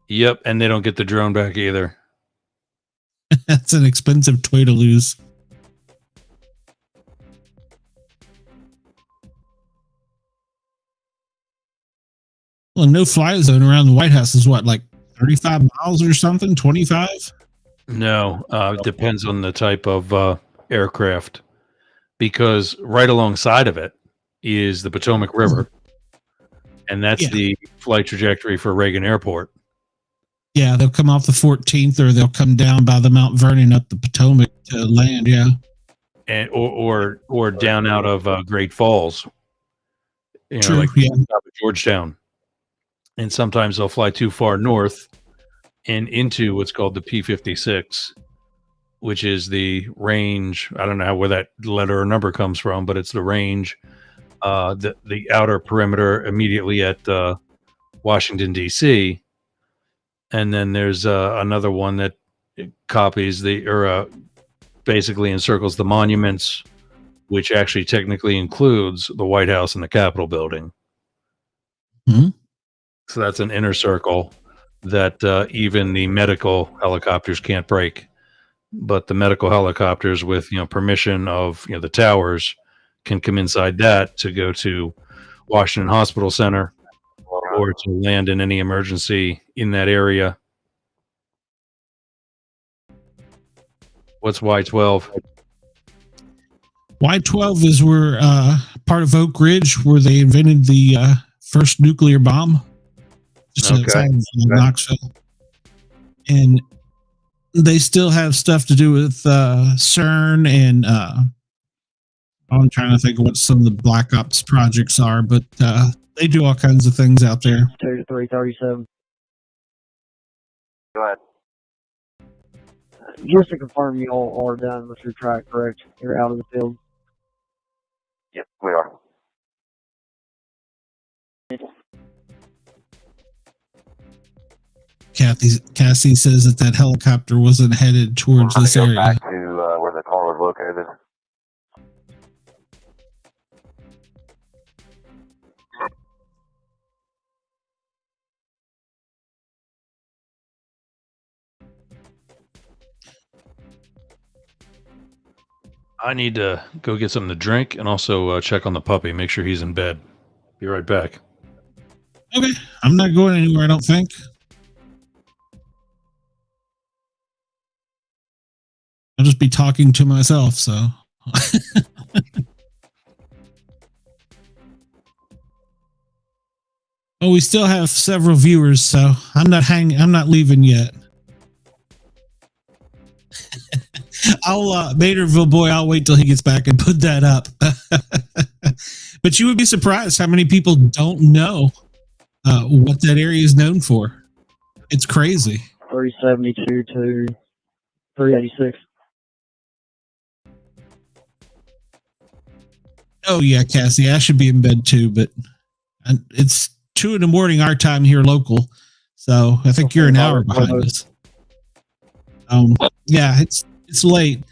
Speaker 6: Yep, and they don't get the drone back either.
Speaker 2: That's an expensive toy to lose. Well, no fly zone around the White House is what, like 35 miles or something? 25?
Speaker 6: No, depends on the type of aircraft, because right alongside of it is the Potomac River, and that's the flight trajectory for Reagan Airport.
Speaker 2: Yeah, they'll come off the 14th, or they'll come down by the Mount Vernon up the Potomac to land. Yeah,
Speaker 6: and or down out of Great Falls. You know,
Speaker 2: true.
Speaker 6: like
Speaker 2: Yeah,
Speaker 6: top of Georgetown. And sometimes they'll fly too far north and into what's called the P-56, which is the range. I don't know where that letter or number comes from, but it's the range, the outer perimeter immediately at Washington, D.C. And then there's another one that copies basically encircles the monuments, which actually technically includes the White House and the Capitol building.
Speaker 2: Mm-hmm.
Speaker 6: So that's an inner circle that even the medical helicopters can't break. But the medical helicopters, with permission of the towers, can come inside that to go to Washington Hospital Center or to land in any emergency in that area. What's Y-12?
Speaker 2: Y-12 is where part of Oak Ridge, where they invented the first nuclear bomb, just outside of Knoxville. And they still have stuff to do with CERN, and I'm trying to think of what some of the Black Ops projects are, but they do all kinds of things out there.
Speaker 8: 2 to 337.
Speaker 9: Go ahead.
Speaker 8: Just to confirm, you all are done with your track, correct? You're out of the field.
Speaker 9: Yep, we are.
Speaker 2: Cassie says that helicopter wasn't headed towards this area.
Speaker 9: Back to where the car was located.
Speaker 6: I need to go get something to drink and also check on the puppy, make sure he's in bed. Be right back.
Speaker 2: Okay, I'm not going anywhere, I don't think. I'll just be talking to myself, so. Oh, we still have several viewers, so I'm not leaving yet. Materville boy, I'll wait till he gets back and put that up. But you would be surprised how many people don't know what that area is known for. It's crazy.
Speaker 8: 372 to 386.
Speaker 2: Oh yeah, Cassie, I should be in bed too, but it's 2 a.m. our time here local, so I think you're an hour behind us. Yeah, it's late.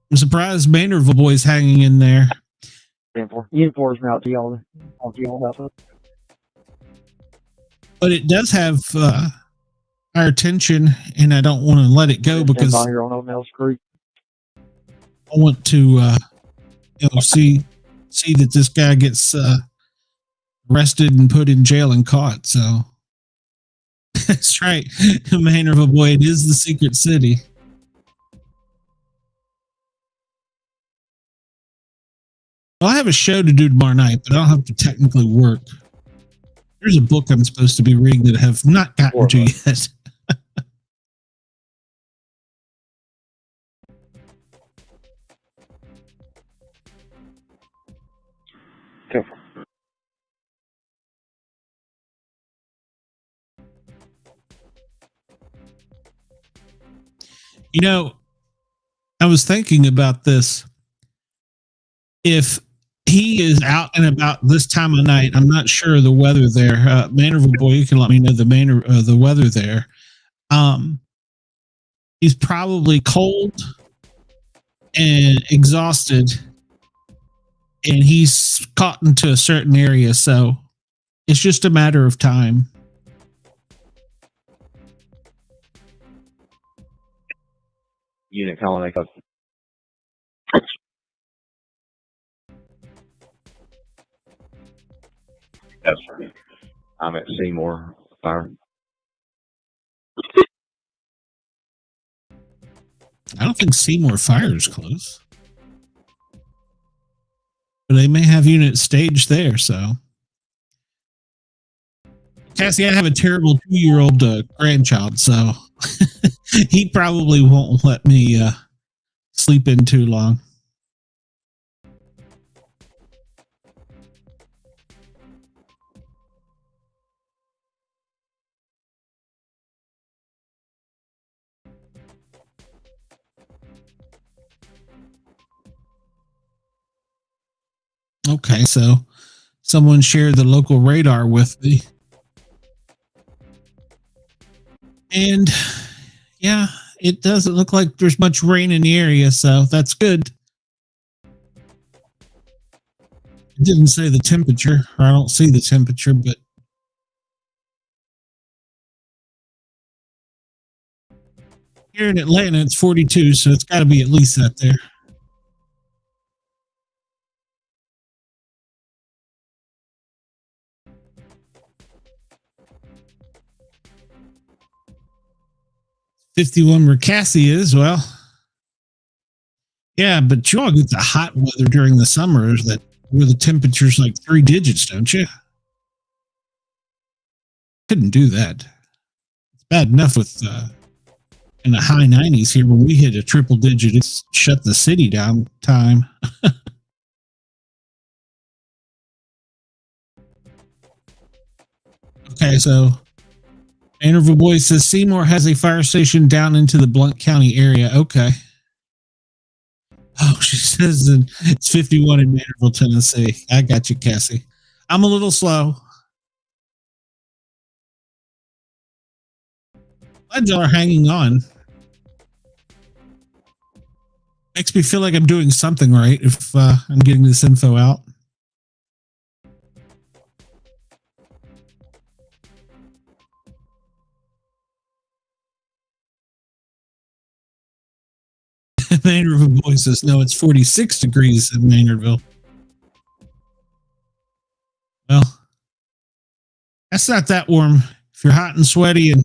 Speaker 2: I'm surprised Maynardville boy's hanging in there.
Speaker 8: Uniforms out to y'all about that.
Speaker 2: But it does have our attention, and I don't want to let it go because I
Speaker 8: here on Old Mills Creek.
Speaker 2: want to see that this guy gets arrested and put in jail and caught. So that's right, Maynardville boy, it is the secret city. Well, I have a show to do tomorrow night, but I don't have to technically work. There's a book I'm supposed to be reading that I have not gotten to yet. I was thinking about this. If he is out and about this time of night, I'm not sure the weather there. Manorville boy, you can let me know the weather there. He's probably cold and exhausted, and he's caught into a certain area, so it's just a matter of time.
Speaker 12: Unit calling Echo. Yes, sir. I'm at Seymour Fire.
Speaker 2: I don't think Seymour Fire is close, but they may have units staged there. So, Cassie, I have a terrible 2-year-old grandchild, so he probably won't let me sleep in too long. Okay, so someone shared the local radar with me. And yeah, it doesn't look like there's much rain in the area, so that's good. It didn't say the temperature, or I don't see the temperature, but here in Atlanta, it's 42, so it's got to be at least that there. $51 where Cassie is. Well, yeah, but you all get the hot weather during the summers that where the temperature's like 3 digits, don't you? Couldn't do that. It's bad enough with in the high 90s here. When we hit a triple digit, it's shut the city down time. Okay, so Interval Boy says Seymour has a fire station down into the Blount County area. Okay. Oh, she says that it's 51 in Manorville, Tennessee. I got you, Cassie. I'm a little slow. Glad y'all are hanging on. Makes me feel like I'm doing something right if I'm getting this info out. Manorville Boy says, no, it's 46 degrees in Manorville. Well, that's not that warm if you're hot and sweaty and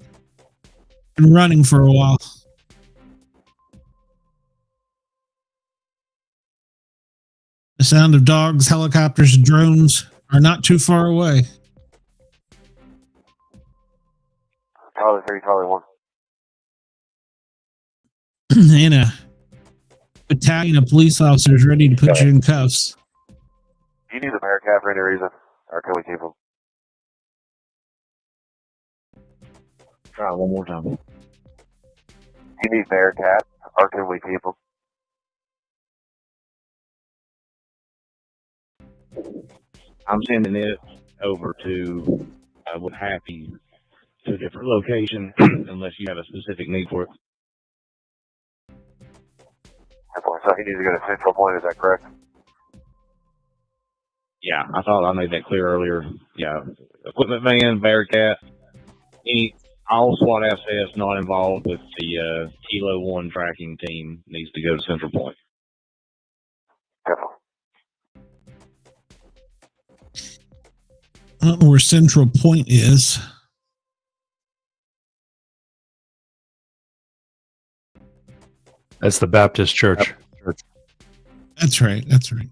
Speaker 2: running for a while. The sound of dogs, helicopters, and drones are not too far away.
Speaker 9: Charlie 3, Charlie 1.
Speaker 2: And a battalion of police officers ready to put you in cuffs.
Speaker 9: Do you need the Bearcat for any reason? Or can we keep them?
Speaker 12: Try one more time.
Speaker 9: Do you need Bearcat or can we keep them?
Speaker 12: I'm sending it over to with Happy to a different location unless you have a specific need for it.
Speaker 9: So he needs to go to Central Point, is that correct?
Speaker 12: Yeah, I thought I made that clear earlier. Yeah, equipment van, Bearcat, all SWAT assets not involved with the Kilo 1 tracking team needs to go to Central Point.
Speaker 9: Careful.
Speaker 2: I don't know where Central Point is.
Speaker 6: That's the Baptist Church.
Speaker 2: That's right. That's right.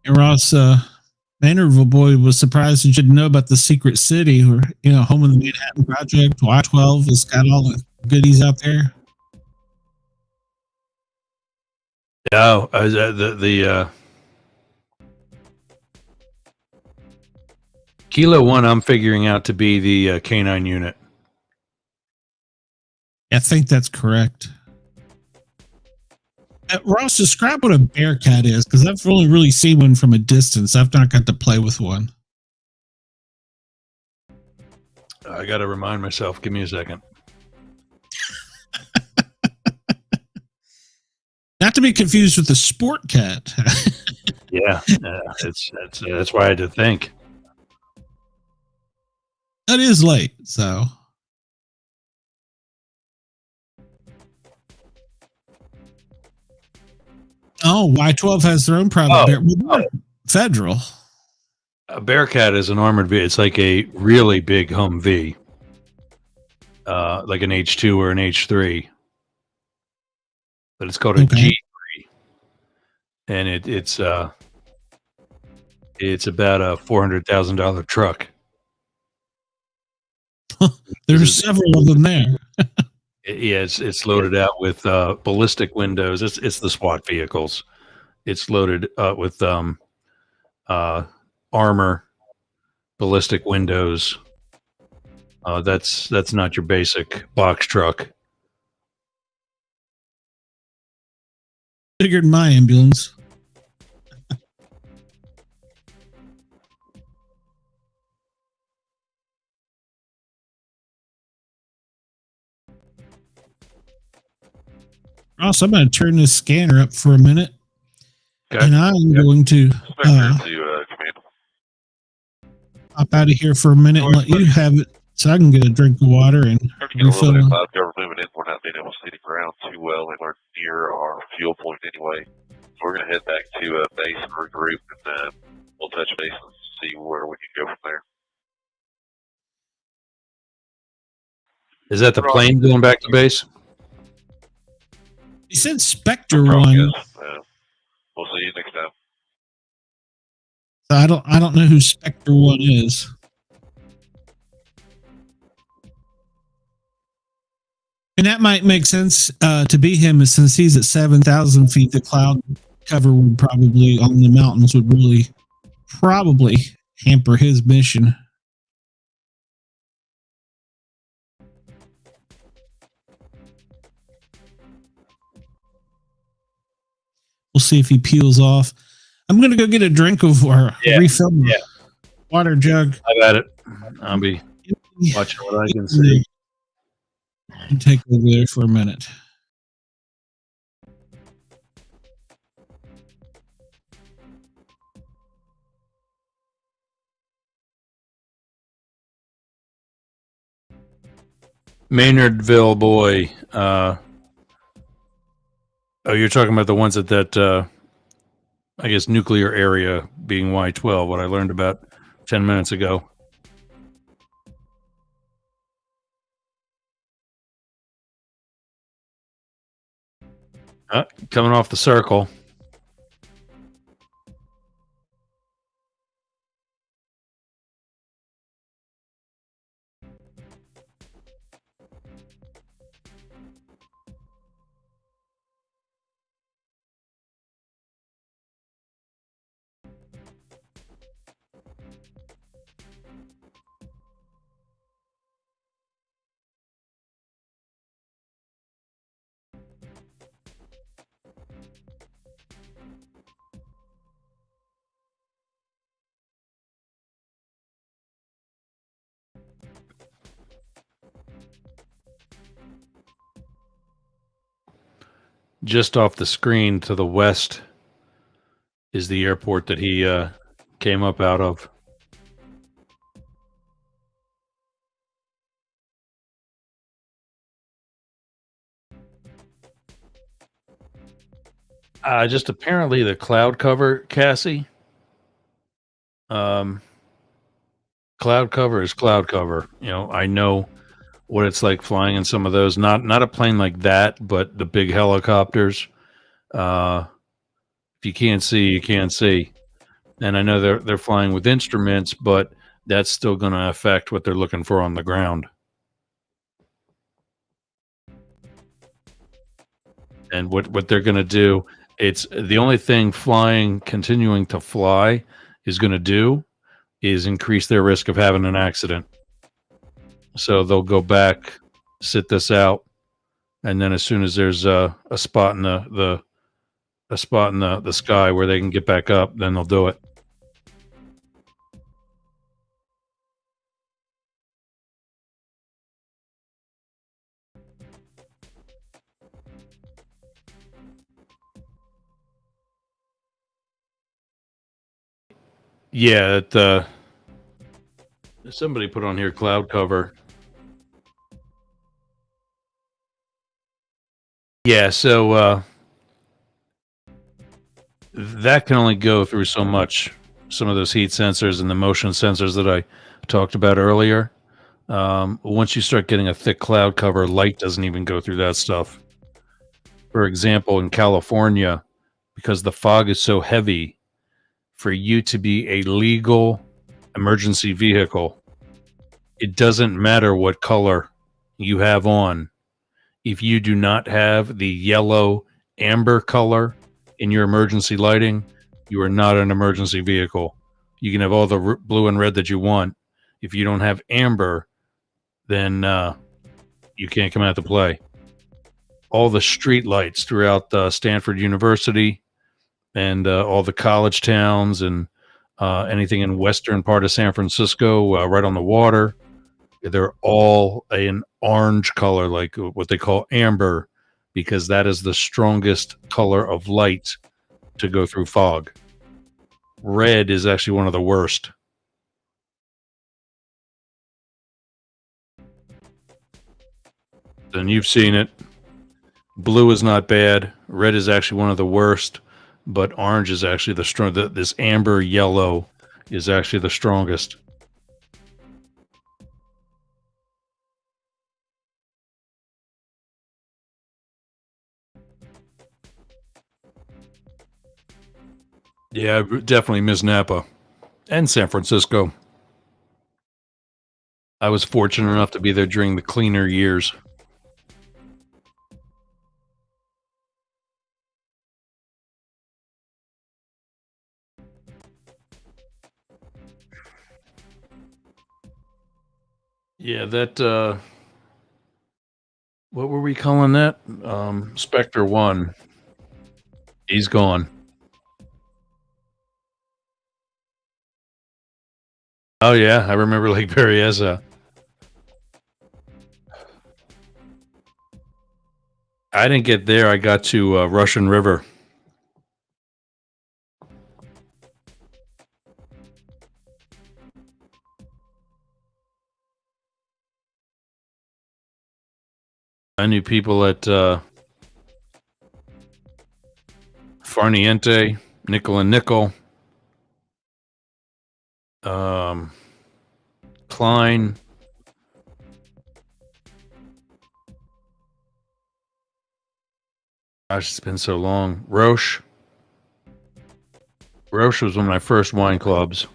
Speaker 2: And Ross, Manorville Boy was surprised you didn't know about the Secret City, or home of the Manhattan Project. Y12 has got all the goodies out there.
Speaker 6: Yeah, the Kilo 1, I'm figuring out to be the K9 unit.
Speaker 2: I think that's correct. Ross, describe what a Bearcat is, because I've only really seen one from a distance. I've not got to play with one.
Speaker 6: I got to remind myself. Give me a second.
Speaker 2: Not to be confused with the Sportcat.
Speaker 6: Yeah, that's why I had to think.
Speaker 2: That is late, so. Oh, Y12 has their own private bear. Federal.
Speaker 6: A Bearcat is an armored vehicle. It's like a really big Humvee, like an H2 or an H3. but it's called a G3, and it's about a $400,000 truck.
Speaker 2: There's several of them there.
Speaker 6: Yeah, it's loaded out with ballistic windows. It's the SWAT vehicles. It's loaded with armor, ballistic windows. That's not your basic box truck.
Speaker 2: Bigger than my ambulance. Ross, I'm going to turn this scanner up for a minute.
Speaker 6: Okay.
Speaker 2: And I'm going to hop out of here for a minute and let you have it so I can get a drink of water and refill.
Speaker 3: Cloud cover moving in. We're not being able to see the ground too well, and we're near our fuel point anyway. So we're going to head back to base and regroup, and then we'll touch base and see where we can go from there.
Speaker 6: Is that the plane going back to base?
Speaker 2: He said Spectre one.
Speaker 3: We'll see you next time.
Speaker 2: I don't know who Spectre one is. And that might make sense to be him, since he's at 7,000 feet. The cloud cover would probably on the mountains would really probably hamper his mission. We'll see if he peels off. I'm going to go get a drink of or refill my water jug.
Speaker 6: I got it. I'll be watching what I can see.
Speaker 2: And take over there for a minute.
Speaker 6: Maynardville boy. Oh, you're talking about the ones at that, I guess, nuclear area being Y12, what I learned about 10 minutes ago. Coming off the circle. Just off the screen to the west is the airport that he came up out of. Just apparently the cloud cover, Cassie. Cloud cover is cloud cover. You know, I know what it's like flying in some of those. Not a plane like that, but the big helicopters. If you can't see, you can't see. And I know they're flying with instruments, but that's still going to affect what they're looking for on the ground. And what they're going to do, it's the only thing continuing to fly is going to do is increase their risk of having an accident. So they'll go back, sit this out, and then as soon as there's a spot in the sky where they can get back up, then they'll do it. Yeah, somebody put on here cloud cover. Yeah, so that can only go through so much. Some of those heat sensors and the motion sensors that I talked about earlier. Once you start getting a thick cloud cover, light doesn't even go through that stuff. For example, in California, because the fog is so heavy, for you to be a legal emergency vehicle, it doesn't matter what color you have on. If you do not have the yellow amber color in your emergency lighting, you are not an emergency vehicle. You can have all the blue and red that you want. If you don't have amber, then you can't come out to play. All the street lights throughout Stanford University and all the college towns and anything in western part of San Francisco, right on the water, they're all an orange color, like what they call amber, because that is the strongest color of light to go through fog. Red is actually one of the worst. And you've seen it. Blue is not bad. Red is actually one of the worst, but orange is actually the strong. This amber yellow is actually the strongest. Yeah, I definitely miss Napa and San Francisco. I was fortunate enough to be there during the cleaner years. Yeah, that what were we calling that? Spectre 1. He's gone. Oh yeah, I remember Lake Berryessa. I didn't get there. I got to Russian River. I knew people at Farniente, Nickel and Nickel, Klein. Gosh, it's been so long. Roche. Roche was one of my first wine clubs.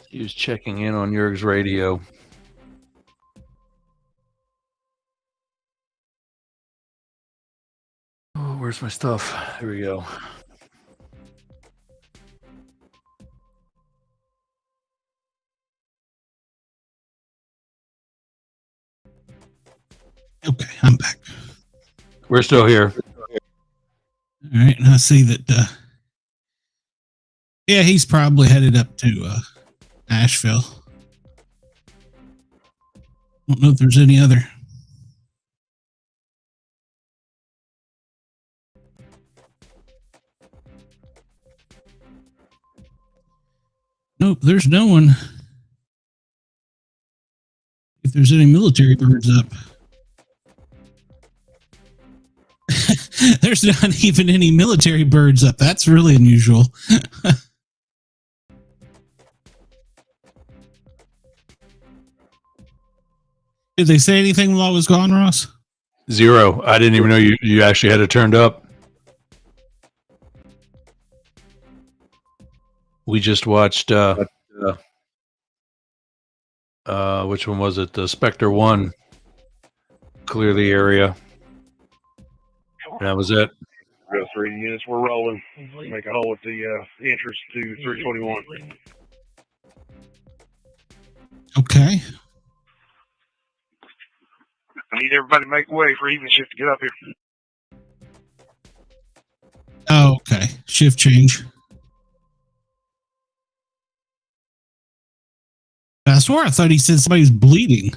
Speaker 6: He was checking in on Jurg's radio. Oh, where's my stuff? Here we go.
Speaker 2: Okay, I'm back.
Speaker 6: We're still here.
Speaker 2: All right, and I see that. Yeah, he's probably headed up to Nashville. Don't know if there's any other. Nope, there's no one. If there's any military birds up. There's not even any military birds up. That's really unusual. Did they say anything while I was gone, Ross?
Speaker 6: 0. I didn't even know you actually had it turned up. We just watched which one was it? The Spectre 1 clear the area. And that was it.
Speaker 14: Real 3 units, we're rolling. Make a hole at the entrance to 321.
Speaker 2: Okay.
Speaker 14: I need everybody to make way for evening shift to get up here.
Speaker 2: Oh, okay. Shift change. I swore I thought he said somebody was bleeding.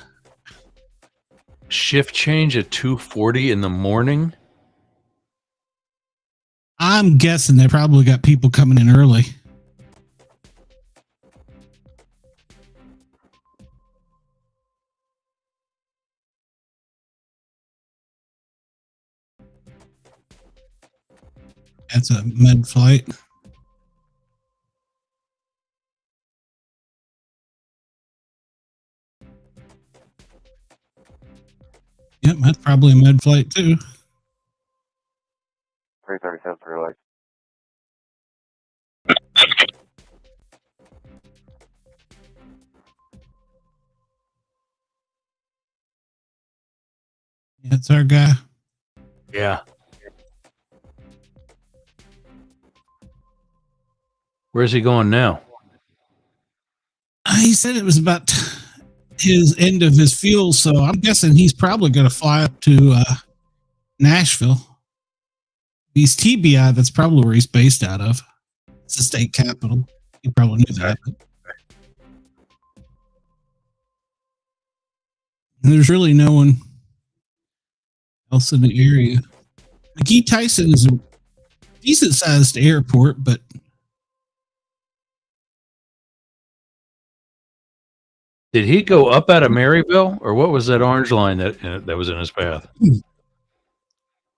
Speaker 6: Shift change at 2:40 in the morning.
Speaker 2: I'm guessing they probably got people coming in early. That's a med flight. Yep, that's probably a med flight too.
Speaker 9: 337 relay.
Speaker 2: That's our guy.
Speaker 6: Yeah. Where's he going now?
Speaker 2: He said it was about his end of his fuel, so I'm guessing he's probably going to fly up to Nashville. He's TBI, that's probably where he's based out of. It's the state capital. You probably knew that. But there's really no one else in the area. McGee Tyson is a decent-sized airport, but
Speaker 6: Did he go up out of Maryville, or what was that orange line that was in his path?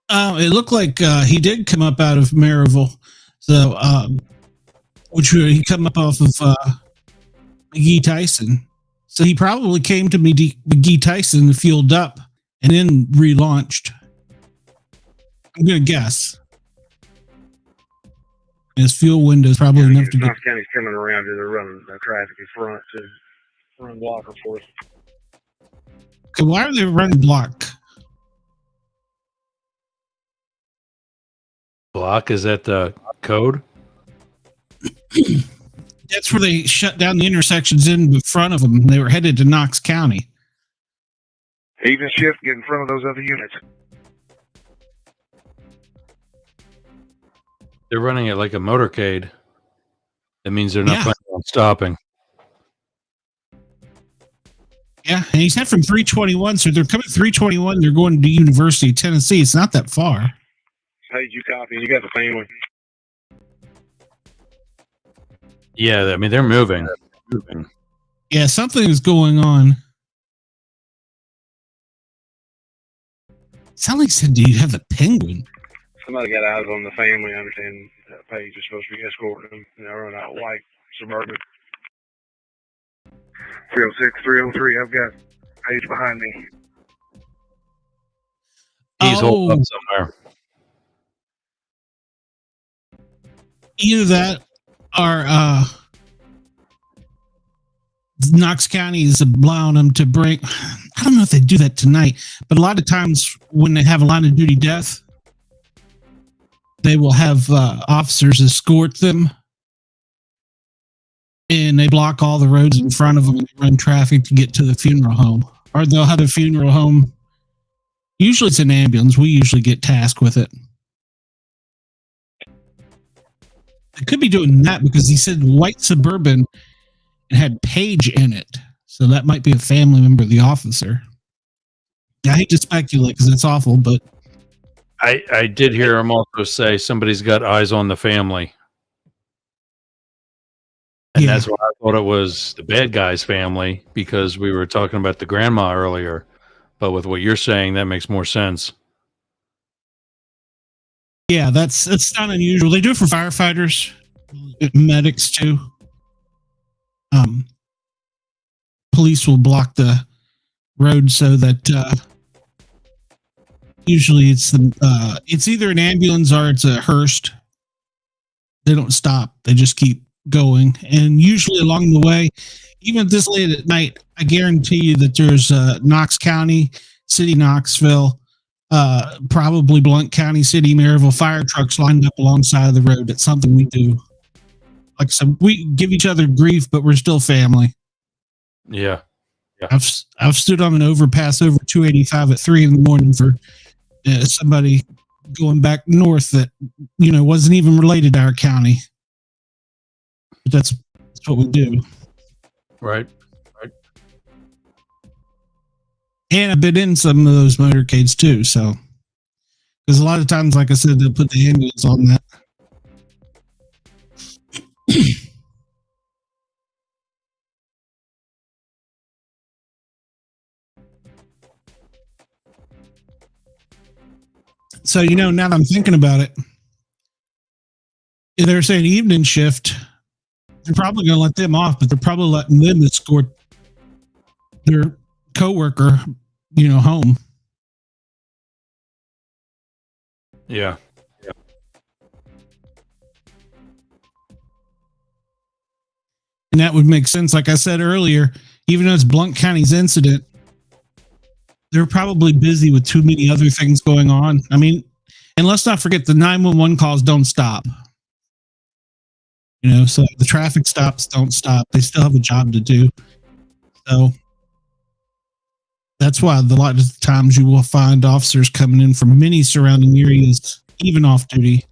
Speaker 2: It looked like he did come up out of Maryville, so which he come up off of McGee Tyson. So he probably came to McGee Tyson, fueled up, and then relaunched. I'm gonna guess. His fuel window is probably enough to get.
Speaker 14: Knox County's coming around here. They're running the traffic in front to run blocker for us.
Speaker 2: Okay, why are they running block?
Speaker 6: Block, is that the code?
Speaker 2: That's where they shut down the intersections in front of them. They were headed to Knox County.
Speaker 14: Evening shift, get in front of those other units.
Speaker 6: They're running it like a motorcade. That means they're not planning on stopping.
Speaker 2: Yeah, and he said from 321, so they're coming 321. They're going to University of Tennessee. It's not that far.
Speaker 14: Hey, you copy? You got the family.
Speaker 6: Yeah, I mean, they're moving.
Speaker 2: Yeah, something is going on. Sound like said, do you have the Penguin?
Speaker 14: Somebody got eyes on the family. I understand Paige is supposed to be escorting them. You know, run out white Suburban. 306, 303. I've got Paige behind me.
Speaker 6: He's holed up somewhere.
Speaker 2: Either that or Knox County is allowing them to bring. I don't know if they do that tonight, but a lot of times when they have a line of duty death, they will have officers escort them, and they block all the roads in front of them and run traffic to get to the funeral home, or they'll have the funeral home Usually it's an ambulance. We usually get tasked with it. They could be doing that because he said white Suburban and had Page in it. So that might be a family member of the officer. I hate to speculate because it's awful, but
Speaker 6: I did hear him also say somebody's got eyes on the family. And
Speaker 2: Yeah.
Speaker 6: that's why I thought it was the bad guy's family, because we were talking about the grandma earlier. But with what you're saying, that makes more sense.
Speaker 2: yeah, that's not unusual. They do it for firefighters, medics too. Police will block the road so that usually it's either an ambulance or it's a hearse. They don't stop. They just keep going. And usually along the way, even this late at night, I guarantee you that there's Knox County, City Knoxville, probably Blount County, City Maryville fire trucks lined up alongside of the road. It's something we do. Like I said, we give each other grief, but we're still family.
Speaker 6: Yeah.
Speaker 2: I've stood on an overpass over 285 at 3 a.m. for somebody going back north that wasn't even related to our county. But that's what we do.
Speaker 6: Right.
Speaker 2: And I've been in some of those motorcades too. So, because a lot of times, like I said, they'll put the ambulance on that. So, now that I'm thinking about it, if they're saying evening shift, they're probably going to let them off, but they're probably letting them escort their coworker, home.
Speaker 6: Yeah.
Speaker 2: And that would make sense. Like I said earlier, even though it's Blount County's incident, they're probably busy with too many other things going on. I mean, and let's not forget the 911 calls don't stop. So the traffic stops don't stop. They still have a job to do. So that's why a lot of times you will find officers coming in from many surrounding areas, even off duty.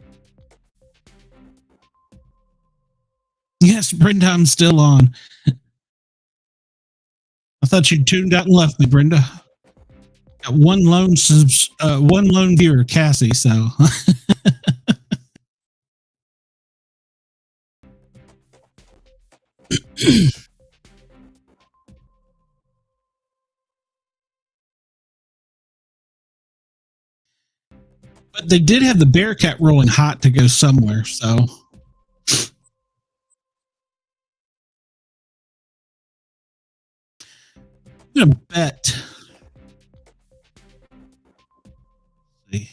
Speaker 2: Yes, Brenda, I'm still on. I thought you tuned out and left me, Brenda. Got one lone viewer, Cassie. So. But they did have the Bearcat rolling hot to go somewhere, so. I'm going to bet. See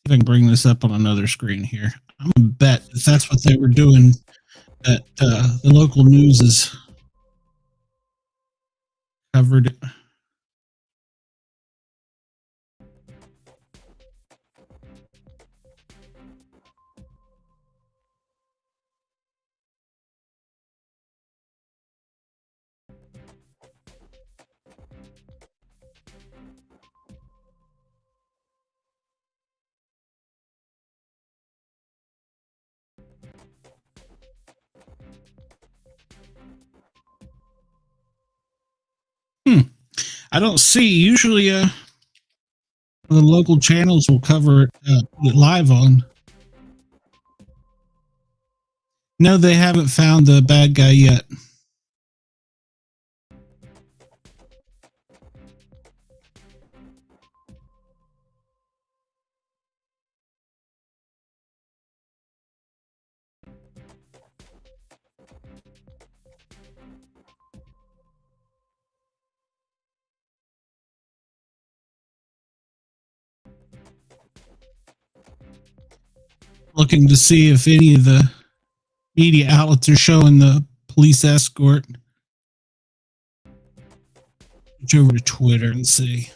Speaker 2: if I can bring this up on another screen here. I'm going to bet if that's what they were doing, that the local news is covered it. I don't see. Usually, the local channels will cover it live on. No, they haven't found the bad guy yet. Looking to see if any of the media outlets are showing the police escort. Go over to Twitter and see.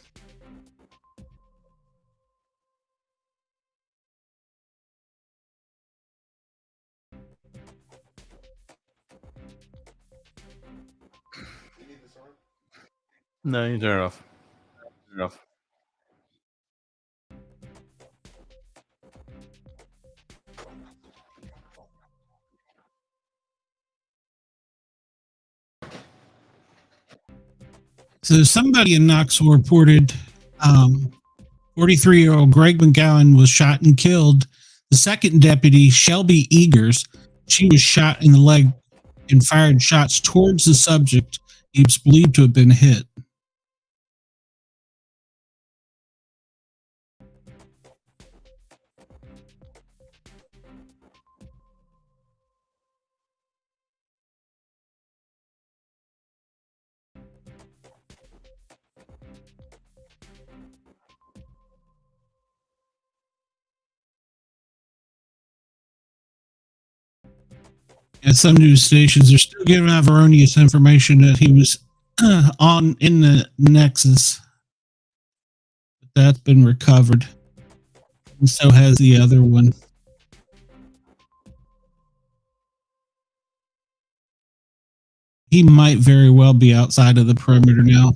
Speaker 6: No, you turn it off. enough.
Speaker 2: So somebody in Knoxville reported 43-year-old Greg McGowan was shot and killed. The second deputy, Shelby Eagers, she was shot in the leg and fired shots towards the subject he was believed to have been hit. At some news stations, they're still giving out erroneous information that he was in the Nexus. But that's been recovered. And so has the other one. He might very well be outside of the perimeter now.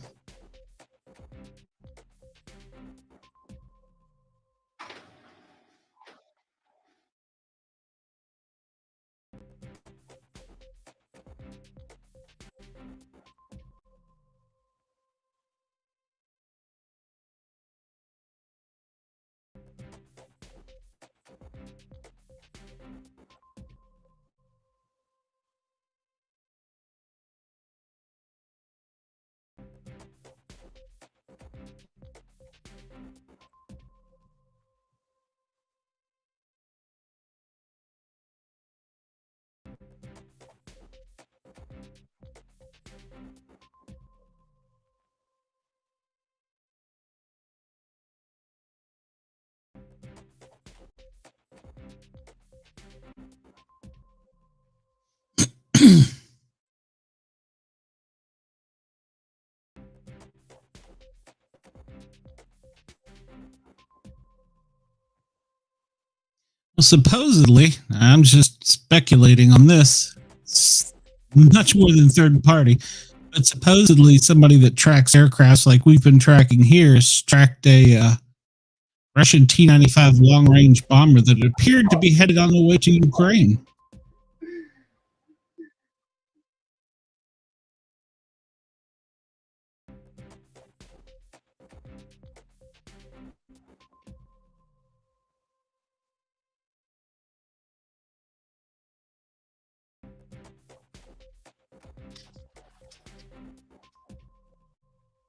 Speaker 2: Well, supposedly, I'm just speculating on this, it's much more than third party, but supposedly somebody that tracks aircrafts like we've been tracking here has tracked a Russian T-95 long-range bomber that appeared to be headed on the way to Ukraine.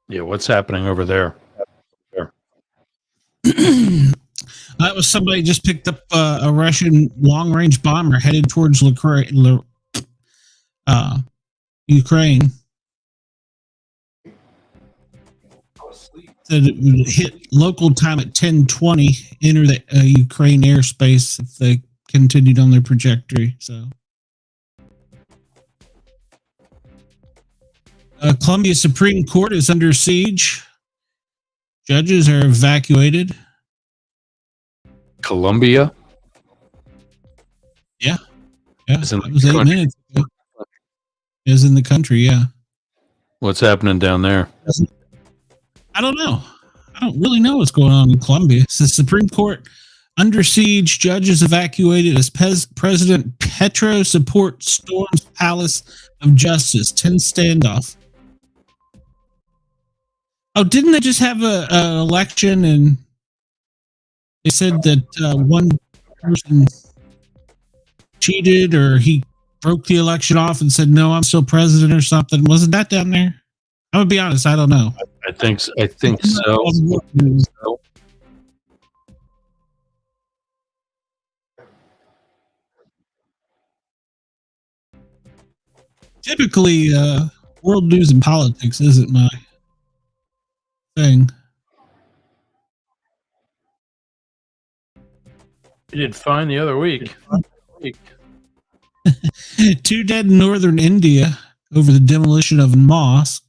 Speaker 6: Yeah, what's happening over there?
Speaker 2: That was somebody just picked up a Russian long-range bomber headed towards Ukraine. Said it would hit local time at 10:20, enter the Ukraine airspace if they continued on their trajectory. So, Columbia Supreme Court is under siege. Judges are evacuated.
Speaker 6: Columbia?
Speaker 2: Yeah.
Speaker 6: It was
Speaker 2: 8 minutes ago. It was in the country, yeah.
Speaker 6: What's happening down there?
Speaker 2: I don't know. I don't really know what's going on in Columbia. It's the Supreme Court under siege. Judges evacuated as President Petro supports storms Palace of Justice. 10 standoff. Oh, didn't they just have an election and they said that one person cheated or he broke the election off and said, no, I'm still president or something? Wasn't that down there? I'm going to be honest. I don't know.
Speaker 6: I think so.
Speaker 2: Typically, world news and politics isn't my thing.
Speaker 6: You did fine the other week.
Speaker 2: 2 dead in northern India over the demolition of a mosque.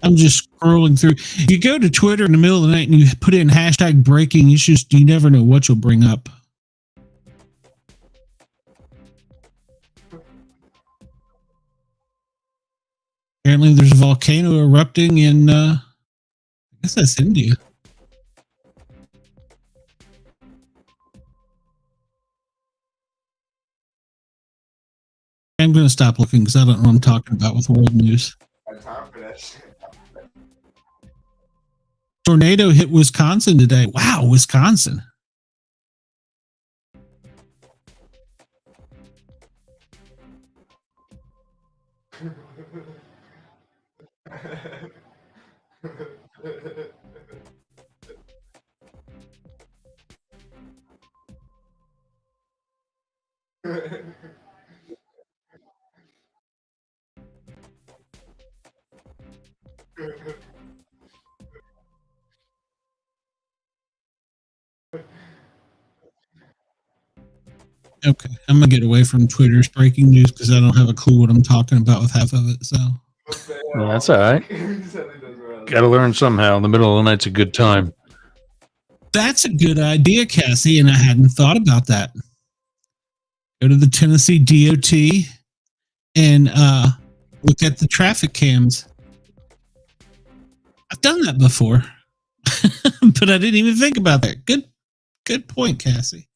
Speaker 2: I'm just scrolling through. You go to Twitter in the middle of the night and you put in hashtag breaking issues. You never know what you'll bring up. Apparently, there's a volcano erupting in, I guess that's India. I'm going to stop looking because I don't know what I'm talking about with world news. Tornado hit Wisconsin today. Wow, Wisconsin. Okay, I'm gonna get away from Twitter's breaking news because I don't have a clue what I'm talking about with half of it. So
Speaker 6: Yeah, that's all right. Got to learn somehow. In the middle of the night's a good time.
Speaker 2: that's a good idea, Cassie, and I hadn't thought about that. Go to the Tennessee DOT and look at the traffic cams. I've done that before, but I didn't even think about that. Good point, Cassie.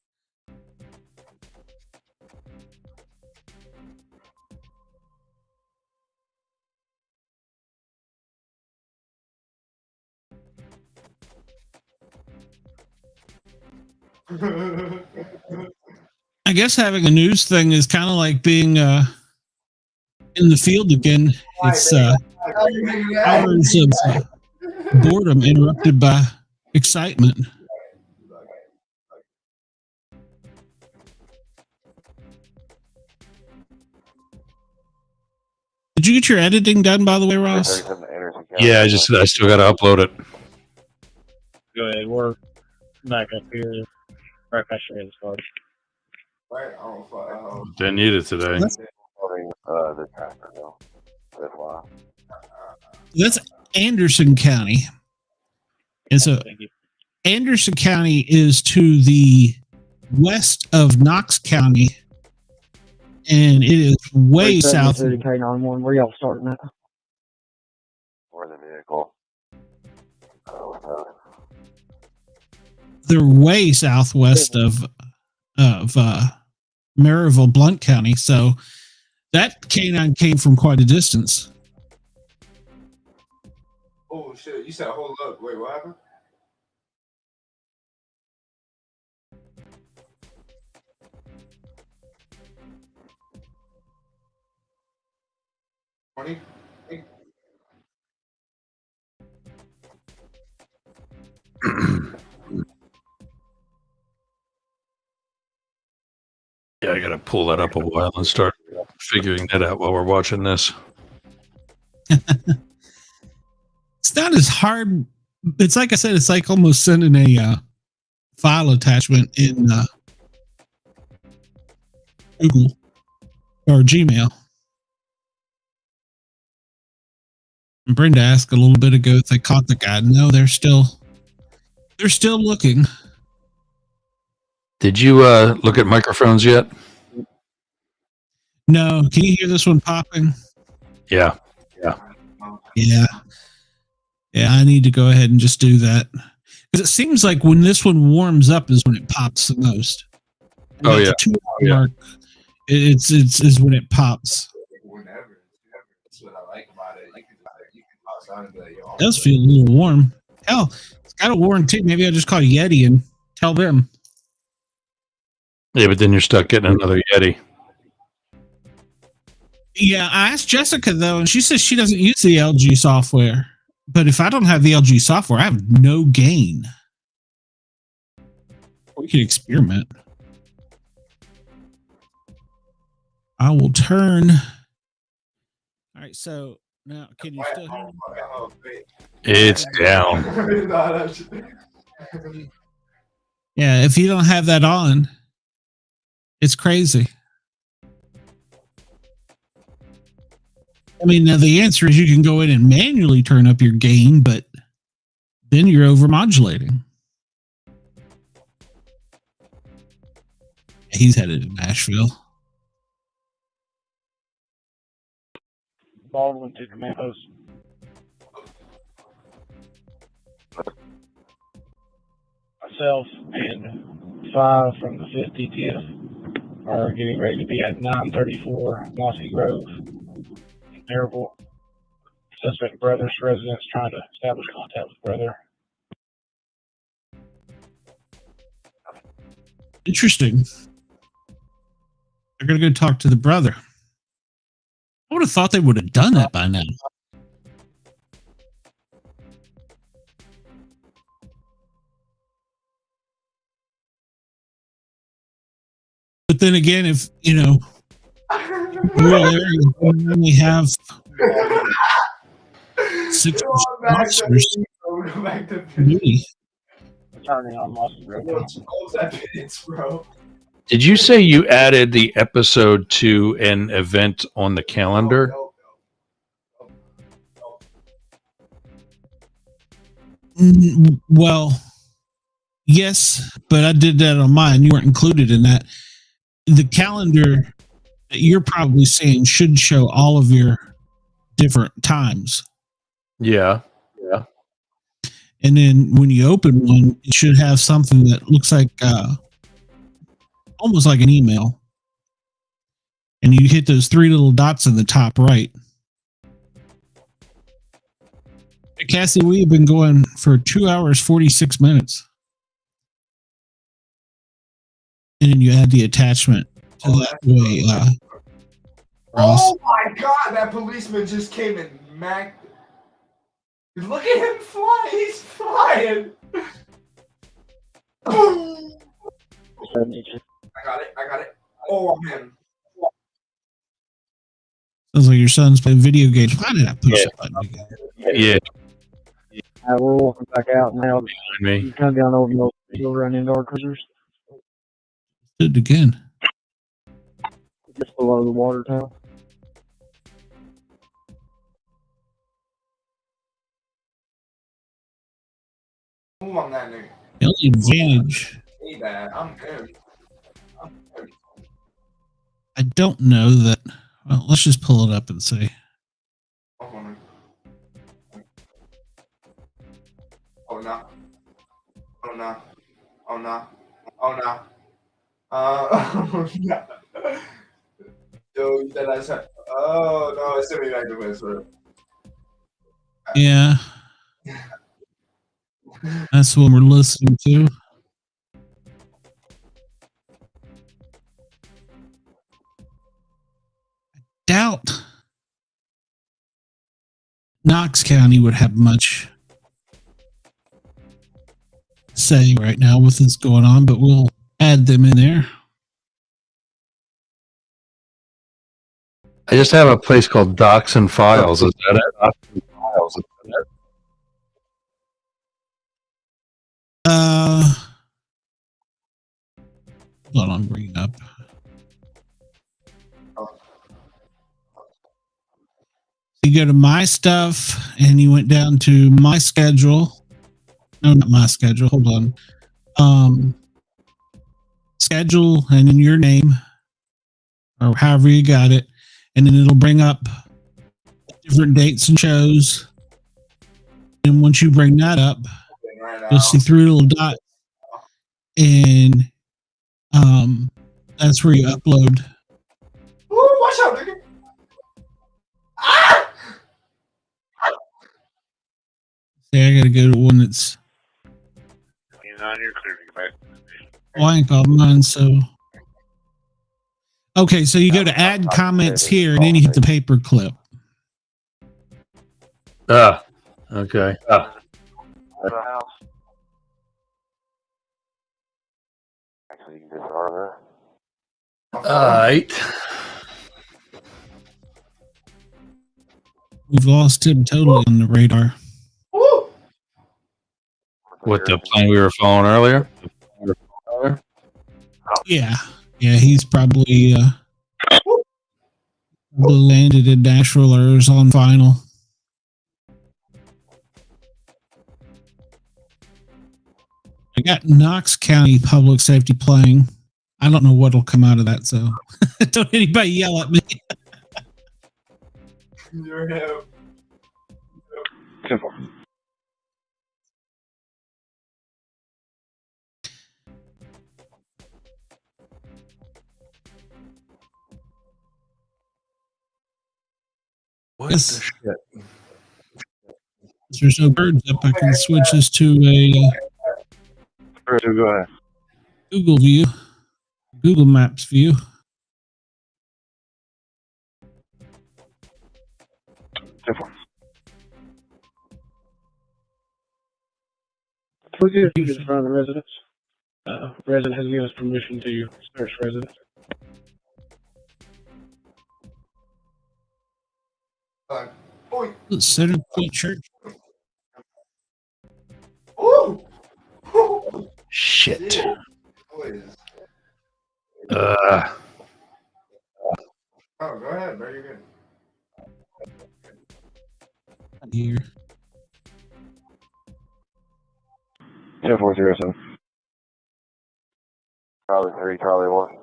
Speaker 2: I guess having a news thing is kind of like being in the field again. It's hours of boredom interrupted by excitement. Did you get your editing done, by the way, Ross?
Speaker 6: Yeah, I still got to upload it.
Speaker 8: Go ahead. We're back up here. Right past your head, start.
Speaker 6: Didn't need it today.
Speaker 9: The tractor though. That's why.
Speaker 2: That's Anderson County. And so Anderson County is to the west of Knox County, and it is way south.
Speaker 8: K91, where y'all starting at?
Speaker 9: Or the vehicle.
Speaker 2: They're way southwest of Maryville, Blount County. So that canine came from quite a distance.
Speaker 15: Oh shit! You said hold up. Wait, what happened?
Speaker 6: Yeah, I got to pull that up a while and start figuring that out while we're watching this.
Speaker 2: It's not as hard. It's like I said, it's like almost sending a file attachment in Google or Gmail. And Brenda asked a little bit ago if they caught the guy. No, they're still looking.
Speaker 6: Did you look at microphones yet?
Speaker 2: No. Can you hear this one popping?
Speaker 6: Yeah.
Speaker 2: Yeah. I need to go ahead and just do that because it seems like when this one warms up is when it pops the most. And
Speaker 6: Oh
Speaker 2: at
Speaker 6: yeah.
Speaker 2: the 2 hour mark, it's when it pops.
Speaker 15: Whenever. That's what I like about it. You can toss on and be like, yo,
Speaker 2: It does feel a little warm. Hell, it's got a warranty. Maybe I'll just call Yeti and tell them.
Speaker 6: Yeah, but then you're stuck getting another Yeti.
Speaker 2: Yeah, I asked Jessica though, and she says she doesn't use the LG software. But if I don't have the LG software, I have no gain. We could experiment. I will turn. All right, so now can you still hear me?
Speaker 6: It's down.
Speaker 2: Yeah, if you don't have that on, it's crazy. I mean, now the answer is you can go in and manually turn up your gain, but then you're overmodulating. He's headed to Nashville.
Speaker 8: Baldwin to command post. Myself and 5 from the 5th DTF are getting ready to be at 934 Mossy Grove. Terrible. Suspect brother's residence trying to establish contact with brother.
Speaker 2: Interesting. They're going to go talk to the brother. I would have thought they would have done that by now. But then again, if, you know, rural area, we only have 6 officers. Really?
Speaker 8: Turning on Mossy Grove.
Speaker 15: bro.
Speaker 6: Did you say you added the episode to an event on the calendar?
Speaker 2: Well, yes, but I did that on mine. You weren't included in that. The calendar that you're probably seeing should show all of your different times.
Speaker 6: Yeah. Yeah.
Speaker 2: And then when you open one, it should have something that looks like almost like an email. And you hit those 3 little dots in the top right. Cassie, we've been going for 2 hours, 46 minutes. And then you add the attachment to that way.
Speaker 15: Oh my god, that policeman just came and macked. Look at him fly, he's flying. Boom. I got it. Oh, man.
Speaker 2: Sounds like your son's playing video games. Why did I push that button again?
Speaker 6: Yeah.
Speaker 8: We're walking back out now.
Speaker 6: Me.
Speaker 8: You come down over the you'll run into our cruisers.
Speaker 2: Did it again.
Speaker 8: Just below the water tower.
Speaker 15: Move on that nigga.
Speaker 2: The only advantage,
Speaker 15: Hey, Dad, I'm good.
Speaker 2: I don't know that. Well, let's just pull it up and see.
Speaker 15: Oh no. Oh no. Oh no. Oh no. Oh no. Yo, that I said. Oh no, it's sent me back to Westwood.
Speaker 2: Yeah. That's what we're listening to. Doubt Knox County would have much say right now with this going on, but we'll add them in there.
Speaker 6: I just have a place called Docs and Files. Is that it? Docs and Files. Is that it?
Speaker 2: Hold on, I'm bringing up. You go to my stuff and you went down to my schedule. No, not my schedule. Hold on. Schedule and then your name or however you got it. And then it'll bring up different dates and shows. And once you bring that up, you'll see 3 little dots. And that's where you upload.
Speaker 15: Ooh, watch out, nigga. Ah!
Speaker 2: See, I gotta go to one that's blank on mine, so. Okay, so you go to add comments here and then you hit the paper clip.
Speaker 6: Okay. All right.
Speaker 2: We've lost him totally on the radar.
Speaker 6: What, the plane we were following earlier?
Speaker 2: Yeah. Yeah, he's probably landed in Nashville or is on final. I got Knox County Public Safety playing. I don't know what'll come out of that, so don't anybody yell at me.
Speaker 15: Your hip.
Speaker 14: Simple.
Speaker 6: What
Speaker 2: Yes.
Speaker 6: the shit?
Speaker 2: If there's no birds up, I can switch this to a
Speaker 14: So go ahead.
Speaker 2: Google view, Google Maps view.
Speaker 14: Simple.
Speaker 5: We get you in front of the residence. Resident has given us permission to search residence.
Speaker 2: Center Point Church.
Speaker 15: Ooh.
Speaker 6: Shit.
Speaker 15: Oh, go ahead, bro. You're good.
Speaker 2: Here.
Speaker 14: 10-407.
Speaker 9: Charlie 3, Charlie 1.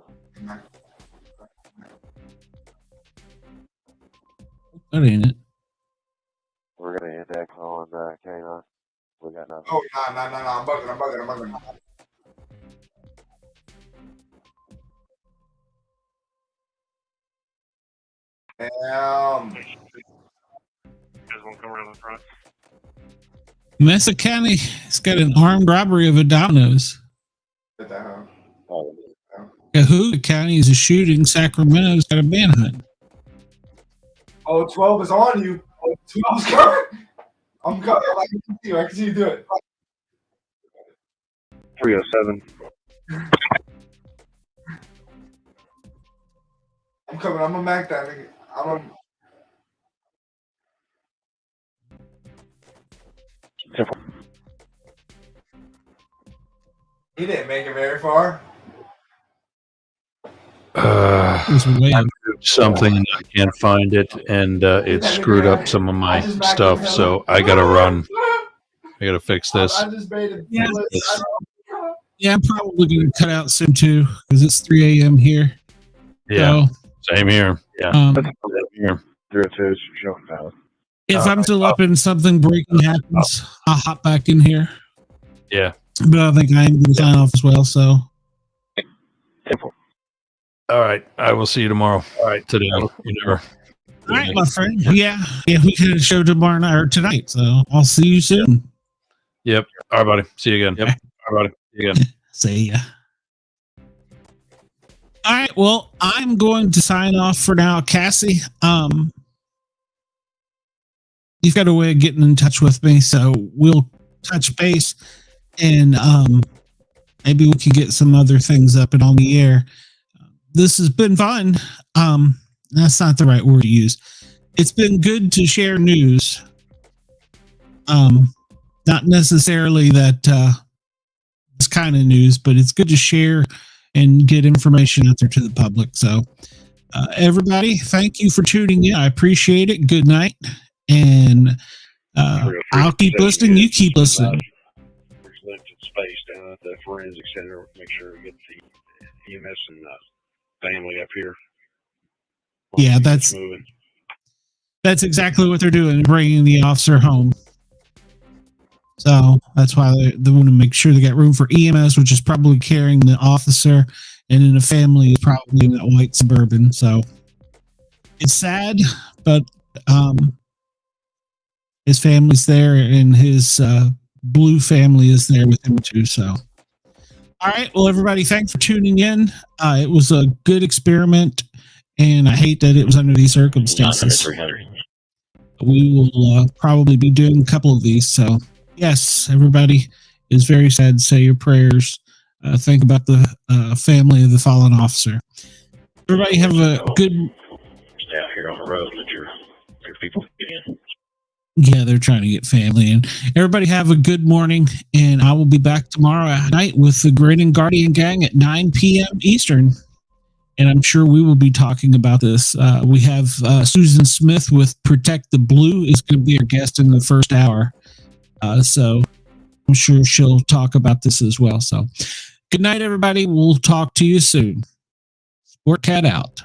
Speaker 2: That ain't it.
Speaker 9: We're gonna index on K9. We got nothing.
Speaker 15: Oh, no. I'm bugging. Damn.
Speaker 14: You guys want to come around the front?
Speaker 2: Mesa County has got an armed robbery of a Domino's.
Speaker 15: What the hell?
Speaker 2: Cahooga County is a shooting. Sacramento's got a manhunt.
Speaker 15: Oh, 12 is on you. 12's coming. I'm coming. I can see you do it.
Speaker 14: 307.
Speaker 15: I'm coming. I'm gonna mac that nigga. He didn't make it very far.
Speaker 6: Something and I can't find it, and it screwed up some of my stuff. So I gotta run. I gotta fix this.
Speaker 15: I just made it.
Speaker 2: Yeah, I'm probably going to cut out soon too because it's 3 a.m. here.
Speaker 6: Yeah,
Speaker 2: So,
Speaker 6: same here. Yeah,
Speaker 2: Um,
Speaker 6: here.
Speaker 14: 302 is showing valid.
Speaker 2: if I'm still up and something breaking happens, I'll hop back in here.
Speaker 6: Yeah.
Speaker 2: But I think I'm going to sign off as well. So,
Speaker 6: All right. I will see you tomorrow. All right. Today. You never.
Speaker 2: all right, my friend. Yeah, we had a show tomorrow night or tonight. So I'll see you soon.
Speaker 6: Yep. All right, buddy. See you again. Yep. All right, buddy. See you again.
Speaker 2: See ya. All right. Well, I'm going to sign off for now, Cassie. You've got a way of getting in touch with me, so we'll touch base, and maybe we can get some other things up and on the air. This has been fun. That's not the right word to use. It's been good to share news. Not necessarily that this kind of news, but it's good to share and get information out there to the public. So, everybody, thank you for tuning in. I appreciate it. Good night. And I'll keep listening. You keep listening.
Speaker 14: There's limited space down at the forensic center. Make sure we get the EMS and family up here.
Speaker 2: Yeah, that's exactly what they're doing, bringing the officer home. So that's why they want to make sure they got room for EMS, which is probably carrying the officer, and then the family is probably in that white Suburban. So it's sad, but his family's there, and his blue family is there with him too. So, all right. Well, everybody, thanks for tuning in. It was a good experiment, and I hate that it was under these circumstances. We will probably be doing a couple of these. So, yes, everybody is very sad. Say your prayers. Think about the family of the fallen officer. Everybody have a good.
Speaker 12: Staff here on the road that your people get in.
Speaker 2: Yeah, they're trying to get family in. Everybody have a good morning, and I will be back tomorrow at night with the Grin and Guardian Gang at 9 p.m. Eastern. And I'm sure we will be talking about this. We have Susan Smith with Protect the Blue is going to be our guest in the first hour. So I'm sure she'll talk about this as well. So good night, everybody. We'll talk to you soon. Sportcat out.